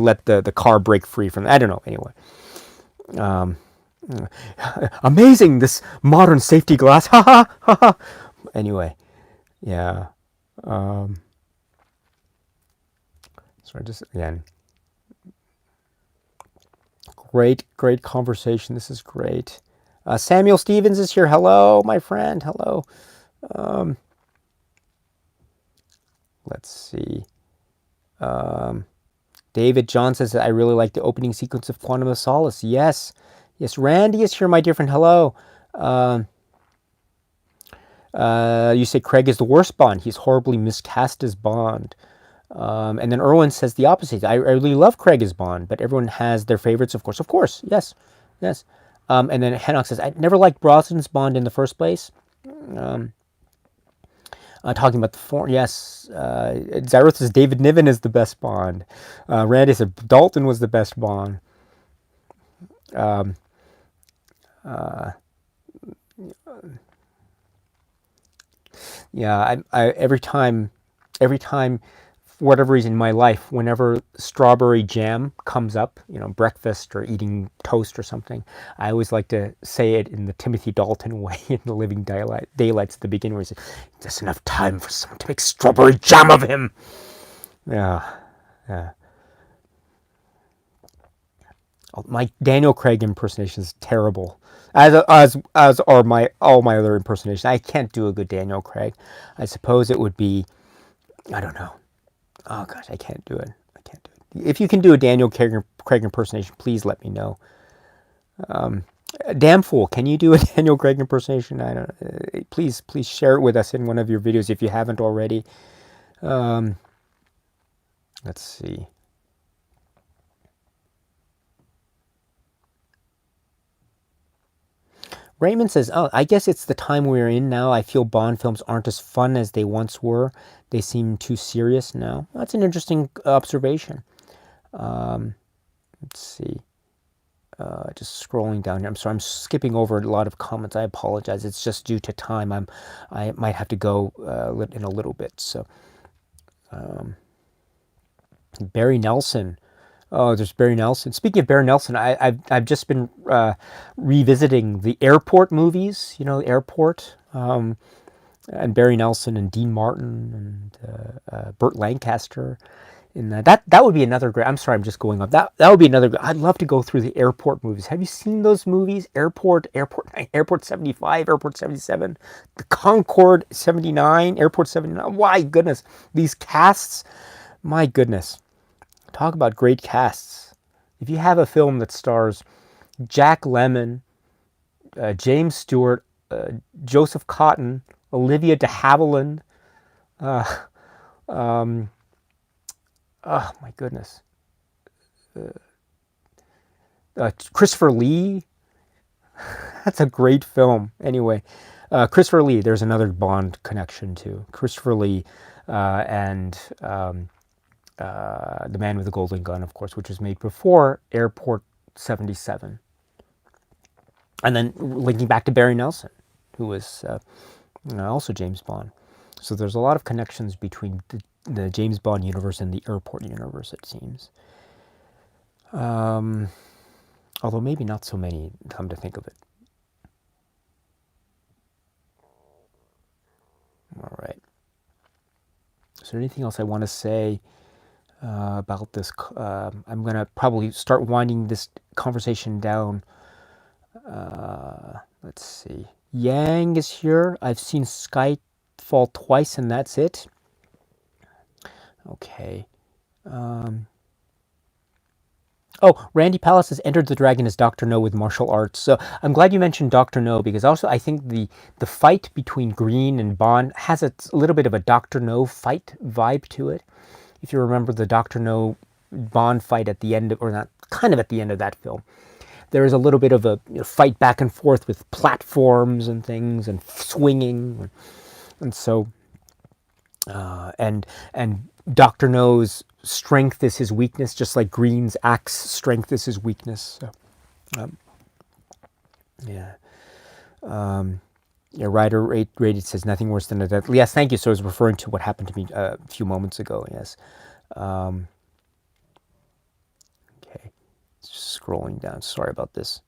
let the car break free from, I don't know, anyway. Amazing, this modern safety glass, ha ha ha ha. Anyway, yeah. Sorry, just again. Great conversation. This is great. Samuel Stevens is here. Hello, my friend. Hello. Let's see. David John says that I really like the opening sequence of Quantum of Solace. Yes. Yes, Randy is here, my dear friend. Hello. You say Craig is the worst Bond. He's horribly miscast as Bond. And then Erwin says the opposite. I really love Craig as Bond, but everyone has their favorites, of course. Of course, yes. Yes. And then Henok says, I never liked Brosnan's Bond in the first place. Talking about the form, yes. Zyro says David Niven is the best Bond. Randy said Dalton was the best Bond. Yeah, I every time, for whatever reason in my life, whenever strawberry jam comes up, breakfast or eating toast or something, I always like to say it in the Timothy Dalton way in The Living Daylights at the beginning, where he says, "Just enough time for someone to make strawberry jam of him." Yeah, yeah. My Daniel Craig impersonation is terrible, as are all my other impersonations. I can't do a good Daniel Craig. I suppose it would be, I don't know. Oh gosh, I can't do it. I can't do it. If you can do a Daniel Craig impersonation, please let me know. Damn fool, can you do a Daniel Craig impersonation? I don't. Please share it with us in one of your videos if you haven't already. Let's see. Raymond says, "Oh, I guess it's the time we're in now. I feel Bond films aren't as fun as they once were. They seem too serious now." That's an interesting observation. Let's see. Just scrolling down here. I'm sorry, I'm skipping over a lot of comments. I apologize. It's just due to time. I might have to go in a little bit. So, Barry Nelson. Oh, there's Barry Nelson. Speaking of Barry Nelson, I've just been revisiting the Airport movies. Airport, and Barry Nelson and Dean Martin and Burt Lancaster. In that would be another great. I'm sorry, I'm just going up. That would be another. I'd love to go through the Airport movies. Have you seen those movies? Airport 75, Airport 77, the Concorde 79, Airport 79. My goodness, these casts. My goodness. Talk about great casts. If you have a film that stars Jack Lemmon, James Stewart, Joseph Cotton, Olivia de Havilland, oh my goodness, Christopher Lee. That's a great film. Anyway, Christopher Lee. There's another Bond connection too. Christopher Lee and The Man with the Golden Gun, of course, which was made before Airport 77. And then linking back to Barry Nelson, who was also James Bond. So there's a lot of connections between the James Bond universe and the Airport universe, it seems. Although maybe not so many, come to think of it. All right. Is there anything else I want to say about this? I'm going to probably start winding this conversation down. Let's see. Yang is here. I've seen Skyfall twice, and that's it. Okay. Oh, Randy Palace has entered the dragon as Dr. No with martial arts. So I'm glad you mentioned Dr. No, because also I think the fight between Green and Bond has a little bit of a Dr. No fight vibe to it. If you remember the Dr. No Bond fight at the end of, or not, kind of at the end of that film, there is a little bit of a fight back and forth with platforms and things and swinging, and so and Dr. No's strength is his weakness, just like Green's axe strength is his weakness. So, yeah. Yeah, Ryder rated says nothing worse than a death. Yes, thank you. So I was referring to what happened to me a few moments ago. Yes. Okay. Just scrolling down. Sorry about this.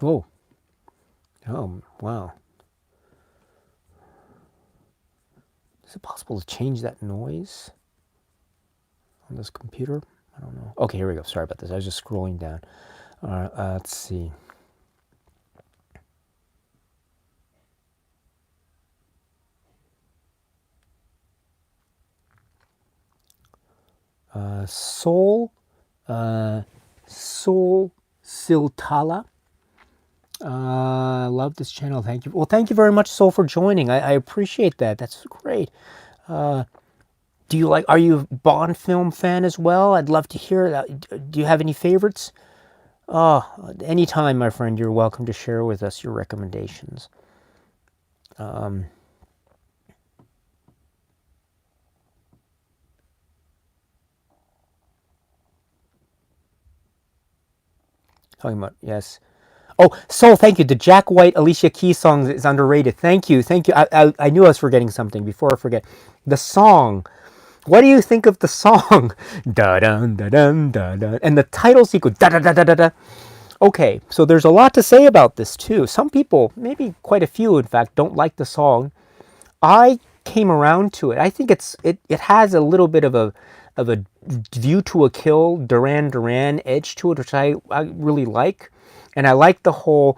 Whoa. Oh, wow. Is it possible to change that noise on this computer? I don't know. Okay, here we go. Sorry about this. I was just scrolling down. Let's see. Soul Siltala. Love this channel. Thank you. Well, thank you very much, Soul, for joining. I appreciate that. That's great. Do you like? Are you a Bond film fan as well? I'd love to hear that. Do you have any favorites? Oh, anytime, my friend. You're welcome to share with us your recommendations. Talking about, yes. Oh, Soul, thank you. The Jack White Alicia Keys song is underrated. Thank you, thank you. I knew I was forgetting something before I forget. The song. What do you think of the song? Da dun da dun da dun, and the title sequence. Da da da da da da. Okay, so there's a lot to say about this too. Some people, maybe quite a few, in fact, don't like the song. I came around to it. I think it has a little bit of a View to a Kill, Duran Duran edge to it, which I really like. And I like how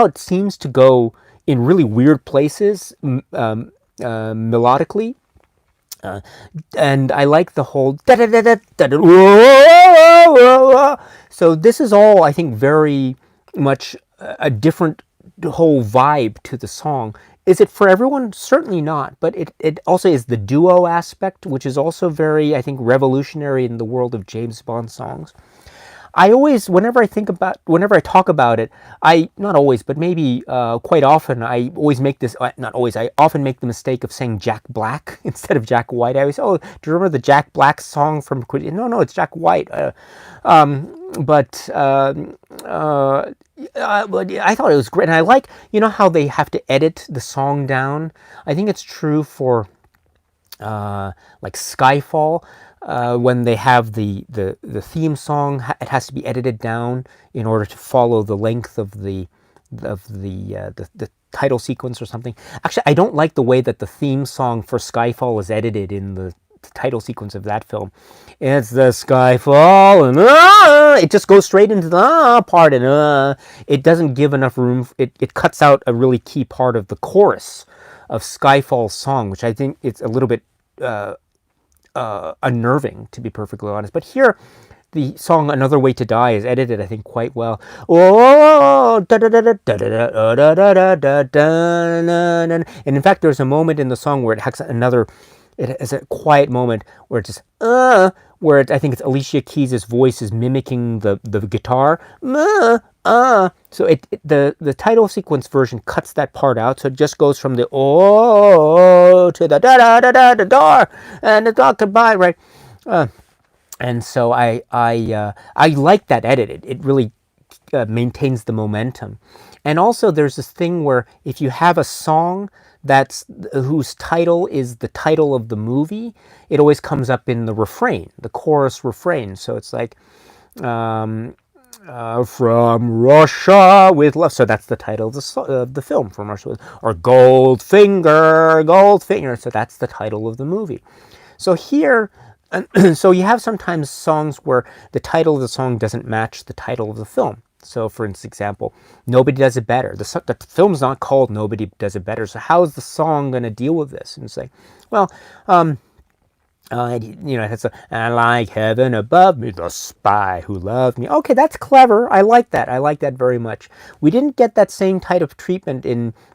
it seems to go in really weird places melodically. And I like the whole da da da da da da. So this is all, I think, very much a different whole vibe to the song. Is it for everyone? Certainly not. But it also is the duo aspect, which is also very, I think, revolutionary in the world of James Bond songs. I always, whenever I talk about it, not always, but maybe quite often, I always make this, not always, I often make the mistake of saying Jack Black instead of Jack White. I always say, oh, do you remember the Jack Black song from, no, it's Jack White. But I thought it was great. And I like, how they have to edit the song down. I think it's true for like Skyfall. When they have the theme song, it has to be edited down in order to follow the length of the title sequence or something. Actually, I don't like the way that the theme song for Skyfall is edited in the title sequence of that film. It's the Skyfall, and it just goes straight into the part, and it doesn't give enough room. It cuts out a really key part of the chorus of Skyfall's song, which I think it's a little bit unnerving, to be perfectly honest. But here, the song "Another Way to Die" is edited, I think, quite well. And in fact, there's a moment in the song where it has a quiet moment where it just I think it's Alicia Keys' voice is mimicking the guitar. So the title sequence version cuts that part out, so it just goes from the to the da da da da da door and the dog goodbye, right? And so I like that edit. It really maintains the momentum. And also, there's this thing where if you have a song whose title is the title of the movie, it always comes up in the refrain, the chorus refrain. So it's like, from Russia with love. So that's the title of the film, From Russia with, or Goldfinger. So that's the title of the movie. So here, so you have sometimes songs where the title of the song doesn't match the title of the film. So, for example, Nobody Does It Better. The film's not called Nobody Does It Better. So how is the song going to deal with this? And say, well, it has I like heaven above me, the spy who loved me. Okay, that's clever. I like that. I like that very much. We didn't get that same type of treatment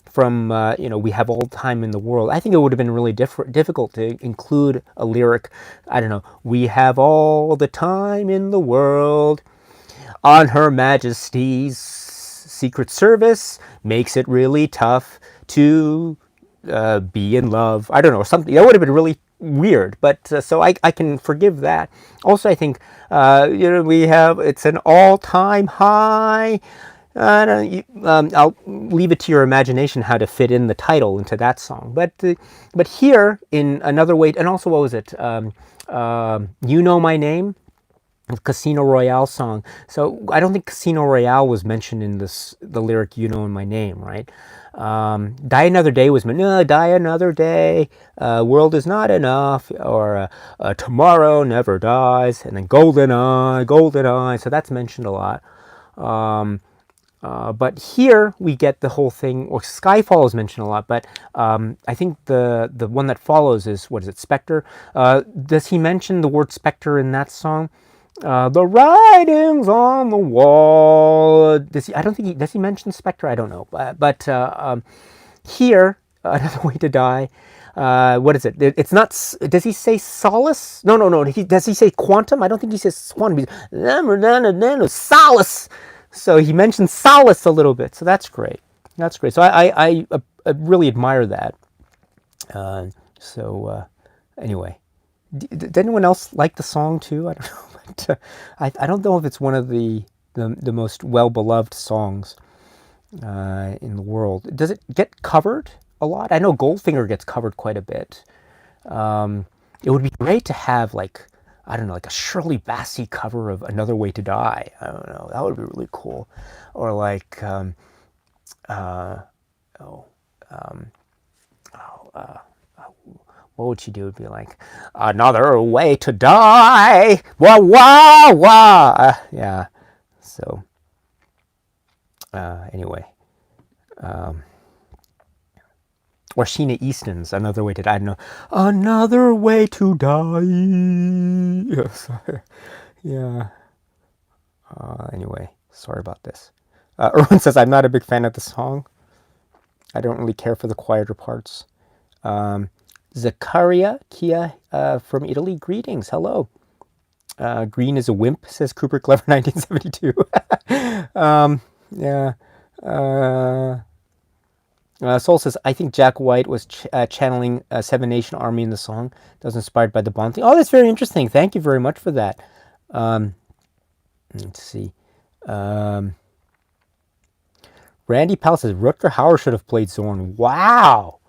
from We Have All the Time in the World. I think it would have been really difficult to include a lyric, I don't know, we have all the time in the world on Her Majesty's Secret Service, makes it really tough to be in love. I don't know, something that would have been really weird, but so I can forgive that. Also, I think we have, it's an all-time high. I'll leave it to your imagination how to fit in the title into that song. But here in another way, and also what was it? You Know My Name, Casino Royale song. So I don't think Casino Royale was mentioned in the lyric "You Know My Name," right? Die Another Day was no, Die Another Day, World Is Not Enough, or Tomorrow Never Dies, and then Golden Eye, Golden Eye. So that's mentioned a lot. But here we get the whole thing, or Skyfall is mentioned a lot, but I think the one that follows is, what is it, Spectre? Does he mention the word Spectre in that song? The writings on the wall. Does he mention Spectre? I don't know. But here, Another Way to Die. What is it? It's not. Does he say solace? No. Does he say quantum? I don't think he says quantum. Solace. So he mentions solace a little bit. So that's great. That's great. So I really admire that. Anyway, did anyone else like the song too? I don't know. I don't know if it's one of the most well-beloved songs in the world. Does it get covered a lot? I know Goldfinger gets covered quite a bit. It would be great to have, like, I don't know, like a Shirley Bassey cover of Another Way to Die. I don't know. That would be really cool. Or like, what would she do? It would be like, Another Way to Die. Wah, wah, wah. Yeah. So, anyway. Or Sheena Easton's Another Way to Die. I don't know. Another Way to Die. Yeah. Anyway, sorry about this. Erwin says, I'm not a big fan of the song. I don't really care for the quieter parts. Zakaria Kia from Italy, greetings, hello. Green is a wimp, says Cooper Clever 1972. Yeah. Soul says, I think Jack White was channeling Seven Nation Army in the song. That was inspired by the Bond thing. Oh, that's very interesting. Thank you very much for that. Let's see. Randy Powell says, Rutger Hauer should have played Zorn. Wow.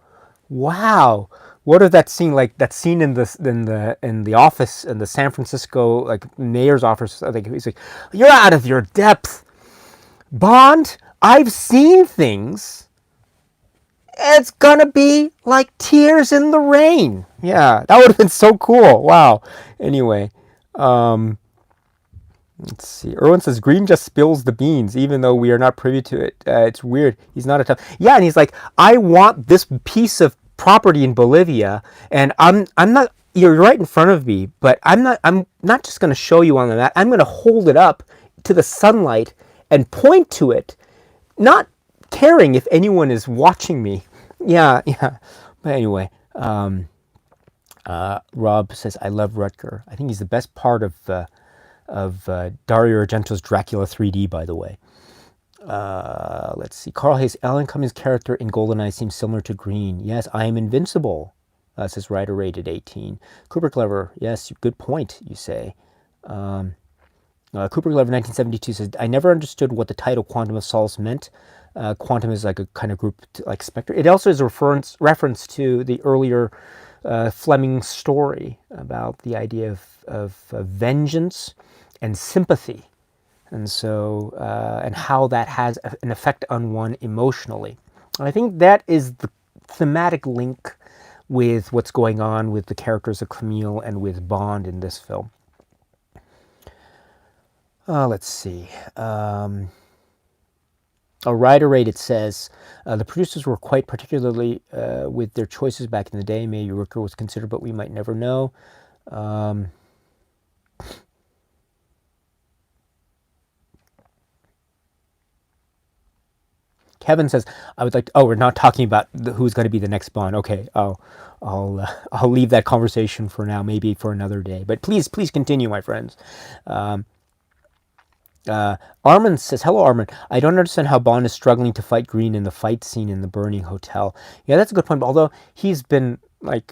What is that scene like? That scene in the office, in the San Francisco mayor's office. I think he's like, "You're out of your depth, Bond. I've seen things. It's gonna be like tears in the rain." Yeah, that would have been so cool. Wow. Anyway, let's see. Erwin says, Green just spills the beans, even though we are not privy to it. It's weird. He's not a tough. Yeah, and he's like, I want this piece of property in Bolivia, and I'm not. You're right in front of me, but I'm not just going to show you on the map. I'm going to hold it up to the sunlight and point to it, not caring if anyone is watching me. Yeah. But anyway, Rob says, I love Rutger. I think he's the best part of Dario Argento's Dracula 3D, by the way. Let's see. Carl Hayes, Alan Cummings' character in GoldenEye seems similar to Green. Yes, I am invincible, says Ryder rated 18. Cooper Clever, yes, good point, you say. Cooper Clever 1972 says, I never understood what the title Quantum of Solace meant. Quantum is like a kind of group like Spectre. It also is a reference to the earlier Fleming story about the idea of vengeance and sympathy, and so and how that has an effect on one emotionally. And I think that is the thematic link with what's going on with the characters of Camille and with Bond in this film. Let's see. A writer rated says, the producers were quite particularly with their choices back in the day. Maybe Rooker was considered, but we might never know. Kevin says, I would like to, oh, we're not talking about who's going to be the next Bond. Okay, I'll leave that conversation for now, maybe for another day. But please continue, my friends. Armin says, hello, Armin. I don't understand how Bond is struggling to fight Green in the fight scene in the burning hotel. Yeah, that's a good point. Although he's been running.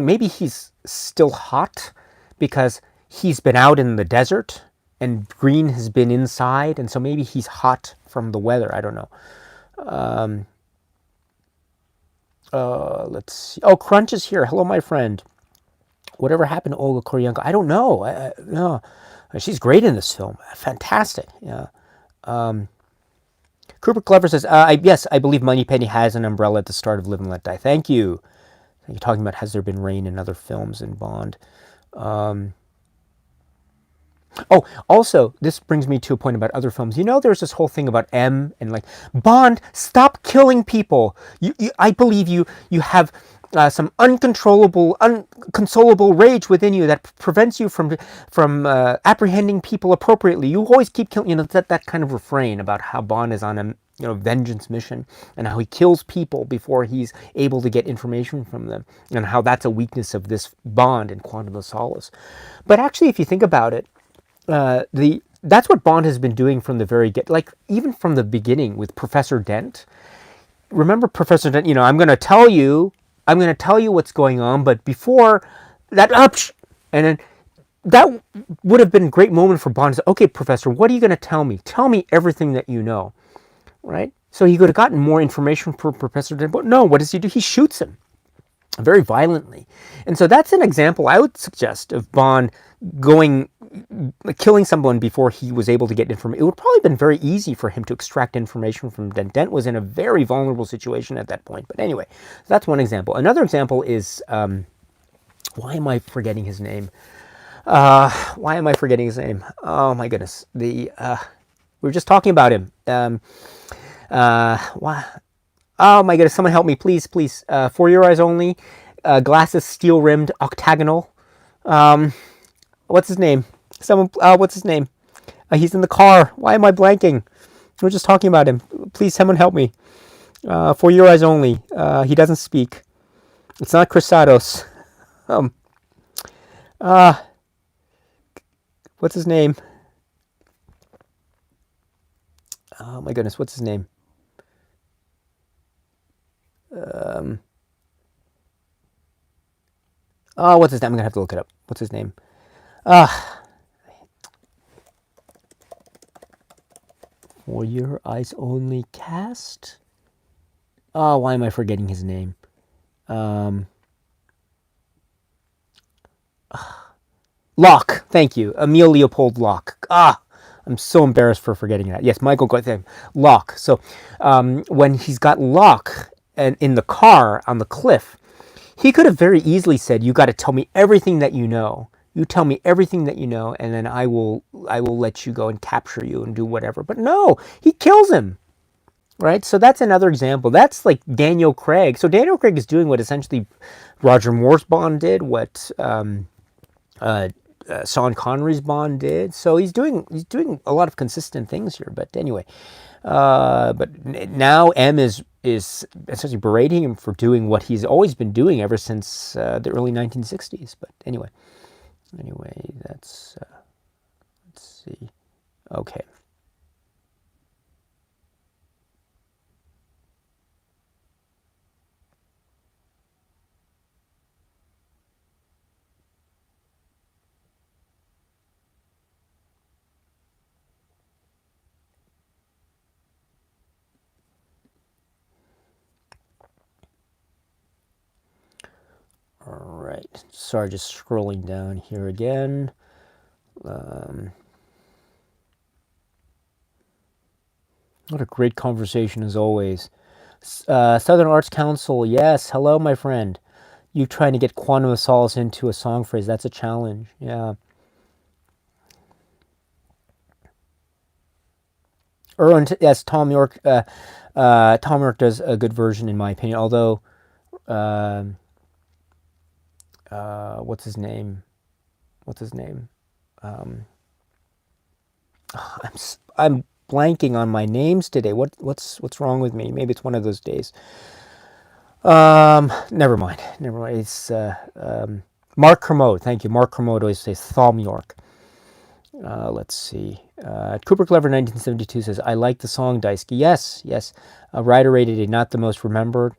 Maybe he's still hot because he's been out in the desert and Green has been inside. And so maybe he's hot from the weather. I don't know. Let's see. Oh, Crunch is here. Hello, my friend. Whatever happened to Olga Korylenko? I don't know. No. She's great in this film. Fantastic. Yeah. Cooper Clever says, yes, I believe Moneypenny has an umbrella at the start of Live and Let Die. Thank you. You're talking about has there been rain in other films in Bond. Oh, also, this brings me to a point about other films. You know, there's this whole thing about M and like, Bond, stop killing people. I believe you have some uncontrollable, unconsolable rage within you that prevents you from apprehending people appropriately. You always keep killing, that kind of refrain about how Bond is on a vengeance mission and how he kills people before he's able to get information from them, and how that's a weakness of this Bond in Quantum of Solace. But actually, if you think about it, that's what Bond has been doing from the very even from the beginning with Professor Dent. Remember Professor Dent? I'm going to tell you what's going on, but before that, and then that would have been a great moment for Bond to say, okay, Professor, what are you going to tell me? Tell me everything that you know, right? So he could have gotten more information from Professor Dent, but no, what does he do? He shoots him very violently. And so that's an example I would suggest of Bond killing someone before he was able to get information. It would probably have been very easy for him to extract information from Dent. Dent was in a very vulnerable situation at that point. But anyway, that's one example. Another example is, why am I forgetting his name? Oh my goodness. We were just talking about him. Why? Oh my goodness, someone help me, please. For Your Eyes Only, glasses, steel-rimmed, octagonal. What's his name? What's his name? He's in the car. Why am I blanking? We're just talking about him. Please, someone help me. For Your Eyes Only. He doesn't speak. It's not Crusados. What's his name? Oh my goodness, what's his name? What's his name? I'm gonna have to look it up. What's his name? For Your Eyes Only cast. Why am I forgetting his name? Locke. Thank you, Emile Leopold Locke. I'm so embarrassed for forgetting that. Yes, Michael Locke. So when he's got Locke and in the car on the cliff, he could have very easily said, "You got to tell me everything that you know. You tell me everything that you know, and then I will let you go and capture you and do whatever." But no, he kills him. Right? So that's another example. That's like Daniel Craig. So Daniel Craig is doing what essentially Roger Moore's Bond did, what Sean Connery's Bond did. So he's doing a lot of consistent things here. But anyway, but now M is essentially berating him for doing what he's always been doing ever since the early 1960s. But anyway, that's let's see. Okay. All right, sorry, just scrolling down here again. What a great conversation as always. Southern Arts Council, yes. Hello, my friend. You trying to get Quantum of Solace into a song phrase? That's a challenge. Yeah. Yes, Tom York. Tom York does a good version, in my opinion. Although, uh, what's his name? What's his name? Um, I'm blanking on my names today. What's wrong with me? Maybe it's one of those days. Never mind. Never mind. It's Mark Kermode. Thank you. Mark Kermode always says Thom York. Let's see. Cooper Clever 1972 says, I like the song Daisuke. Yes, yes. Ryder rated it not the most remembered.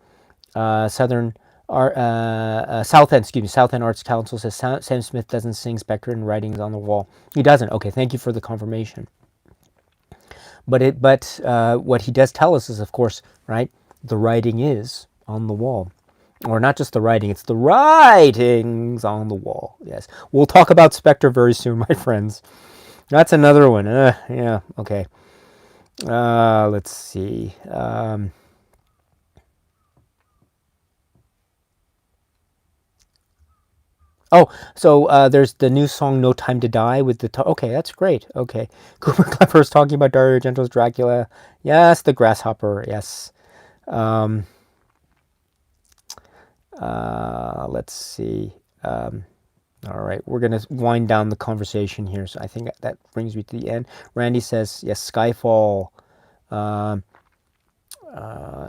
Southern South End, excuse me, South End Arts Council says Sam Smith doesn't sing Spectre and writings on the wall. He doesn't. Okay, thank you for the confirmation. But what he does tell us is, of course, right, the writing is on the wall. Or not just the writing, it's the writings on the wall. Yes. We'll talk about Spectre very soon, my friends. That's another one. Yeah, okay. Let's see. So there's the new song "No Time to Die" with the okay, that's great. Okay, Cooper Clever is talking about Dario Argento's Dracula. Yes, the grasshopper. Yes. Um, let's see. All right, we're gonna wind down the conversation here. So I think that brings me to the end. Randy says yes, Skyfall. Um,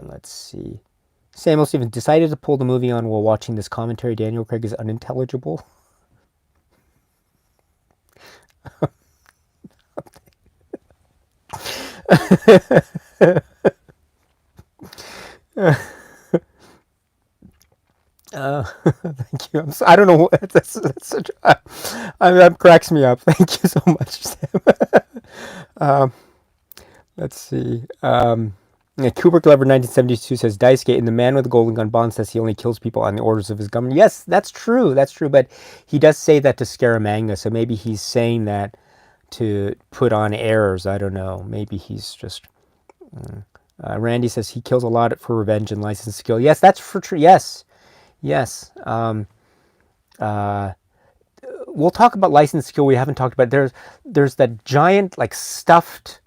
let's see. Samuel Stevens decided to pull the movie on while watching this commentary. Daniel Craig is unintelligible. Thank you. I don't know what that's such. That cracks me up. Thank you so much, Sam. um, let's see. Yeah, Cooper Clever 1972 says Daisuke in The Man with the Golden Gun Bond says he only kills people on the orders of his government. Yes, that's true. That's true. But he does say that to Scaramanga, so maybe he's saying that to put on airs. I don't know. Maybe he's just. Randy says he kills a lot for revenge and license skill. Yes, that's for true. Yes, yes. We'll talk about license skill. We haven't talked about. There's that giant like stuffed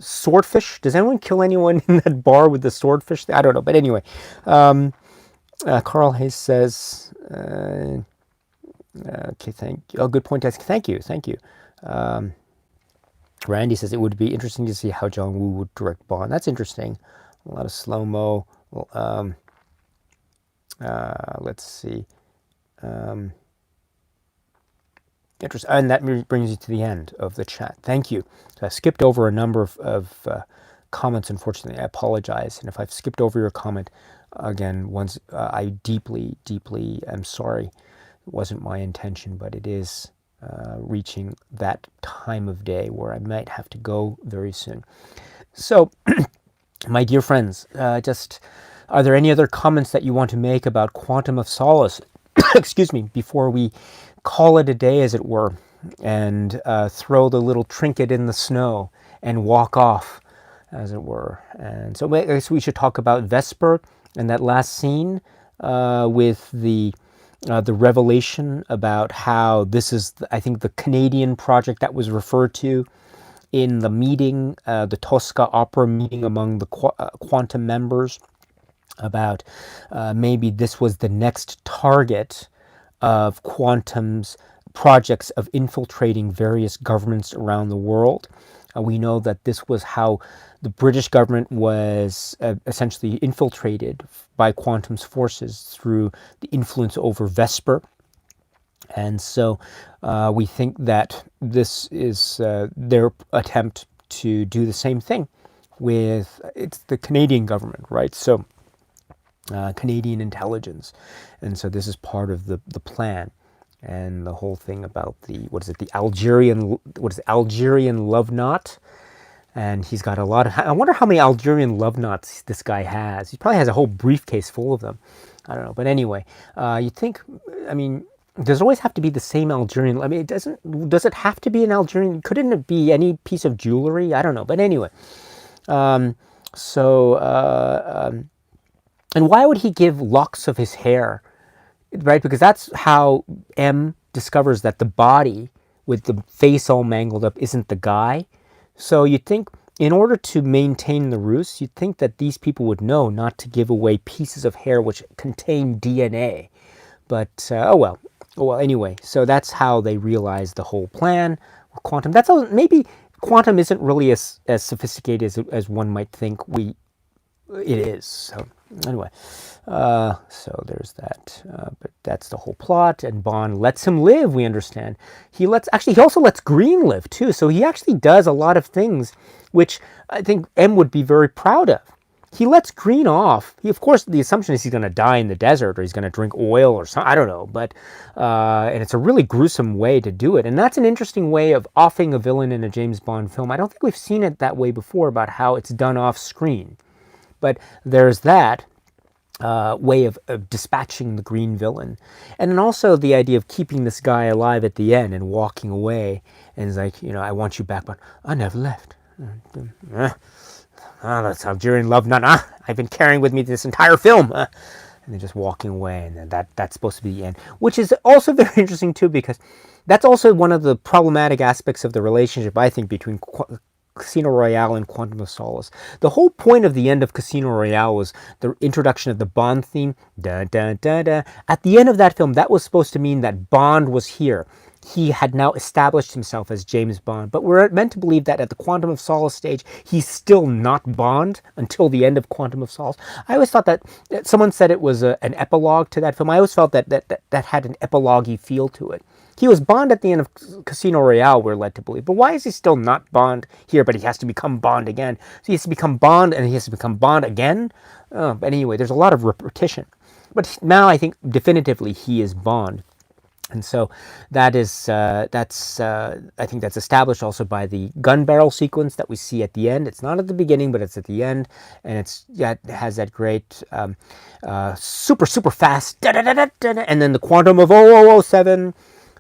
swordfish. Does anyone kill anyone in that bar with the swordfish? I don't know, but anyway, Carl Hayes says, "Okay, thank you. Oh, good point, guys. Thank you, thank you." Randy says it would be interesting to see how John Woo would direct Bond. That's interesting. A lot of slow mo. Let's see. Interesting. And that brings you to the end of the chat. Thank you. So I skipped over a number of comments, unfortunately. I apologize. And if I've skipped over your comment, again, once I deeply, deeply am sorry. It wasn't my intention, but it is reaching that time of day where I might have to go very soon. So, my dear friends, just are there any other comments that you want to make about Quantum of Solace? Excuse me, before we call it a day, as it were, and throw the little trinket in the snow and walk off, as it were. And so I guess we should talk about Vesper and that last scene with the revelation about how this is, I think, the Canadian project that was referred to in the meeting, the Tosca Opera meeting among the Quantum members, about maybe this was the next target of Quantum's projects of infiltrating various governments around the world. We know that this was how the British government was essentially infiltrated by Quantum's forces through the influence over Vesper. And so we think that this is their attempt to do the same thing with it's the Canadian government, right? So Canadian intelligence. And so this is part of the plan. And the whole thing about the Algerian love knot. And he's got a lot of, I wonder how many Algerian love knots this guy has. He probably has a whole briefcase full of them. I don't know. But anyway, you think, I mean, does it always have to be the same Algerian? I mean, does it have to be an Algerian? Couldn't it be any piece of jewelry? I don't know. But anyway, So, and why would he give locks of his hair, right? Because that's how M discovers that the body with the face all mangled up isn't the guy. So you'd think, in order to maintain the ruse, you'd think that these people would know not to give away pieces of hair which contain DNA. But oh well. Oh well. Anyway, so that's how they realize the whole plan. Quantum. That's all. Maybe quantum isn't really as sophisticated as one might think it is. So anyway, so there's that. But that's the whole plot. And Bond lets him live. We understand. He also lets Green live too. So he actually does a lot of things, which I think M would be very proud of. He lets Green off. Of course, the assumption is he's going to die in the desert, or he's going to drink oil, or something. I don't know. But and it's a really gruesome way to do it. And that's an interesting way of offing a villain in a James Bond film. I don't think we've seen it that way before, about how it's done off screen. But there's that way of dispatching the green villain. And then also the idea of keeping this guy alive at the end and walking away. And it's like, I want you back, but I never left. That's Algerian love nut. I've been carrying with me this entire film. And then just walking away. And then that's supposed to be the end. Which is also very interesting too, because that's also one of the problematic aspects of the relationship, I think, between Casino Royale and Quantum of Solace. The whole point of the end of Casino Royale was the introduction of the Bond theme. Da, da, da, da. At the end of that film, that was supposed to mean that Bond was here. He had now established himself as James Bond. But we're meant to believe that at the Quantum of Solace stage, he's still not Bond until the end of Quantum of Solace. I always thought that someone said it was an epilogue to that film. I always felt that had an epilogue-y feel to it. He was Bond at the end of Casino Royale, we're led to believe. But why is he still not Bond here, but he has to become Bond again? So he has to become Bond, and he has to become Bond again? But anyway, there's a lot of repetition. But now I think definitively he is Bond. And so I think that's established also by the gun barrel sequence that we see at the end. It's not at the beginning, but it's at the end. And it has that great super, super fast, and then the Quantum of 0007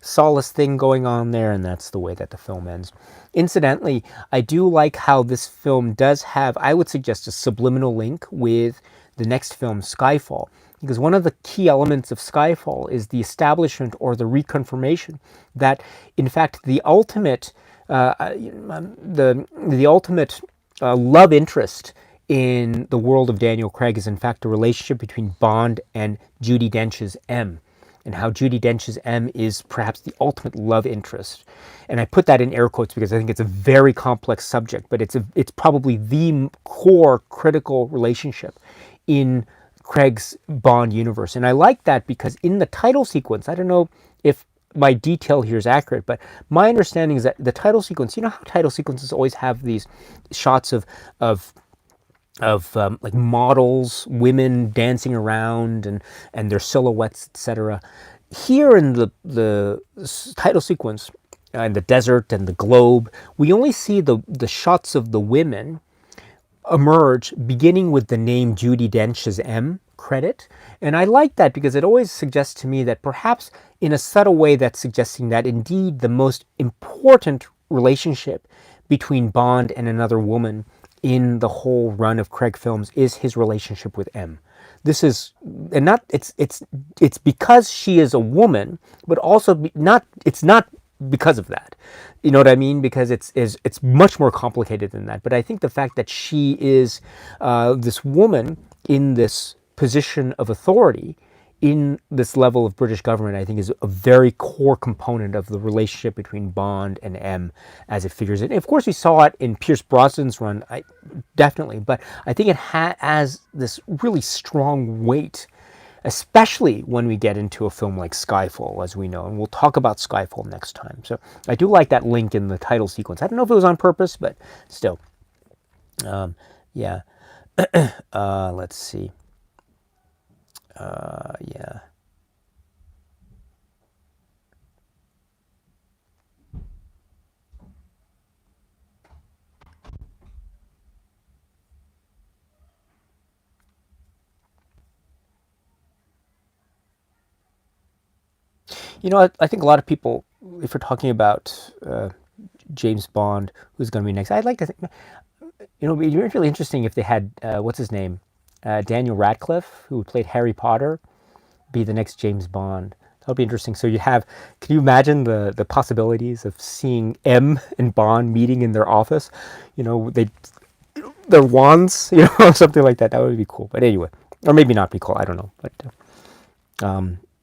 Solace thing going on there, and that's the way that the film ends. Incidentally, I do like how this film does have, I would suggest, a subliminal link with the next film, Skyfall, because one of the key elements of Skyfall is the establishment or the reconfirmation that, in fact, the ultimate love interest in the world of Daniel Craig is, in fact, a relationship between Bond and Judi Dench's M. And how Judi Dench's M is perhaps the ultimate love interest. And I put that in air quotes because I think it's a very complex subject, but it's probably the core critical relationship in Craig's Bond universe. And I like that because in the title sequence, I don't know if my detail here is accurate, but my understanding is that the title sequence, you know how title sequences always have these shots of like models, women dancing around and their silhouettes, etc. Here in the title sequence, in the desert and the globe, we only see the shots of the women emerge beginning with the name Judi Dench's M credit. And I like that because it always suggests to me that perhaps in a subtle way that's suggesting that indeed the most important relationship between Bond and another woman in the whole run of Craig films is his relationship with M. This is, and not, it's because she is a woman, but also it's not because of that. You know what I mean? Because it's much more complicated than that. But I think the fact that she is this woman in this position of authority in this level of British government, I think is a very core component of the relationship between Bond and M as it figures in. And of course, we saw it in Pierce Brosnan's run, definitely, but I think it has this really strong weight, especially when we get into a film like Skyfall, as we know, and we'll talk about Skyfall next time. So I do like that link in the title sequence. I don't know if it was on purpose, but still. Yeah. Let's see. Yeah. You know, I think a lot of people, if we're talking about James Bond, who's going to be next, I'd like to think it'd be really interesting if they had what's his name, Daniel Radcliffe, who played Harry Potter, be the next James Bond. That would be interesting. So can you imagine the possibilities of seeing M and Bond meeting in their office? Their wands, something like that. That would be cool. But anyway, or maybe not be cool. I don't know. But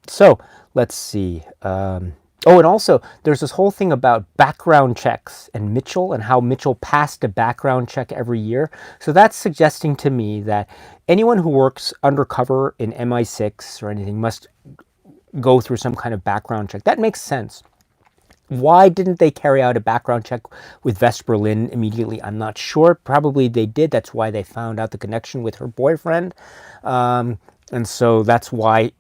so let's see. Oh, and also there's this whole thing about background checks and Mitchell and how Mitchell passed a background check every year. So that's suggesting to me that anyone who works undercover in MI6 or anything must go through some kind of background check. That makes sense. Why didn't they carry out a background check with Vest Berlin immediately? I'm not sure. Probably they did. That's why they found out the connection with her boyfriend. And so that's why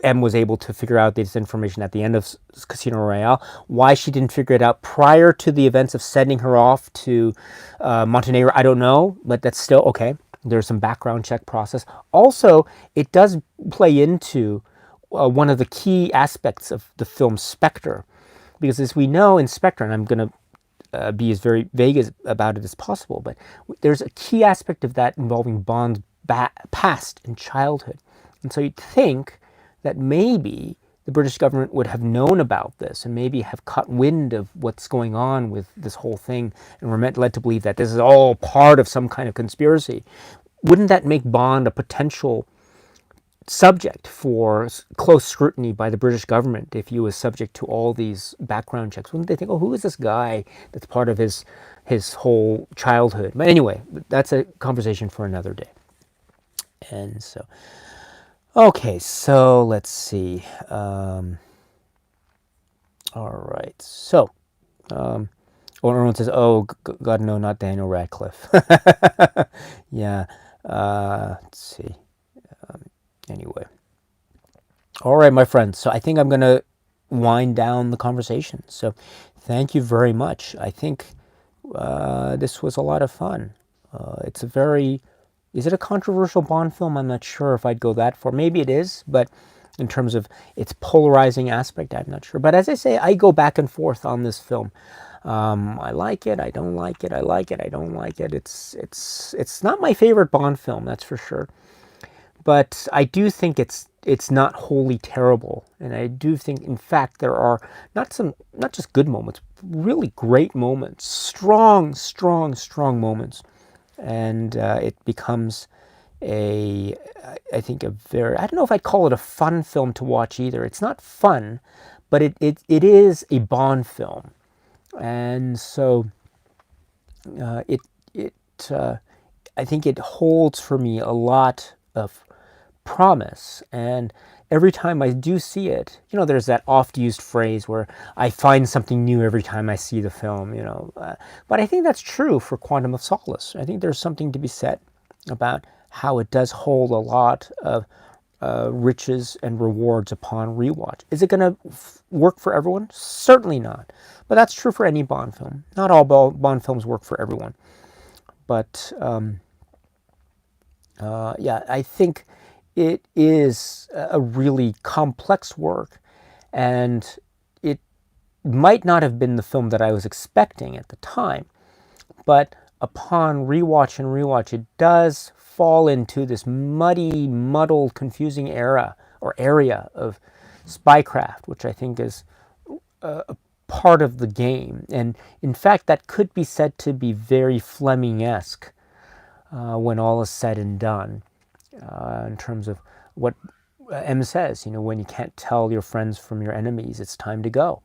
M was able to figure out this information at the end of Casino Royale. Why she didn't figure it out prior to the events of sending her off to Montenegro, I don't know, but that's still okay. There's some background check process. Also, it does play into one of the key aspects of the film Spectre. Because as we know in Spectre, and I'm going to be as very vague about it as possible, but there's a key aspect of that involving Bond's past and childhood. And so you'd think that maybe the British government would have known about this and maybe have caught wind of what's going on with this whole thing and were led to believe that this is all part of some kind of conspiracy. Wouldn't that make Bond a potential subject for close scrutiny by the British government if he was subject to all these background checks? Wouldn't they think, oh, who is this guy that's part of his whole childhood? But anyway, that's a conversation for another day. And so, okay, so let's see. All right, so, everyone says, oh, God, no, not Daniel Radcliffe. Yeah, let's see. Anyway. All right, my friends. So I think I'm going to wind down the conversation. So thank you very much. I think this was a lot of fun. It's a very... Is it a controversial Bond film? I'm not sure if I'd go that far. Maybe it is, but in terms of its polarizing aspect, I'm not sure. But as I say, I go back and forth on this film. I like it. I don't like it. I like it. I don't like it. It's not my favorite Bond film, that's for sure. But I do think it's not wholly terrible, and I do think, in fact, there are not just good moments, really great moments, strong moments, and it becomes I think a very, I don't know if I'd call it a fun film to watch either. It's not fun, but it is a Bond film, and so I think it holds for me a lot of promise. And every time I do see it, there's that oft-used phrase where I find something new every time I see the film, but I think that's true for Quantum of Solace. I think there's something to be said about how it does hold a lot of riches and rewards upon rewatch. Is it going to work for everyone? Certainly not. But that's true for any Bond film. Not all Bond films work for everyone. But yeah, I think it is a really complex work, and it might not have been the film that I was expecting at the time, but upon rewatch, it does fall into this muddy, muddled, confusing area of spycraft, which I think is a part of the game. And in fact, that could be said to be very Fleming-esque when all is said and done. In terms of what M says, when you can't tell your friends from your enemies, it's time to go.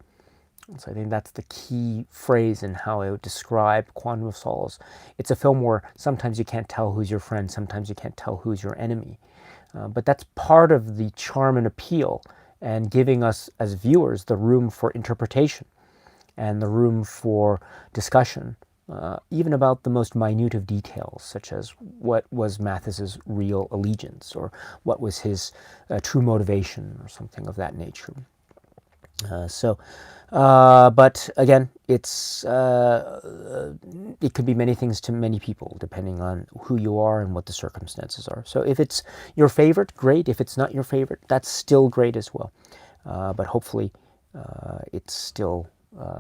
And so I think that's the key phrase in how I would describe Quantum of Solace. It's a film where sometimes you can't tell who's your friend, sometimes you can't tell who's your enemy. But that's part of the charm and appeal, and giving us as viewers the room for interpretation and the room for discussion. Even about the most minute of details, such as what was Mathis's real allegiance, or what was his true motivation, or something of that nature. But again, it could be many things to many people, depending on who you are and what the circumstances are. So if it's your favorite, great. If it's not your favorite, that's still great as well. But hopefully, it's still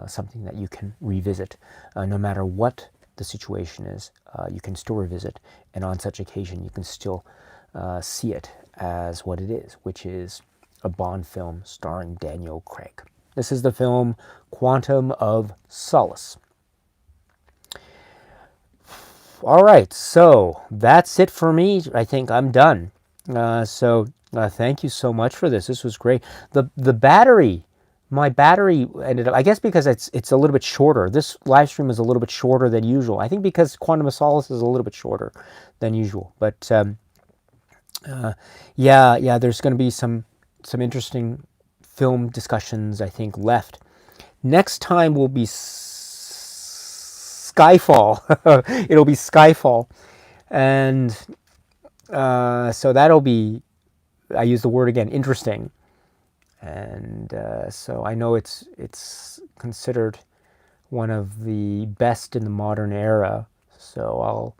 something that you can revisit, no matter what the situation is, you can still revisit, and on such occasion you can still see it as what it is, which is a Bond film starring Daniel Craig. This is the film Quantum of Solace. All right, so that's it for me. I think I'm done. Thank you so much for this. This was great. The battery, my battery ended up, I guess because it's a little bit shorter. This live stream is a little bit shorter than usual. I think because Quantum of Solace is a little bit shorter than usual. But yeah, there's going to be some interesting film discussions, I think, left. Next time will be Skyfall. It'll be Skyfall. And so that'll be, I use the word again, interesting. And so I know it's considered one of the best in the modern era. So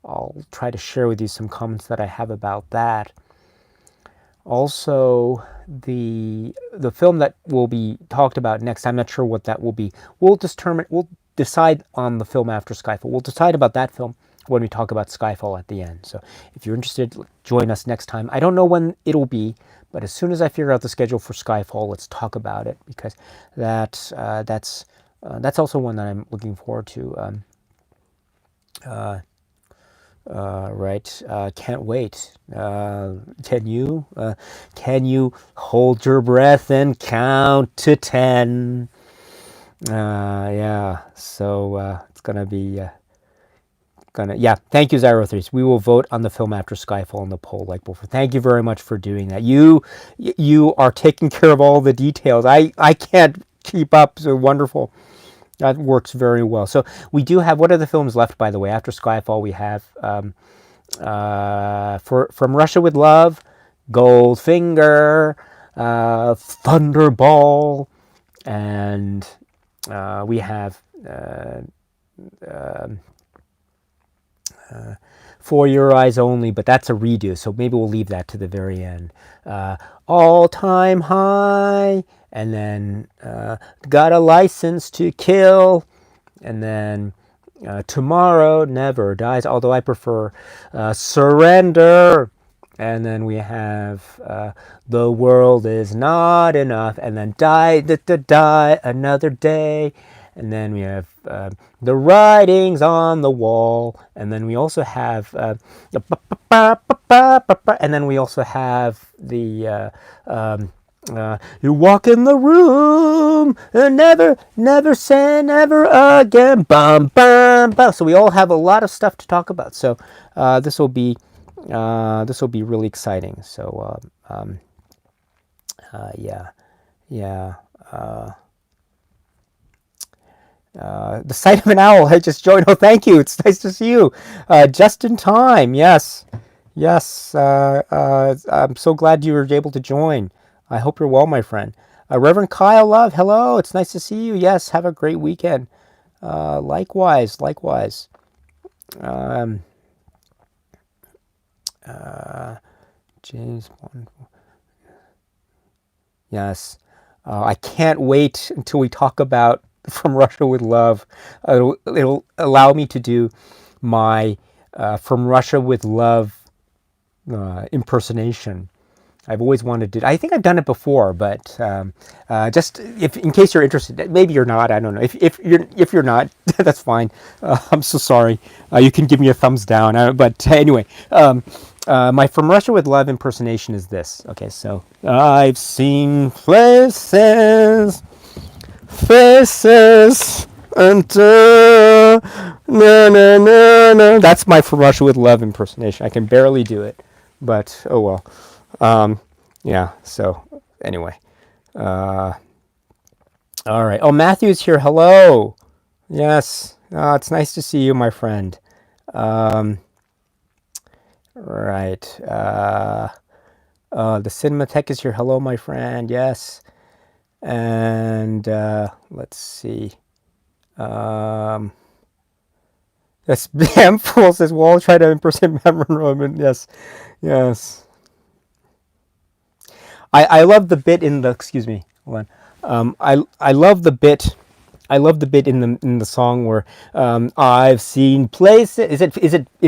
I'll try to share with you some comments that I have about that. Also, the film that will be talked about next, I'm not sure what that will be. We'll decide on the film after Skyfall. We'll decide about that film when we talk about Skyfall at the end. So if you're interested, join us next time. I don't know when it'll be, but as soon as I figure out the schedule for Skyfall, let's talk about it, because that's also one that I'm looking forward to. Right, can't wait. Can you hold your breath and count to 10? Yeah, so it's gonna be yeah. Thank you, Zyro3. We will vote on the film after Skyfall in the poll like before. Thank you very much for doing that. You are taking care of all the details. I can't keep up. So wonderful. That works very well. So we do have, what are the films left, by the way? After Skyfall, we have From Russia with Love, Goldfinger, Thunderball, and we have For Your Eyes Only, but that's a redo, so maybe we'll leave that to the very end. All Time High, and then Got a License to Kill, and then Tomorrow Never Dies, although I prefer Surrender, and then we have The World Is Not Enough, and then Die Another Day, and then we have The Writings on the Wall, and then we also have and then we also have the You Walk in the Room and Never Say Never Again, bum bum bum. So we all have a lot of stuff to talk about. So this will be really exciting. So yeah. The Sight of an Owl. I just joined. Oh, thank you. It's nice to see you. Just in time. Yes. I'm so glad you were able to join. I hope you're well, my friend. Reverend Kyle Love. Hello. It's nice to see you. Yes. Have a great weekend. Likewise. James Bond. Yes. I can't wait until we talk about From Russia with Love. It'll allow me to do my From Russia with Love impersonation. I've always wanted to. I think I've done it before, but just in case you're interested, maybe you're not. I don't know. If you're not, that's fine. I'm so sorry. You can give me a thumbs down. But anyway, my From Russia with Love impersonation is this. Okay, so I've seen faces, and no. That's my From Russia with Love impersonation. I can barely do it, but oh well. Yeah, so anyway. All right. Oh, Matthew's here. Hello. Yes. It's nice to see you, my friend. Right. The Cinematheque is here. Hello, my friend. Yes. And let's see. Yes, Bamful says, well, I'll try to impersonate Cameron Roman. Yes. I love the bit in the, excuse me, hold on. I love the bit I love the bit in the song where I've seen places. Is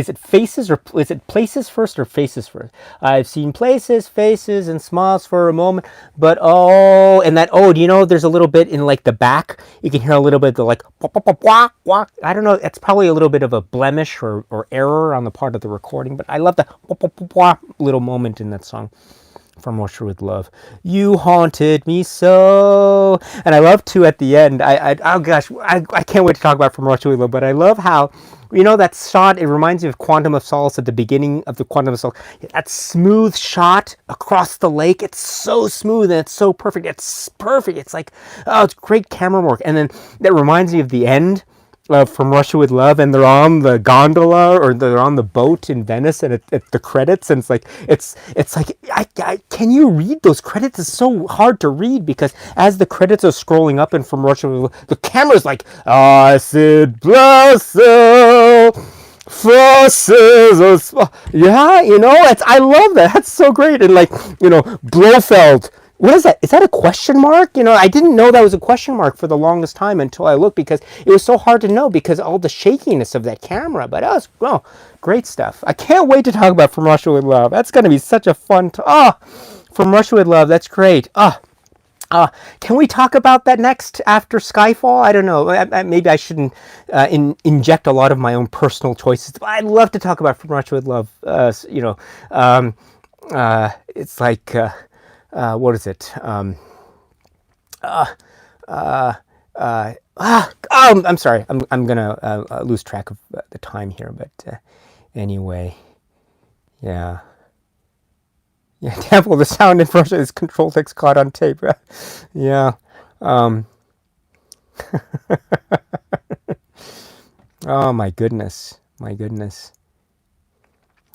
it faces, or is it places first or faces first? I've seen places, faces, and smiles for a moment, but oh, and that, oh, do you know there's a little bit in like the back? You can hear a little bit of the like wah, wah, wah, wah. I don't know. It's probably a little bit of a blemish or error on the part of the recording, but I love the wah, wah, wah, wah little moment in that song. From Russia with Love. You haunted me so. And I love too at the end. Oh gosh, I can't wait to talk about From Russia with Love, but I love how, you know, that shot, it reminds me of Quantum of Solace at the beginning of the Quantum of Solace. That smooth shot across the lake. It's so smooth and it's so perfect. It's perfect. It's like, oh, it's great camera work. And then that reminds me of the end From Russia with Love, and they're on the gondola, or they're on the boat in Venice, and at the credits, and it's like can you read those credits? It's so hard to read, because as the credits are scrolling up and From Russia with Love, the camera's like, acid blossom forces, yeah, you know, I love that. That's so great. And like, you know, Blofeld. What is that? Is that a question mark? You know, I didn't know that was a question mark for the longest time until I looked, because it was so hard to know because all the shakiness of that camera. But that was, well, great stuff. I can't wait to talk about From Russia with Love. That's going to be such a fun, From Russia with Love. That's great. Can we talk about that next after Skyfall? I don't know. Maybe I shouldn't inject a lot of my own personal choices. But I'd love to talk about From Russia with Love. It's like... what is it? I'm sorry. I'm gonna lose track of the time here, but anyway, yeah. Careful, the sound in Russia is Control Text caught on tape. Yeah. Oh my goodness,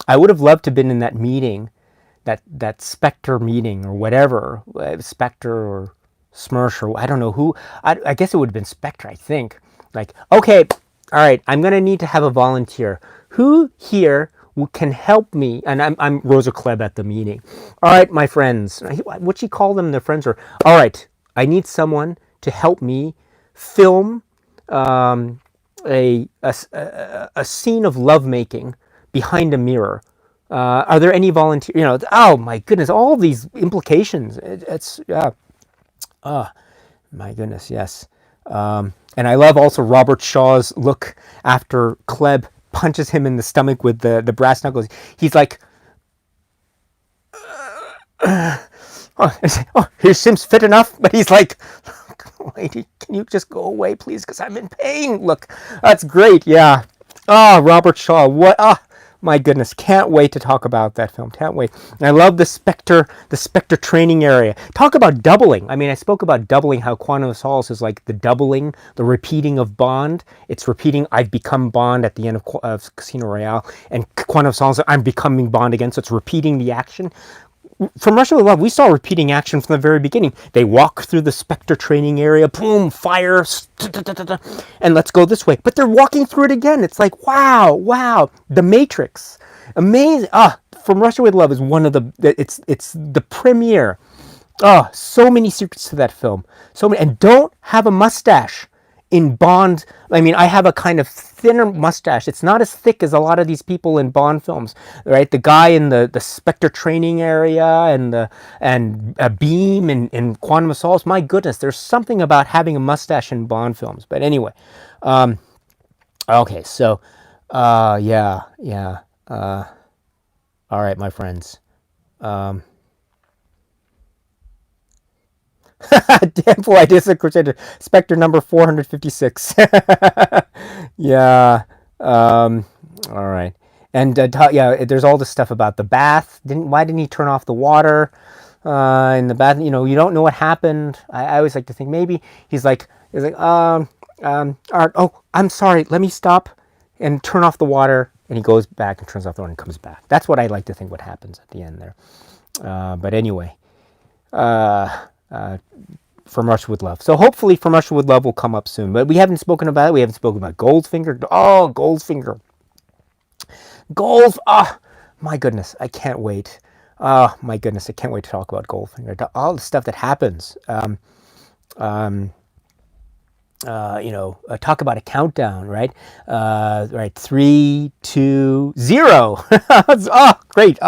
I would have loved to have been in that meeting. That Spectre meeting, or whatever, Spectre or Smersh, or I don't know who. I guess it would have been Spectre, I think. Like, okay, all right, I'm gonna need to have a volunteer. Who here can help me? And I'm Rosa Klebb at the meeting. All right, my friends. What'd she call them? Their friends are. All right, I need someone to help me film a scene of lovemaking behind a mirror. Are there any volunteers? You know, oh my goodness, all these implications. It's my goodness, yes. And I love also Robert Shaw's look after Klebb punches him in the stomach with the brass knuckles. He's like, he seems fit enough, but he's like, lady, can you just go away, please, because I'm in pain. Look, that's great, yeah. Robert Shaw, what? My goodness, can't wait to talk about that film. Can't wait. And I love the Spectre training area. Talk about doubling. I mean, I spoke about doubling, how Quantum of Solace is like the doubling, the repeating of Bond. It's repeating, I've become Bond at the end of Casino Royale. And Quantum of Solace, I'm becoming Bond again. So it's repeating the action. From Russia with Love, we saw repeating action from the very beginning. They walk through the Spectre training area, boom, fire, and let's go this way. But they're walking through it again. It's like, wow, The Matrix, amazing. From Russia with Love is one of it's the premiere. So many secrets to that film. So many, and don't have a mustache in Bond. I mean, I have a kind of thinner mustache. It's not as thick as a lot of these people in Bond films, right? The guy in the Spectre training area and a Beam in Quantum of Solace. My goodness, there's something about having a mustache in Bond films. But anyway, okay, so yeah. All right, my friends. Damn fool, I disagree. Spectre number 456. Yeah. All right. And there's all this stuff about the bath. Why didn't he turn off the water in the bath? You know, you don't know what happened. I always like to think maybe he's like, all right, oh, I'm sorry. Let me stop and turn off the water. And he goes back and turns off the water and comes back. That's what I like to think what happens at the end there. But anyway. From Russia with Love. So hopefully From Russia with Love will come up soon. But we haven't spoken about it. We haven't spoken about Goldfinger. Goldfinger. My goodness. I can't wait. My goodness. I can't wait to talk about Goldfinger. All the stuff that happens. talk about a countdown, right? Right, 3, 2, 0. Oh, great.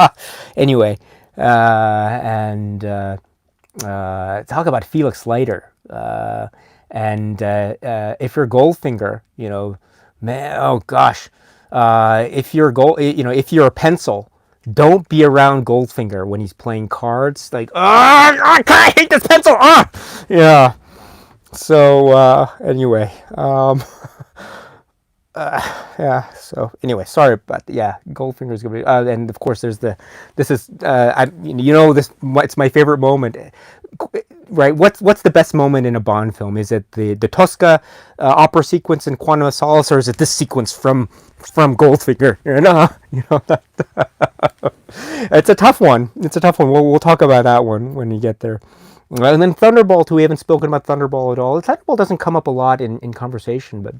Anyway, and talk about Felix Leiter. And if you're Goldfinger, man, oh gosh, if you're if you're a pencil, don't be around Goldfinger when he's playing cards. Like, I hate this pencil. Yeah. So anyway, yeah. So anyway, sorry, but yeah, Goldfinger's gonna be. And of course, there's this is this. It's my favorite moment. Right? What's the best moment in a Bond film? Is it the Tosca opera sequence in Quantum of Solace, or is it this sequence from Goldfinger? It's a tough one. It's a tough one. We'll talk about that one when we get there. And then Thunderbolt, we haven't spoken about Thunderbolt at all. Thunderbolt doesn't come up a lot in conversation, but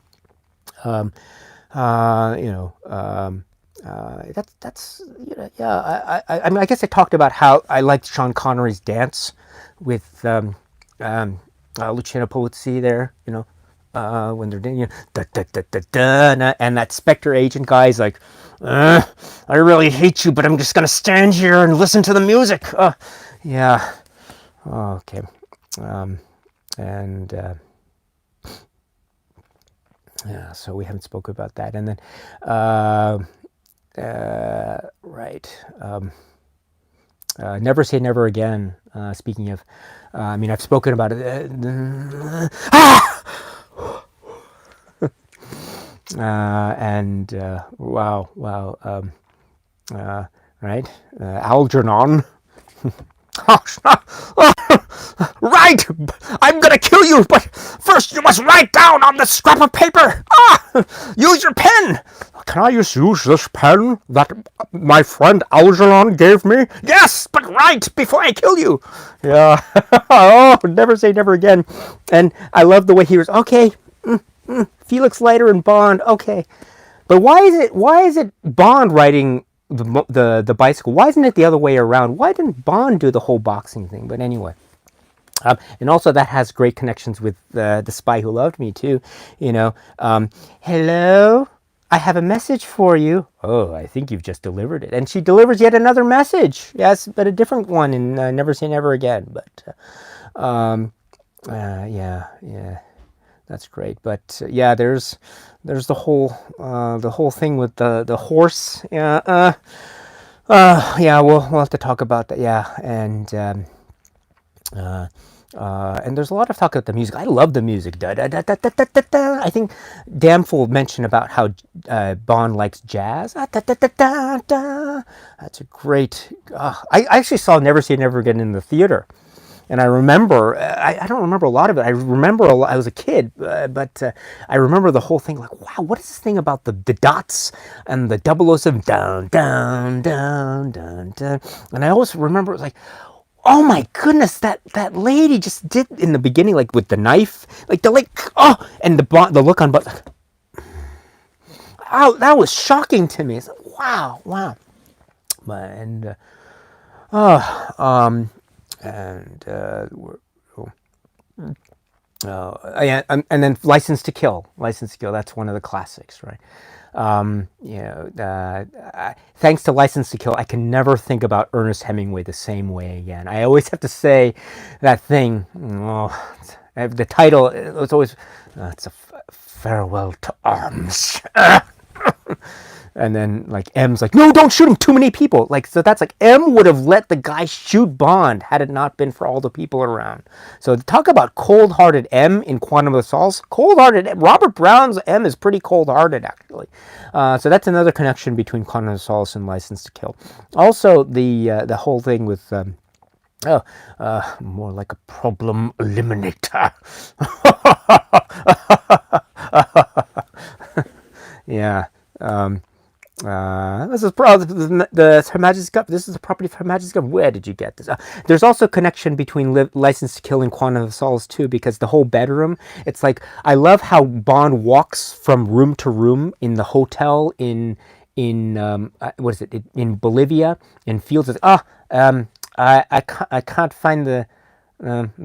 that's yeah. I mean, I guess I talked about how I liked Sean Connery's dance with Luciano Polizzi there. When they're doing da, da, da, da, da, and that Spectre agent guy is like, I really hate you, but I'm just gonna stand here and listen to the music. Yeah. Okay. And yeah, so we haven't spoken about that. And then, right. Never Say Never Again. Speaking of, I mean, I've spoken about it. And wow, right? Algernon. Right! I'm gonna kill you, but first you must write down on this scrap of paper! Use your pen! Can I just use this pen that my friend Algernon gave me? Yes, but write before I kill you! Yeah. Oh, Never Say Never Again. And I love the way he was, okay, Felix Leiter and Bond, okay. But why is it Bond writing the bicycle? Why isn't it the other way around? Why didn't Bond do the whole boxing thing? But anyway. And also that has great connections with The Spy Who Loved Me too. Hello, I have a message for you. Oh, I think you've just delivered it. And she delivers yet another message. Yes, but a different one in Never Say Never Again. But yeah. That's great, but yeah, there's the whole thing with the horse. Yeah, yeah, we'll have to talk about that. Yeah, and there's a lot of talk about the music. I love the music. Da, da, da, da, da, da, da. I think Damfool mentioned about how Bond likes jazz. Da, da, da, da, da. That's a great. I actually saw Never Say Never Again in the theater. And I remember, I don't remember a lot of it. I remember, I was a kid, but I remember the whole thing, like, wow, what is this thing about the dots and the 007, down, down, down, down, down. And I always remember, it was like, oh my goodness, that lady just did in the beginning, like with the knife, like and the look on, but, oh, that was shocking to me. It's like, wow. And, yeah, and then License to Kill. That's one of the classics, right? Thanks to License to Kill, I can never think about Ernest Hemingway the same way again. I always have to say that thing. The title. It's always it's a farewell to arms. And then like M's like, no, don't shoot him, too many people. Like, so that's like M would have let the guy shoot Bond had it not been for all the people around. So talk about cold-hearted M in Quantum of Solace. Cold-hearted M. Robert Brown's M is pretty cold-hearted actually. So that's another connection between Quantum of Solace and License to Kill. Also the whole thing with more like a problem eliminator. Yeah. This is the Her Majesty's Cup. This is the property of Her Majesty's Cup. Where did you get this? There's also connection between License to Kill and Quantum of Solace too, because the whole bedroom. It's like I love how Bond walks from room to room in the hotel in what is it in Bolivia and feels I can't find the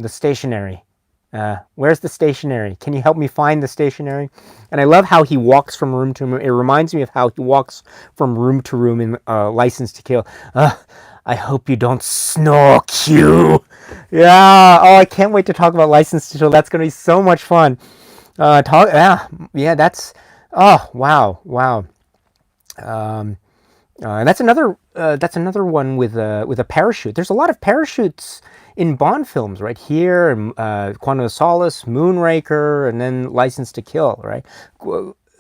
stationery. Where's the stationery? Can you help me find the stationery? And I love how he walks from room to room. It reminds me of how he walks from room to room in License to Kill. I hope you don't snore, Q. Yeah. Oh, I can't wait to talk about License to Kill. That's going to be so much fun. Yeah. That's. Oh, wow. And that's another one with a parachute. There's a lot of parachutes in Bond films, right? Here, Quantum of Solace, Moonraker, and then License to Kill, right?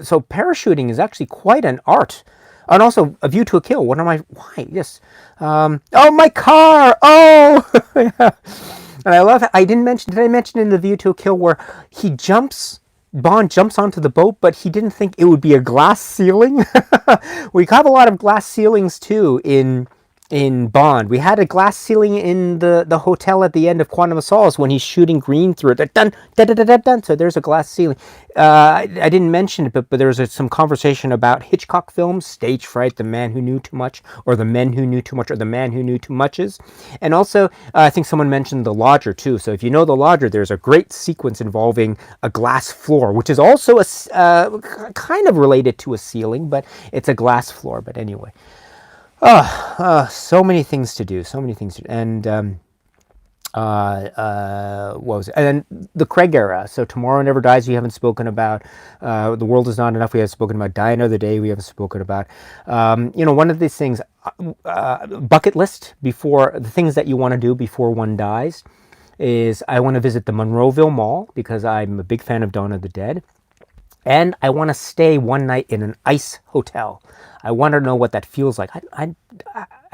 So parachuting is actually quite an art. And also, A View to a Kill. Why? Yes. Oh, my car! Oh! Yeah. And I love, did I mention in The View to a Kill where Bond jumps onto the boat, but he didn't think it would be a glass ceiling. We have a lot of glass ceilings too in Bond. We had a glass ceiling in the hotel at the end of Quantum of Solace when he's shooting green through it. Dun, dun, dun, dun, dun, dun. So there's a glass ceiling. I didn't mention it, but there was some conversation about Hitchcock films, Stage Fright, The Man Who Knew Too Much, or The Men Who Knew Too Much, or The Man Who Knew Too Muches. And also, I think someone mentioned The Lodger too. So if you know The Lodger, there's a great sequence involving a glass floor, which is also kind of related to a ceiling, but it's a glass floor. But anyway. So many things to do. And what was it? And then the Craig era. So Tomorrow Never Dies, we haven't spoken about. The World Is Not Enough, we haven't spoken about. Die Another Day, we haven't spoken about. One of these things, bucket list, before the things that you want to do before one dies, is I want to visit the Monroeville Mall because I'm a big fan of Dawn of the Dead. And I want to stay one night in an ice hotel. I want to know what that feels like. I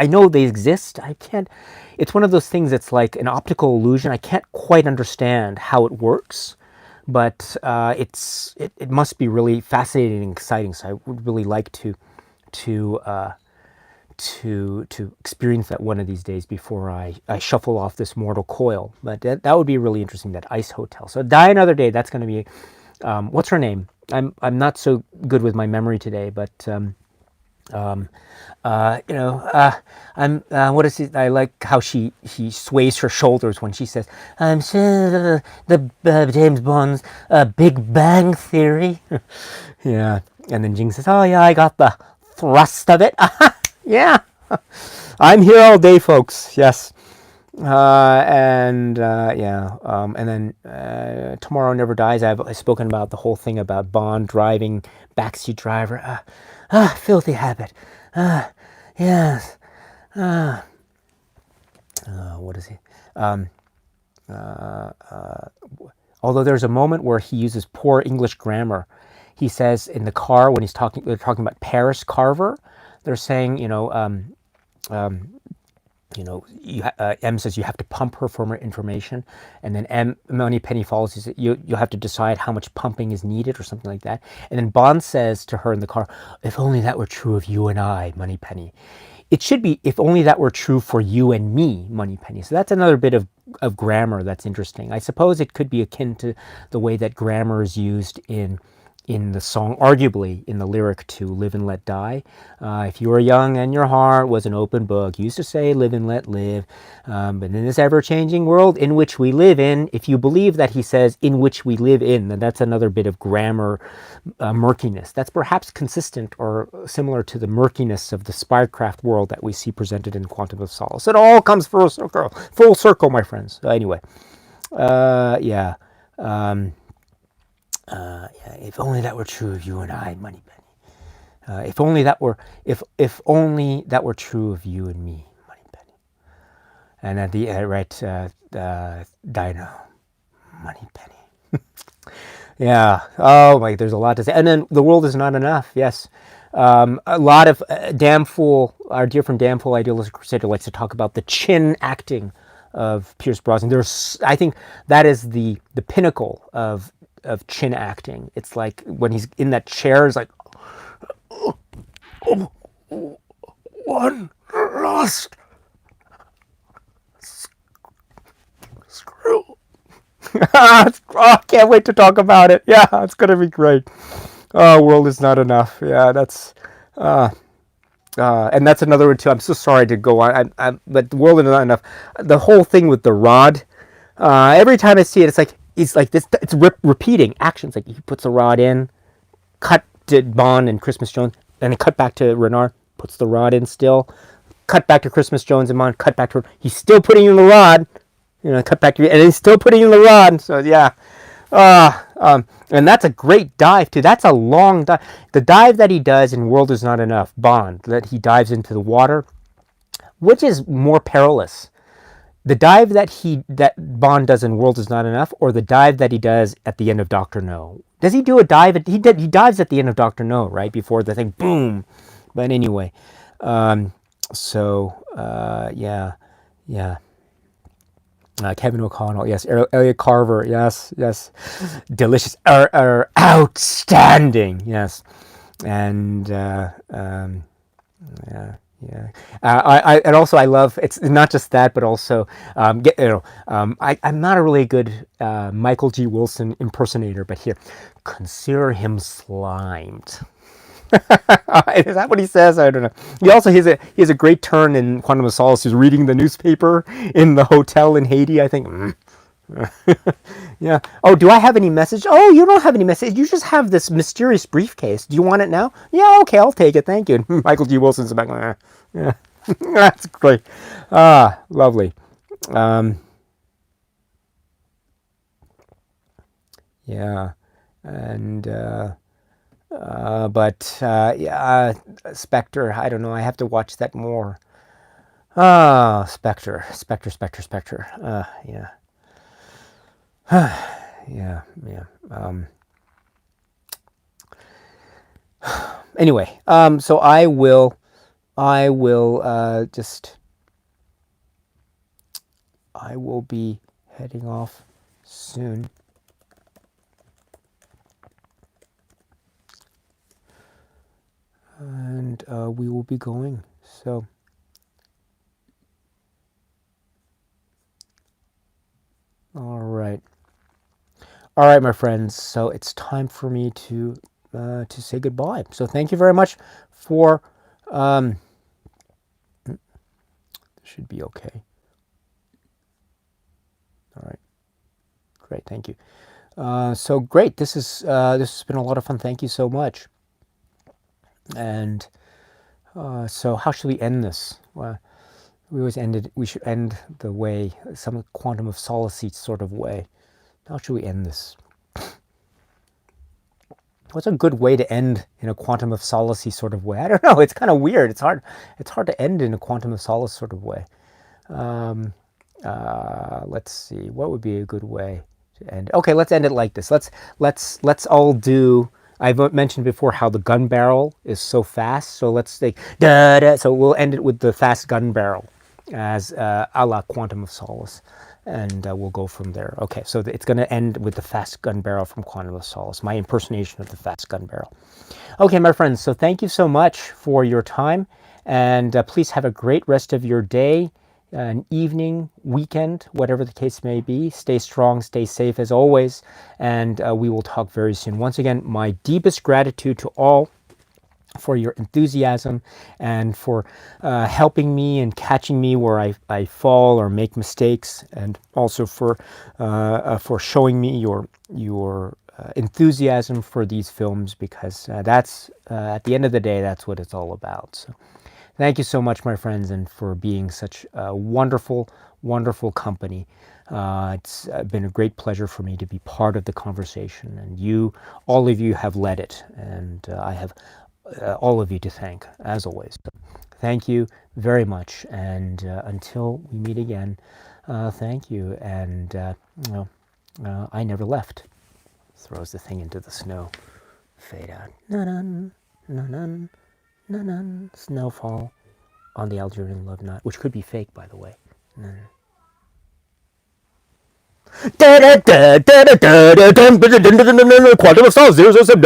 know they exist. I can't. It's one of those things that's like an optical illusion. I can't quite understand how it works, but it must be really fascinating and exciting. So I would really like to experience that one of these days before I shuffle off this mortal coil. But that would be really interesting. That ice hotel. So Die Another Day. That's going to be. What's her name? I'm not so good with my memory today, but what is it? I like how she sways her shoulders when she says, "I'm sure the James Bond's Big Bang Theory." Yeah, and then Jing says, "Oh yeah, I got the thrust of it." Yeah, I'm here all day, folks. Yes. And then Tomorrow Never Dies. I've spoken about the whole thing about Bond driving, backseat driver. Filthy habit. Yes. What is he? Although there's a moment where he uses poor English grammar. He says in the car when they're talking about Paris Carver. They're saying, M says you have to pump her for more information, and then Moneypenny follows. He says you have to decide how much pumping is needed, or something like that. And then Bond says to her in the car, "If only that were true of you and I, Moneypenny." It should be, "If only that were true for you and me, Moneypenny." So that's another bit of grammar that's interesting. I suppose it could be akin to the way that grammar is used in the song, arguably in the lyric to Live and Let Die. If you were young and your heart was an open book, you used to say live and let live. But in this ever-changing world in which we live in, if you believe that he says in which we live in, then that's another bit of grammar murkiness. That's perhaps consistent or similar to the murkiness of the spycraft world that we see presented in Quantum of Solace. It all comes full circle, my friends. Anyway, if only that were true of you and I, Moneypenny. If only that were true of you and me, Moneypenny. And at the Dino, Moneypenny. Yeah. Oh my, there's a lot to say. And then The World Is Not Enough. Yes. A lot of our dear friend Damfool, Idealistic Crusader, likes to talk about the chin acting of Pierce Brosnan. I think that is the pinnacle of chin acting. It's like when he's in that chair, it's like, one last screw. I can't wait to talk about it. Yeah, it's gonna be great. World Is Not Enough. Yeah, that's and that's another one too. I'm so sorry to go on, but The World Is Not Enough. The whole thing with the rod. Every time I see it, it's like, it's like this. It's repeating actions. Like he puts the rod in, cut to Bond and Christmas Jones, and then cut back to Renard, puts the rod in still, cut back to Christmas Jones and Bond, cut back to, he's still putting in the rod, cut back to, and he's still putting in the rod. So yeah, and that's a great dive too. That's a long dive. The dive that he does in World Is Not Enough, Bond, that he dives into the water, which is more perilous? The dive that Bond does in World Is Not Enough, or the dive that he does at the end of Doctor No? Does he do a dive? He dives at the end of Doctor No, right before the thing, boom. But anyway, yeah. Kevin O'Connell, yes. Elliot Carver, yes. Delicious, outstanding, yes. And yeah. And also I love, it's not just that, but also I'm not a really good Michael G. Wilson impersonator, but here, consider him slimed. Is that what he says? I don't know. He also has a great turn in Quantum of Solace. He's reading the newspaper in the hotel in Haiti, I think. Yeah. Oh, do I have any message? Oh, you don't have any message. You just have this mysterious briefcase. Do you want it now? Yeah, okay, I'll take it. Thank you. Michael G. Wilson's back. Yeah. That's great. Lovely. Yeah. And yeah, Spectre, I don't know. I have to watch that more. Spectre. Yeah. Yeah. Anyway, so I will be heading off soon. And we will be going. So all right, my friends. So it's time for me to say goodbye. So thank you very much for. This should be okay. All right, great. Thank you. So great. This has been a lot of fun. Thank you so much. And so how should we end this? Well, we should end the way, some Quantum of Solace sort of way. How should we end this? What's a good way to end in a Quantum of Solace sort of way? I don't know. It's kind of weird. It's hard to end in a Quantum of Solace sort of way. Let's see. What would be a good way to end? Okay, let's end it like this. Let's all do. I've mentioned before how the gun barrel is so fast. So let's say da da. So we'll end it with the fast gun barrel, as a la Quantum of Solace, and we'll go from there. Okay, so it's going to end with the fast gun barrel from Quantum of Solace, my impersonation of the fast gun barrel. Okay, my friends. So thank you so much for your time, and please have a great rest of your day, an evening, weekend, whatever the case may be. Stay strong, stay safe as always, and we will talk very soon. Once again, my deepest gratitude to all for your enthusiasm and for helping me and catching me where I fall or make mistakes, and also for showing me your enthusiasm for these films, because that's at the end of the day, that's what it's all about. So thank you so much, my friends, and for being such a wonderful, wonderful company. It's been a great pleasure for me to be part of the conversation, and all of you have led it, and I have all of you to thank, as always. So thank you very much, and until we meet again, thank you, and I never left. Throws the thing into the snow. Fade out. Na-nun, na-nun. Na-nun, snowfall on the Algerian love knot, which could be fake, by the way. Quantum of Solace 007.